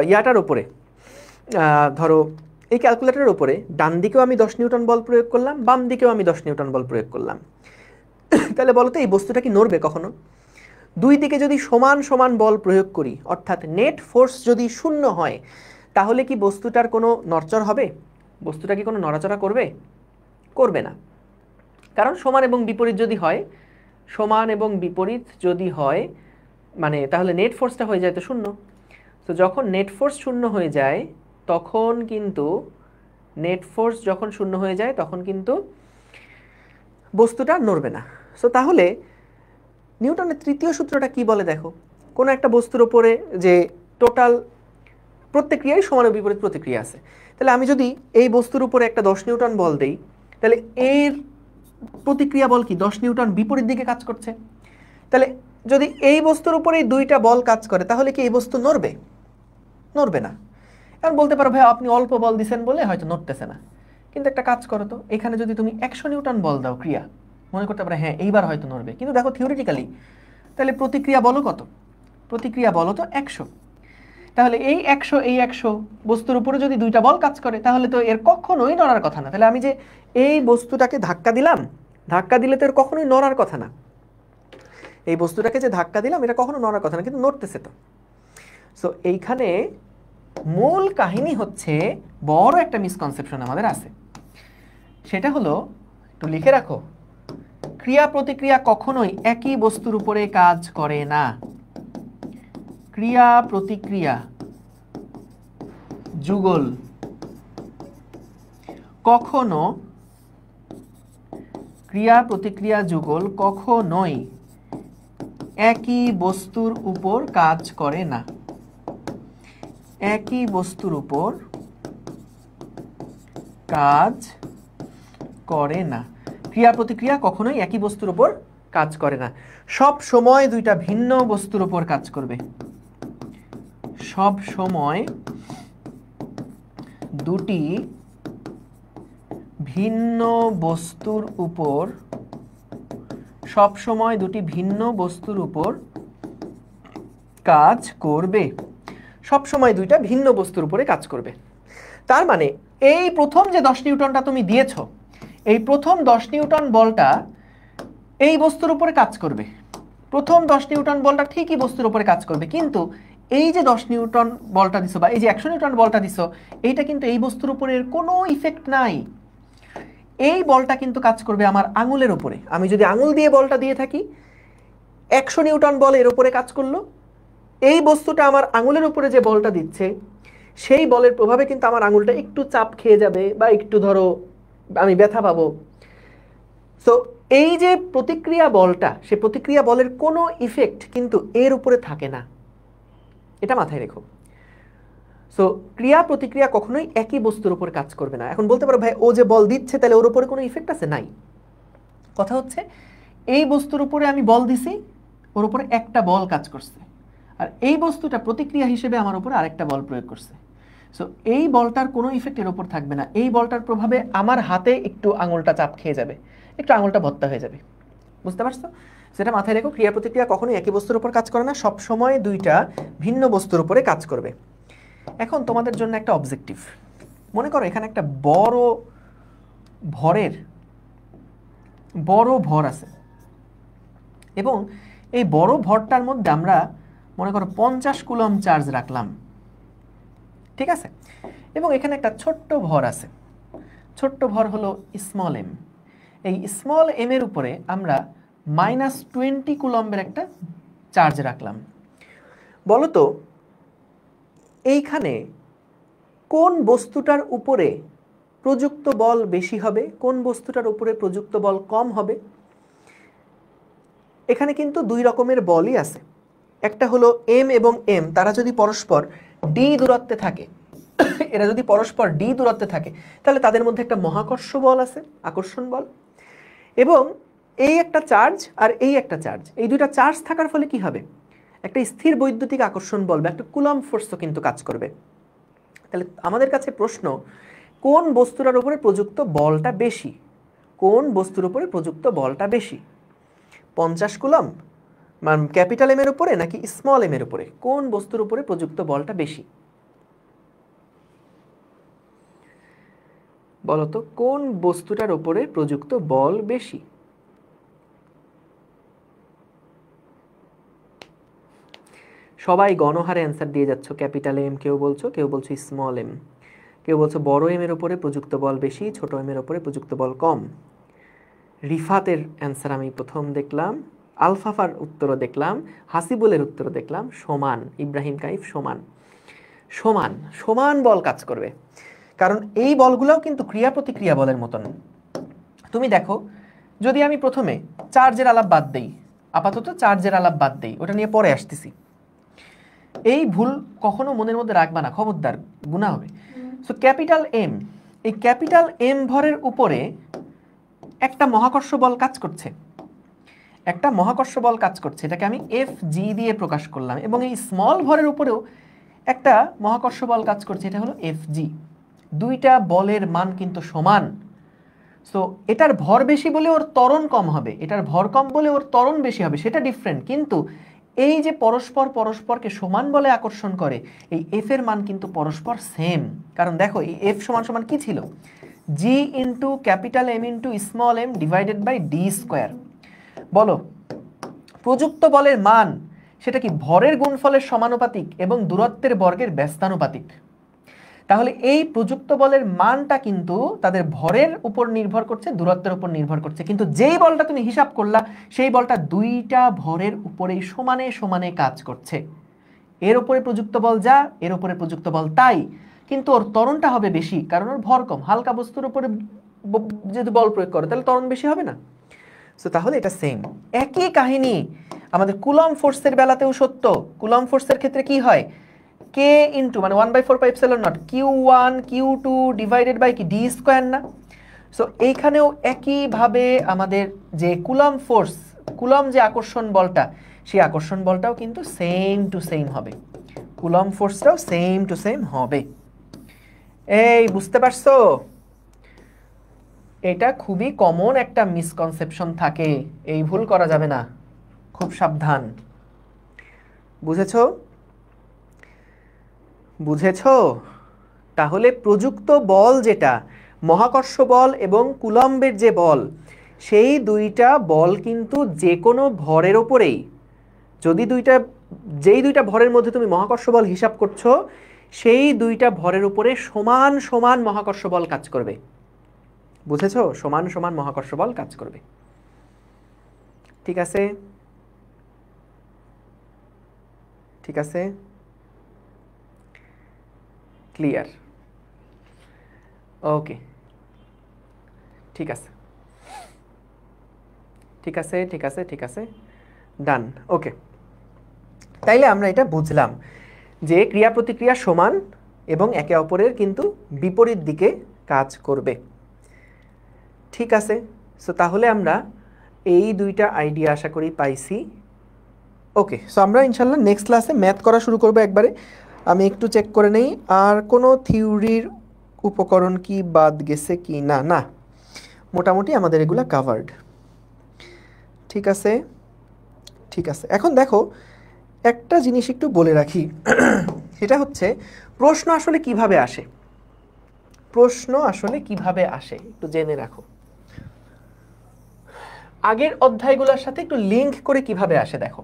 ইয়াটার উপরে ধরো এই ক্যালকুলেটরের উপরে ডান দিকেও আমি 10 নিউটন বল প্রয়োগ করলাম, বাম দিকেও আমি 10 নিউটন বল প্রয়োগ করলাম, তাহলে বলো তো এই বস্তুটা কি নড়বে কখনো? দুই দিকে যদি সমান সমান বল প্রয়োগ করি, অর্থাৎ নেট ফোর্স যদি 0 হয়, তাহলে কি বস্তুটার কোনো নড়চড় হবে? বস্তুটা কি কোনো নড়াচড়া করবে? করবে না। কারণ সমান এবং বিপরীত যদি হয় মানে তাহলে নেট ফোর্সটা হয়ে যায় তো 0। তো যখন নেট ফোর্স 0 হয়ে যায় তখন কিন্তু বস্তুটা নড়বে না। সো তাহলে নিউটনের তৃতীয় সূত্রটা কি বলে দেখো। কোনো একটা বস্তুর উপরে যে টোটাল প্রত্যেক ক্রিয়ারই সমান ও বিপরীত প্রতিক্রিয়া আছে, তাহলে আমি যদি এই বস্তুর উপরে একটা 10 নিউটন বল দেই, তাহলে এর প্রতিক্রিয়া বল কি 10 নিউটন বিপরীত দিকে কাজ করছে। তাহলে যদি এই বস্তুর উপরে দুইটা বল কাজ করে, তাহলে কি এই বস্তু নড়বে? নড়বে না। এখন বলতে পারো ভাই আপনি অল্প বল দিচ্ছেন বলে হয়তো নড়তেছে না, কিন্তু একটা কাজ করো তো, এখানে যদি তুমি 100 নিউটন বল দাও ক্রিয়া, মনে করতে পারো হ্যাঁ এইবার হয়তো নড়বে, কিন্তু দেখো থিওরিটিক্যালি তাহলে প্রতিক্রিয়া বলো কত? প্রতিক্রিয়া বলো তো 100। তাহলে এই 100 বস্তুর উপরে যদি দুইটা বল কাজ করে, তাহলে তো এর কখনোই নড়ার কথা না। তাহলে আমি যে এই বস্তুটাকে ধাক্কা দিলাম, ধাক্কা দিলে তো এর কখনোই নড়ার কথা না। এই বস্তুটাকে যে ধাক্কা দিলাম এটা কখনো নড়ার কথা না, কিন্তু নড়তেছে তো। সো এইখানে মূল কাহিনী হচ্ছে, বড় একটা মিসকনসেপশন আমাদের আছে, সেটা হলো, একটু লিখে রাখো, ক্রিয়া প্রতিক্রিয়া কখনোই একই বস্তুর উপরে কাজ করে না। ক্রিয়া প্রতিক্রিয়া যুগল কখনোই একই বস্তুর উপর কাজ করে না। একই বস্তুর উপর কাজ করে না। ক্রিয়া প্রতিক্রিয়া কখনোই একই বস্তুর উপর কাজ করে না, সব সময় দুইটা ভিন্ন বস্তুর উপর কাজ করবে। সব সময় দুটি ভিন্ন বস্তুর উপর কাজ করবে। সব সময় দুইটা ভিন্ন বস্তুর উপরে কাজ করবে। তার মানে এই প্রথম যে 10 নিউটনটা তুমি দিয়েছো, এই প্রথম 10 নিউটন বলটা এই বস্তুর উপরে কাজ করবে। প্রথম 10 নিউটন বলটা ঠিকই বস্তুর উপরে কাজ করবে, কিন্তু এই যে 10 নিউটন বলটা দিছো বা এই যে 100 নিউটন বলটা দিছো, এইটা কিন্তু এই বস্তুর উপরে কোনো ইফেক্ট নাই। এই বলটা কিন্তু কাজ করবে আমার আঙুলের উপরে। আমি যদি আঙুল দিয়ে বলটা দিয়ে থাকি, 100 নিউটন বল এর উপরে কাজ করলো, এই বস্তুটা আমার আঙুলের উপরে যে বলটা দিচ্ছে, সেই বলের প্রভাবে কিন্তু আমার আঙুলটা একটু চাপ খেয়ে যাবে বা একটু ধরো আমি ব্যথা পাবো। সো এই যে প্রতিক্রিয়া বলটা, সেই প্রতিক্রিয়া বলের কোনো ইফেক্ট কিন্তু এর উপরে থাকে না, এটা মাথায় রেখো। সো ক্রিয়া প্রতিক্রিয়া কখনোই একই বস্তুর উপর কাজ করবে না। এখন বলতে পারো ভাই ও যে বল দিচ্ছে তাহলে ওর উপরে কোনো ইফেক্ট আছে? নাই। কথা হচ্ছে এই বস্তুর উপরে আমি বল দিছি, ওর উপরে একটা বল কাজ করছে, আর এই বস্তুটা প্রতিক্রিয়া হিসেবে আমার উপরে আরেকটা বল প্রয়োগ করছে। সো এই বলটার কোনো ইফেক্ট এর উপর থাকবে না। এই বলটার প্রভাবে আমার হাতে একটু আঙুলটা চাপ খেয়ে যাবে, একটু আঙুলটা ভর্তা হয়ে যাবে। বুঝতে পারছো? সেটা মাথায় রেখো, ক্রিয়া প্রতিক্রিয়া কখনোই একই বস্তুর উপর কাজ করে না, সব সময় দুইটা ভিন্ন বস্তুর উপরে কাজ করবে। এখন তোমাদের জন্য একটা অবজেক্টিভ, মনে করো এখানে একটা বড় ভর আছে, এবং এই বড় ভরটার মধ্যে আমরা মনে করো 50 কুলম চার্জ রাখলাম, ঠিক আছে? এবং এখানে একটা ছোট্ট ভর আছে, ছোট্ট ভর হলো স্মল এম। এই স্মল এম এর উপরে আমরা -20 কুলম্বের একটা চার্জ রাখলাম। বলো তো এইখানে কোন বস্তুটার উপরে প্রযুক্ত বল বেশি হবে, কোন বস্তুটার উপরে প্রযুক্ত বল কম হবে? এখানে কিন্তু দুই রকমের বলই আছে। একটা হলো এম এবং এম, তারা যদি পরস্পর ডি দূরত্বে থাকে, এরা যদি পরস্পর ডি দূরত্বে থাকে, তাহলে তাদের মধ্যে একটা মহাকর্ষ বল আছে, আকর্ষণ বল। এবং এই একটা চার্জ আর এই একটা চার্জ, এই দুইটা চার্জ থাকার ফলে কি হবে? একটা স্থির বৈদ্যুতিক আকর্ষণ বল বা একটা কুলম্ব ফোর্সও কিন্তু কাজ করবে। তাহলে আমাদের কাছে প্রশ্ন, কোন বস্তুটার উপরে প্রযুক্ত বলটা বেশি? কোন বস্তুর উপরে প্রযুক্ত বলটা বেশি? 50 কুলম্ব ক্যাপিটাল এম এর উপরে নাকি স্মল এম এর উপরে? কোন বস্তুর উপরে প্রযুক্ত বলটা বেশি? বলতো কোন বস্তুটার উপরে প্রযুক্ত বল বেশি? সবাই গণহারে অ্যান্সার দিয়ে যাচ্ছ। ক্যাপিটাল এম কেউ বলছো, কেউ বলছো স্মল এম, কেউ বলছো বড় এম এর উপরে প্রযুক্ত বল বেশি, ছোট এম এর উপরে প্রযুক্ত বল কম। রিফাতের অ্যান্সার আমি প্রথম দেখলাম, আলফাফার উত্তরও দেখলাম, হাসিবুলের উত্তরও দেখলাম সমান, ইব্রাহিম কাইফ সমান। সমান সমান বল কাজ করবে, কারণ এই বলগুলোও কিন্তু ক্রিয়া প্রতিক্রিয়া বলের মতন। তুমি দেখো, যদি আমি প্রথমে চার্জের আলাপ বাদ দেই, আপাতত চার্জের আলাপ বাদ দেই, ওটা নিয়ে পরে আসতেছি। এই ভুল কখনো মনের মধ্যে রাখবা না, খবরদার, গুনাহ হবে। সো ক্যাপিটাল এম, এই ক্যাপিটাল এম ভরের উপরে একটা মহাকর্ষ বল কাজ করছে, একটা মহাকর্ষ বল কাজ করছে, এটাকে আমি এফ জি দিয়ে প্রকাশ করলাম। এবং এই স্মল ভরের উপরেও একটা মহাকর্ষ বল কাজ করছে, এটা হলো এফ জি। দুইটা বলের মান কিন্তু সমান। সো এটার ভর বেশি বলে ওর ত্বরণ কম হবে, এটার ভর কম বলে ওর ত্বরণ বেশি হবে, সেটা ডিফারেন্ট। কিন্তু এই যে পরস্পর পরস্পরকে সমান বলে আকর্ষণ করে, এই এফ এর মান কিন্তু পরস্পর সেম। কারণ দেখো এই এফ সমান সমান কি ছিল? G into capital M into small M divided by D square. বলো প্রযুক্ত বলের মান সেটা কি ভরের গুণফলের সমানুপাতিক এবং দূরত্বের বর্গের ব্যস্তানুপাতিক? তাহলে এই প্রযুক্ত বলের মানটা কিন্তু তাদের ভরের উপর নির্ভর করছে, দূরত্বের উপর নির্ভর করছে। কিন্তু যেই বলটা তুমি হিসাব করলা, সেই বলটা দুইটা ভরের উপরেই সমানে সমানে কাজ করছে। এর উপরে প্রযুক্ত বল যা, এর উপরে প্রযুক্ত বল তাই, কিন্তু ওর ত্বরণটা হবে বেশি, কারণ ওর ভর কম। হালকা বস্তুর উপরে যদি বল প্রয়োগ করে তাহলে ত্বরণ বেশি হবে না? সো তাহলে এটা সেম। একই কাহিনী আমাদের কুলম্ব ফোর্সের বেলাতেও সত্য। কুলম্ব ফোর্সের ক্ষেত্রে কি হয়? কে ইন্টু মানে 1/4πε0 Q1 Q2 ডিভাইডেড বাই কি ডি স্কোয়ার না? সো এইখানেও একইভাবে আমাদের যে কুলম্ব ফোর্স, কুলম্ব যে আকর্ষণ বলটা, সেই আকর্ষণ বলটাও কিন্তু সেম টু সেম হবে। কুলম্ব ফোর্সটাও সেম টু সেম হবে। এই বুঝতে পারছো? এটা খুবই কমন একটা মিসকনসেপশন থাকে, এই ভুল করা যাবে না, খুব সাবধান। বুঝেছো? বুঝেছো? তাহলে প্রযুক্ত বল যেটা, মহাকর্ষ বল এবং কুলম্বের যে বল, সেই দুইটা বল কিন্তু যে কোনো ভরের ওপরেই, যদি যেই দুইটা ভরের মধ্যে তুমি মহাকর্ষ বল হিসাব করছো, সেই দুইটা ভরের উপরে সমান সমান মহাকর্ষ বল কাজ করবে। বুঝেছো? সমান সমান মহাকর্ষ বল কাজ করবে। ঠিক আছে? ঠিক আছে? ক্লিয়ার? ওকে, ঠিক আছে, ঠিক আছে, ঠিক আছে, ঠিক আছে, ডান। ওকে, তাইলে আমরা এটা বুঝলাম যে ক্রিয়া প্রতিক্রিয়া সমান এবং একে অপরের কিন্তু বিপরীত দিকে কাজ করবে। ঠিক আছে, সো তাহলে আমরা এই দুইটা আইডিয়া আশা করি পাইছি। ওকে, সো আমরা ইনশাল্লাহ নেক্সট ক্লাসে ম্যাথ করা শুরু করবো একবারে। আমি একটু চেক করে নেই আর কোনো থিওরির উপকরণ কি বাদ গেছে কি না। না, মোটামুটি আমাদের এগুলা কাভার্ড। ঠিক আছে, ঠিক আছে। এখন দেখো একটা জিনিস একটু বলে রাখি, সেটা হচ্ছে প্রশ্ন আসলে কিভাবে আসে। প্রশ্ন আসলে কিভাবে আসে একটু জেনে রাখো। আগের অধ্যায়গুলোর সাথে একটু লিঙ্ক করে কিভাবে আসে দেখো।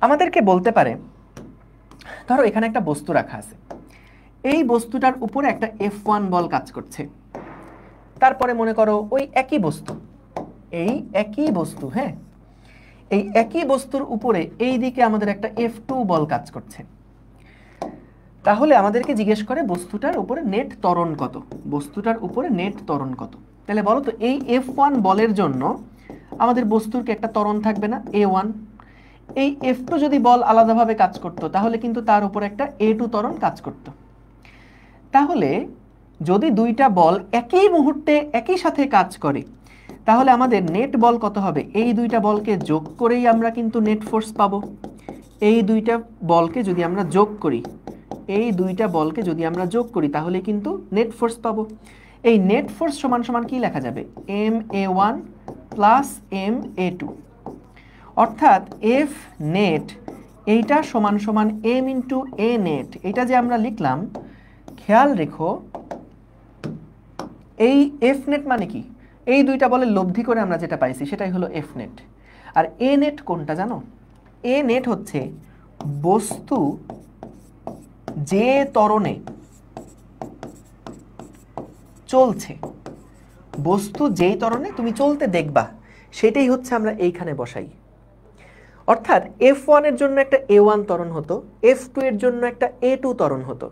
আমাদেরকে বলতে পারে, ধরো এখানে একটা বস্তু রাখা আছে, এই বস্তুটার উপরে একটা F1 বল কাজ করছে। তারপরে মনে করো ওই একই বস্তু, এই একই বস্তু, হ্যাঁ, এই একই বস্তুর উপরে এই দিকে আমাদের একটা F2 বল কাজ করছে। তাহলে আমাদেরকে জিজ্ঞেস করে বস্তুটার উপরে নেট ত্বরণ কত, বস্তুটার উপরে নেট ত্বরণ কত। তাহলে বলো তো এই F1 বলের জন্য আমাদের বস্তুর কি একটা ত্বরণ থাকবে না, A1। এই F2 যদি বল আলাদাভাবে কাজ করতো তাহলে কিন্তু তার উপরে একটা A2 ত্বরণ কাজ করত। তাহলে যদি দুইটা বল একই মুহূর্তে একই সাথে কাজ করে তাহলে আমাদের নেট বল কত হবে, এই দুইটা বলকে যোগ করেই আমরা কিন্তু নেট ফোর্স পাবো। এই দুইটা বলকে যদি আমরা যোগ করি, এই দুইটা বলকে যদি আমরা যোগ করি তাহলে কিন্তু নেট ফোর্স পাবো। এই নেট ফোর্স সমান সমান কি লেখা যাবে, MA1 প্লাস MA2, অর্থাৎ F নেট এইটা সমান সমান M ইন্টু A নেট। এটা যে আমরা লিখলাম, খেয়াল রেখো এই F নেট মানে কি, এই দুইটা বলের লব্ধি করে আমরা যেটা পাইছি সেটাই হলো F নেট। আর A নেট কোনটা জানো, A নেট হচ্ছে বস্তু যে ত্বরণে চলছে, বস্তু যেই ত্বরণে তুমি চলতে দেখবা সেটাই হচ্ছে আমরা এইখানে বসাই। অর্থাৎ F1 এর জন্য একটা A1 ত্বরণ হতো, F2 এর জন্য একটা A2 ত্বরণ হতো।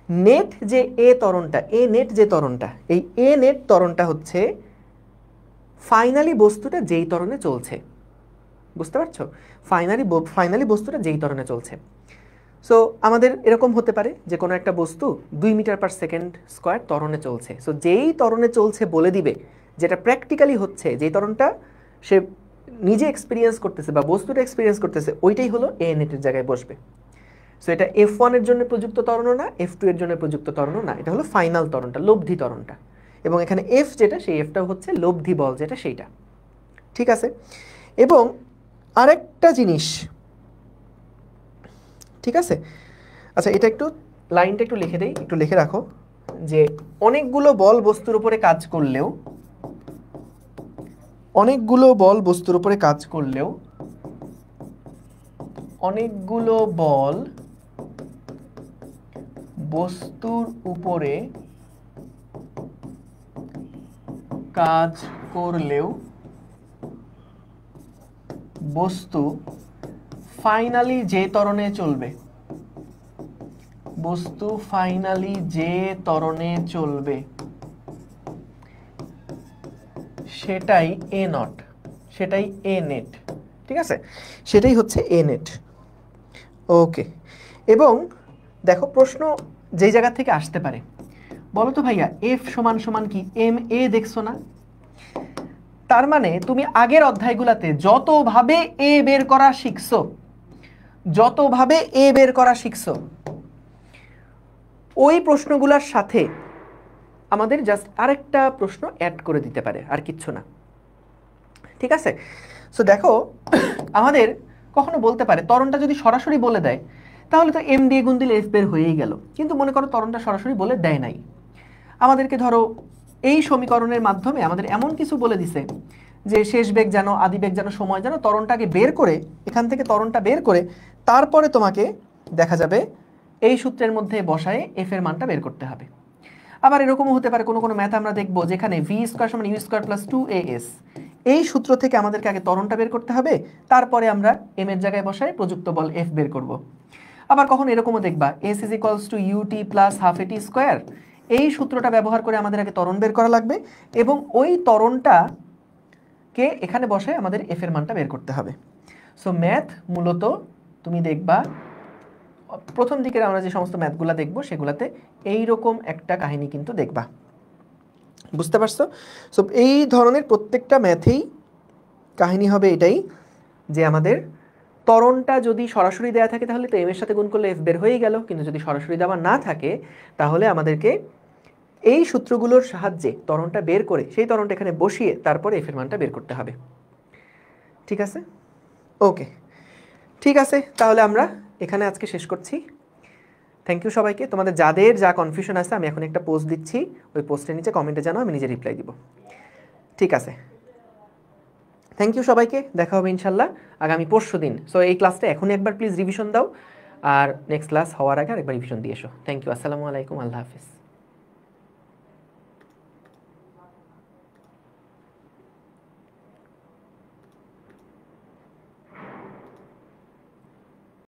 নেট যে A ত্বরণটা, A নেট যে ত্বরণটা, এই A নেট ত্বরণটা হচ্ছে ফাইনালি বস্তুটা যেই ত্বরণে চলছে। বুঝতে পারছো, ফাইনালি বস্তুটা যেই ত্বরণে চলছে। সো আমাদের এরকম হতে পারে যে কোনো একটা বস্তু 2 মিটার পার সেকেন্ড স্কোয়ার ত্বরণে চলছে। সো যেই ত্বরণে চলছে বলে দিবে, যেটা প্র্যাকটিক্যালি হচ্ছে, যেই ত্বরণটা সে নিজে এক্সপিরিয়েন্স করতেছে বা বস্তুটা এক্সপিরিয়েন্স করতেছে, ওইটাই হলো এ নেটের জায়গায় বসবে। সো এটা F1 এর জন্য প্রযুক্ত ত্বরণও না, F2 এর জন্য প্রযুক্ত ত্বরণও না, এটা হলো ফাইনাল ত্বরণটা, লব্ধি ত্বরণটা। এবং এখানে F যেটা, সেই Fটাও হচ্ছে লব্ধি বল যেটা, সেইটা। ঠিক আছে, এবং আরেকটা জিনিস, ঠিক আছে, আচ্ছা এটা একটু লাইনটা একটু লিখে দেই, একটু লিখে রাখো যে অনেকগুলো বল বস্তুর উপরে কাজ করলেও, অনেকগুলো বল বস্তুর উপরে কাজ করলেও, অনেকগুলো বল বস্তুর উপরে কাজ করলেও বস্তু ফাইনালি যে ত্বরণে চলবে, বস্তু ফাইনালি যে ত্বরণে চলবে সেটাই এ নট, সেটাই এ নেট। ঠিক আছে, সেটাই হচ্ছে এ নেট। ওকে, এবং দেখো প্রশ্ন যেই জায়গা থেকে আসতে পারে, বলো তো ভাইয়া এফ সমান সমান কি এম এ দেখছো না? তার মানে তুমি আগের অধ্যায়গুলোতে যতভাবে এ বের করা শিখছো, যতভাবে এ বের করা শিখছো, ওই প্রশ্নগুলোর সাথে আমাদের জাস্ট আরেকটা প্রশ্ন অ্যাড করে দিতে পারে, আর কিচ্ছু না। ঠিক আছে, সো দেখো আমাদের কখনো বলতে পারে ত্বরণটা যদি সরাসরি বলে দেয় তাহলে তো এম দিয়ে গুণ দিলে এফ বের হয়েই গেল, কিন্তু মনে করো ত্বরণটা সরাসরি বলে দেয় নাই, আমাদেরকে ধরো এই সমীকরণের মাধ্যমে আমাদের এমন কিছু বলে দিছে যে শেষ বেগ জানো, আদি বেগ জানো, সময় জানো, ত্বরণটাকে বের করে, এখান থেকে ত্বরণটা বের করে তারপরে তোমাকে দেখা যাবে এই সূত্রের মধ্যে বসায় এফ এর মানটা বের করতে হবে। আবার এরকমও হতে পারে কোনো কোনো ম্যাথ আমরা দেখবো যেখানে ভি স্কোয়ার সমান ইউ স্কোয়ার প্লাস 2as, এই সূত্র থেকে আমাদেরকে আগে ত্বরণটা বের করতে হবে, তারপরে আমরা এম এর জায়গায় বসায় প্রযুক্ত বল এফ বের করব। আবার কখন এরকমও দেখবা S is equals to UT plus half AT square, এই সূত্রটা ব্যবহার করে আমাদের আগে ত্বরণ বের করা লাগবে এবং ওই ত্বরণটাকে এখানে বসায় আমাদের এফ এর মানটা বের করতে হবে। সো ম্যাথ মূলত তুমি দেখবা প্রথম দিকের আমরা যে সমস্ত ম্যাথগুলো দেখব সেগুলাতে এইরকম একটা কাহিনী কিন্তু দেখবা, বুঝতে পারছো? সো এই ধরনের প্রত্যেকটা ম্যাথেই কাহিনী হবে এটাই যে আমাদের ত্বরণটা যদি সরাসরি দেওয়া থাকে তাহলে তো এম এর সাথে গুণ করলে এফ বের হয়েই গেল, কিন্তু যদি সরাসরি দেওয়া না থাকে তাহলে আমাদেরকে এই সূত্রগুলোর সাহায্যে ত্বরণটা বের করে সেই ত্বরণটা এখানে বসিয়ে তারপরে এফ এর মানটা বের করতে হবে। ঠিক আছে? ওকে, ঠিক আছে, তাহলে আমরা এখানে আজকে শেষ করছি। থ্যাংক ইউ সবাইকে। তোমাদের যাদের যা কনফিউশন আছে আমি এখন একটা পোস্ট দিচ্ছি, ওই পোস্টের নিচে কমেন্টে জানাও, আমি নিজে রিপ্লাই দিব। ঠিক আছে, থ্যাংক ইউ সবাইকে, দেখা হবে ইনশাল্লাহ আগামী পরশু দিন। সো এই ক্লাসটা এখনই একবার প্লিজ রিভিশন দাও, আর নেক্সট ক্লাস হওয়ার আগে আরেকবার রিভিশন দিয়ে এসো। থ্যাংক ইউ, আসসালামু আলাইকুম, আল্লাহ হাফিজ।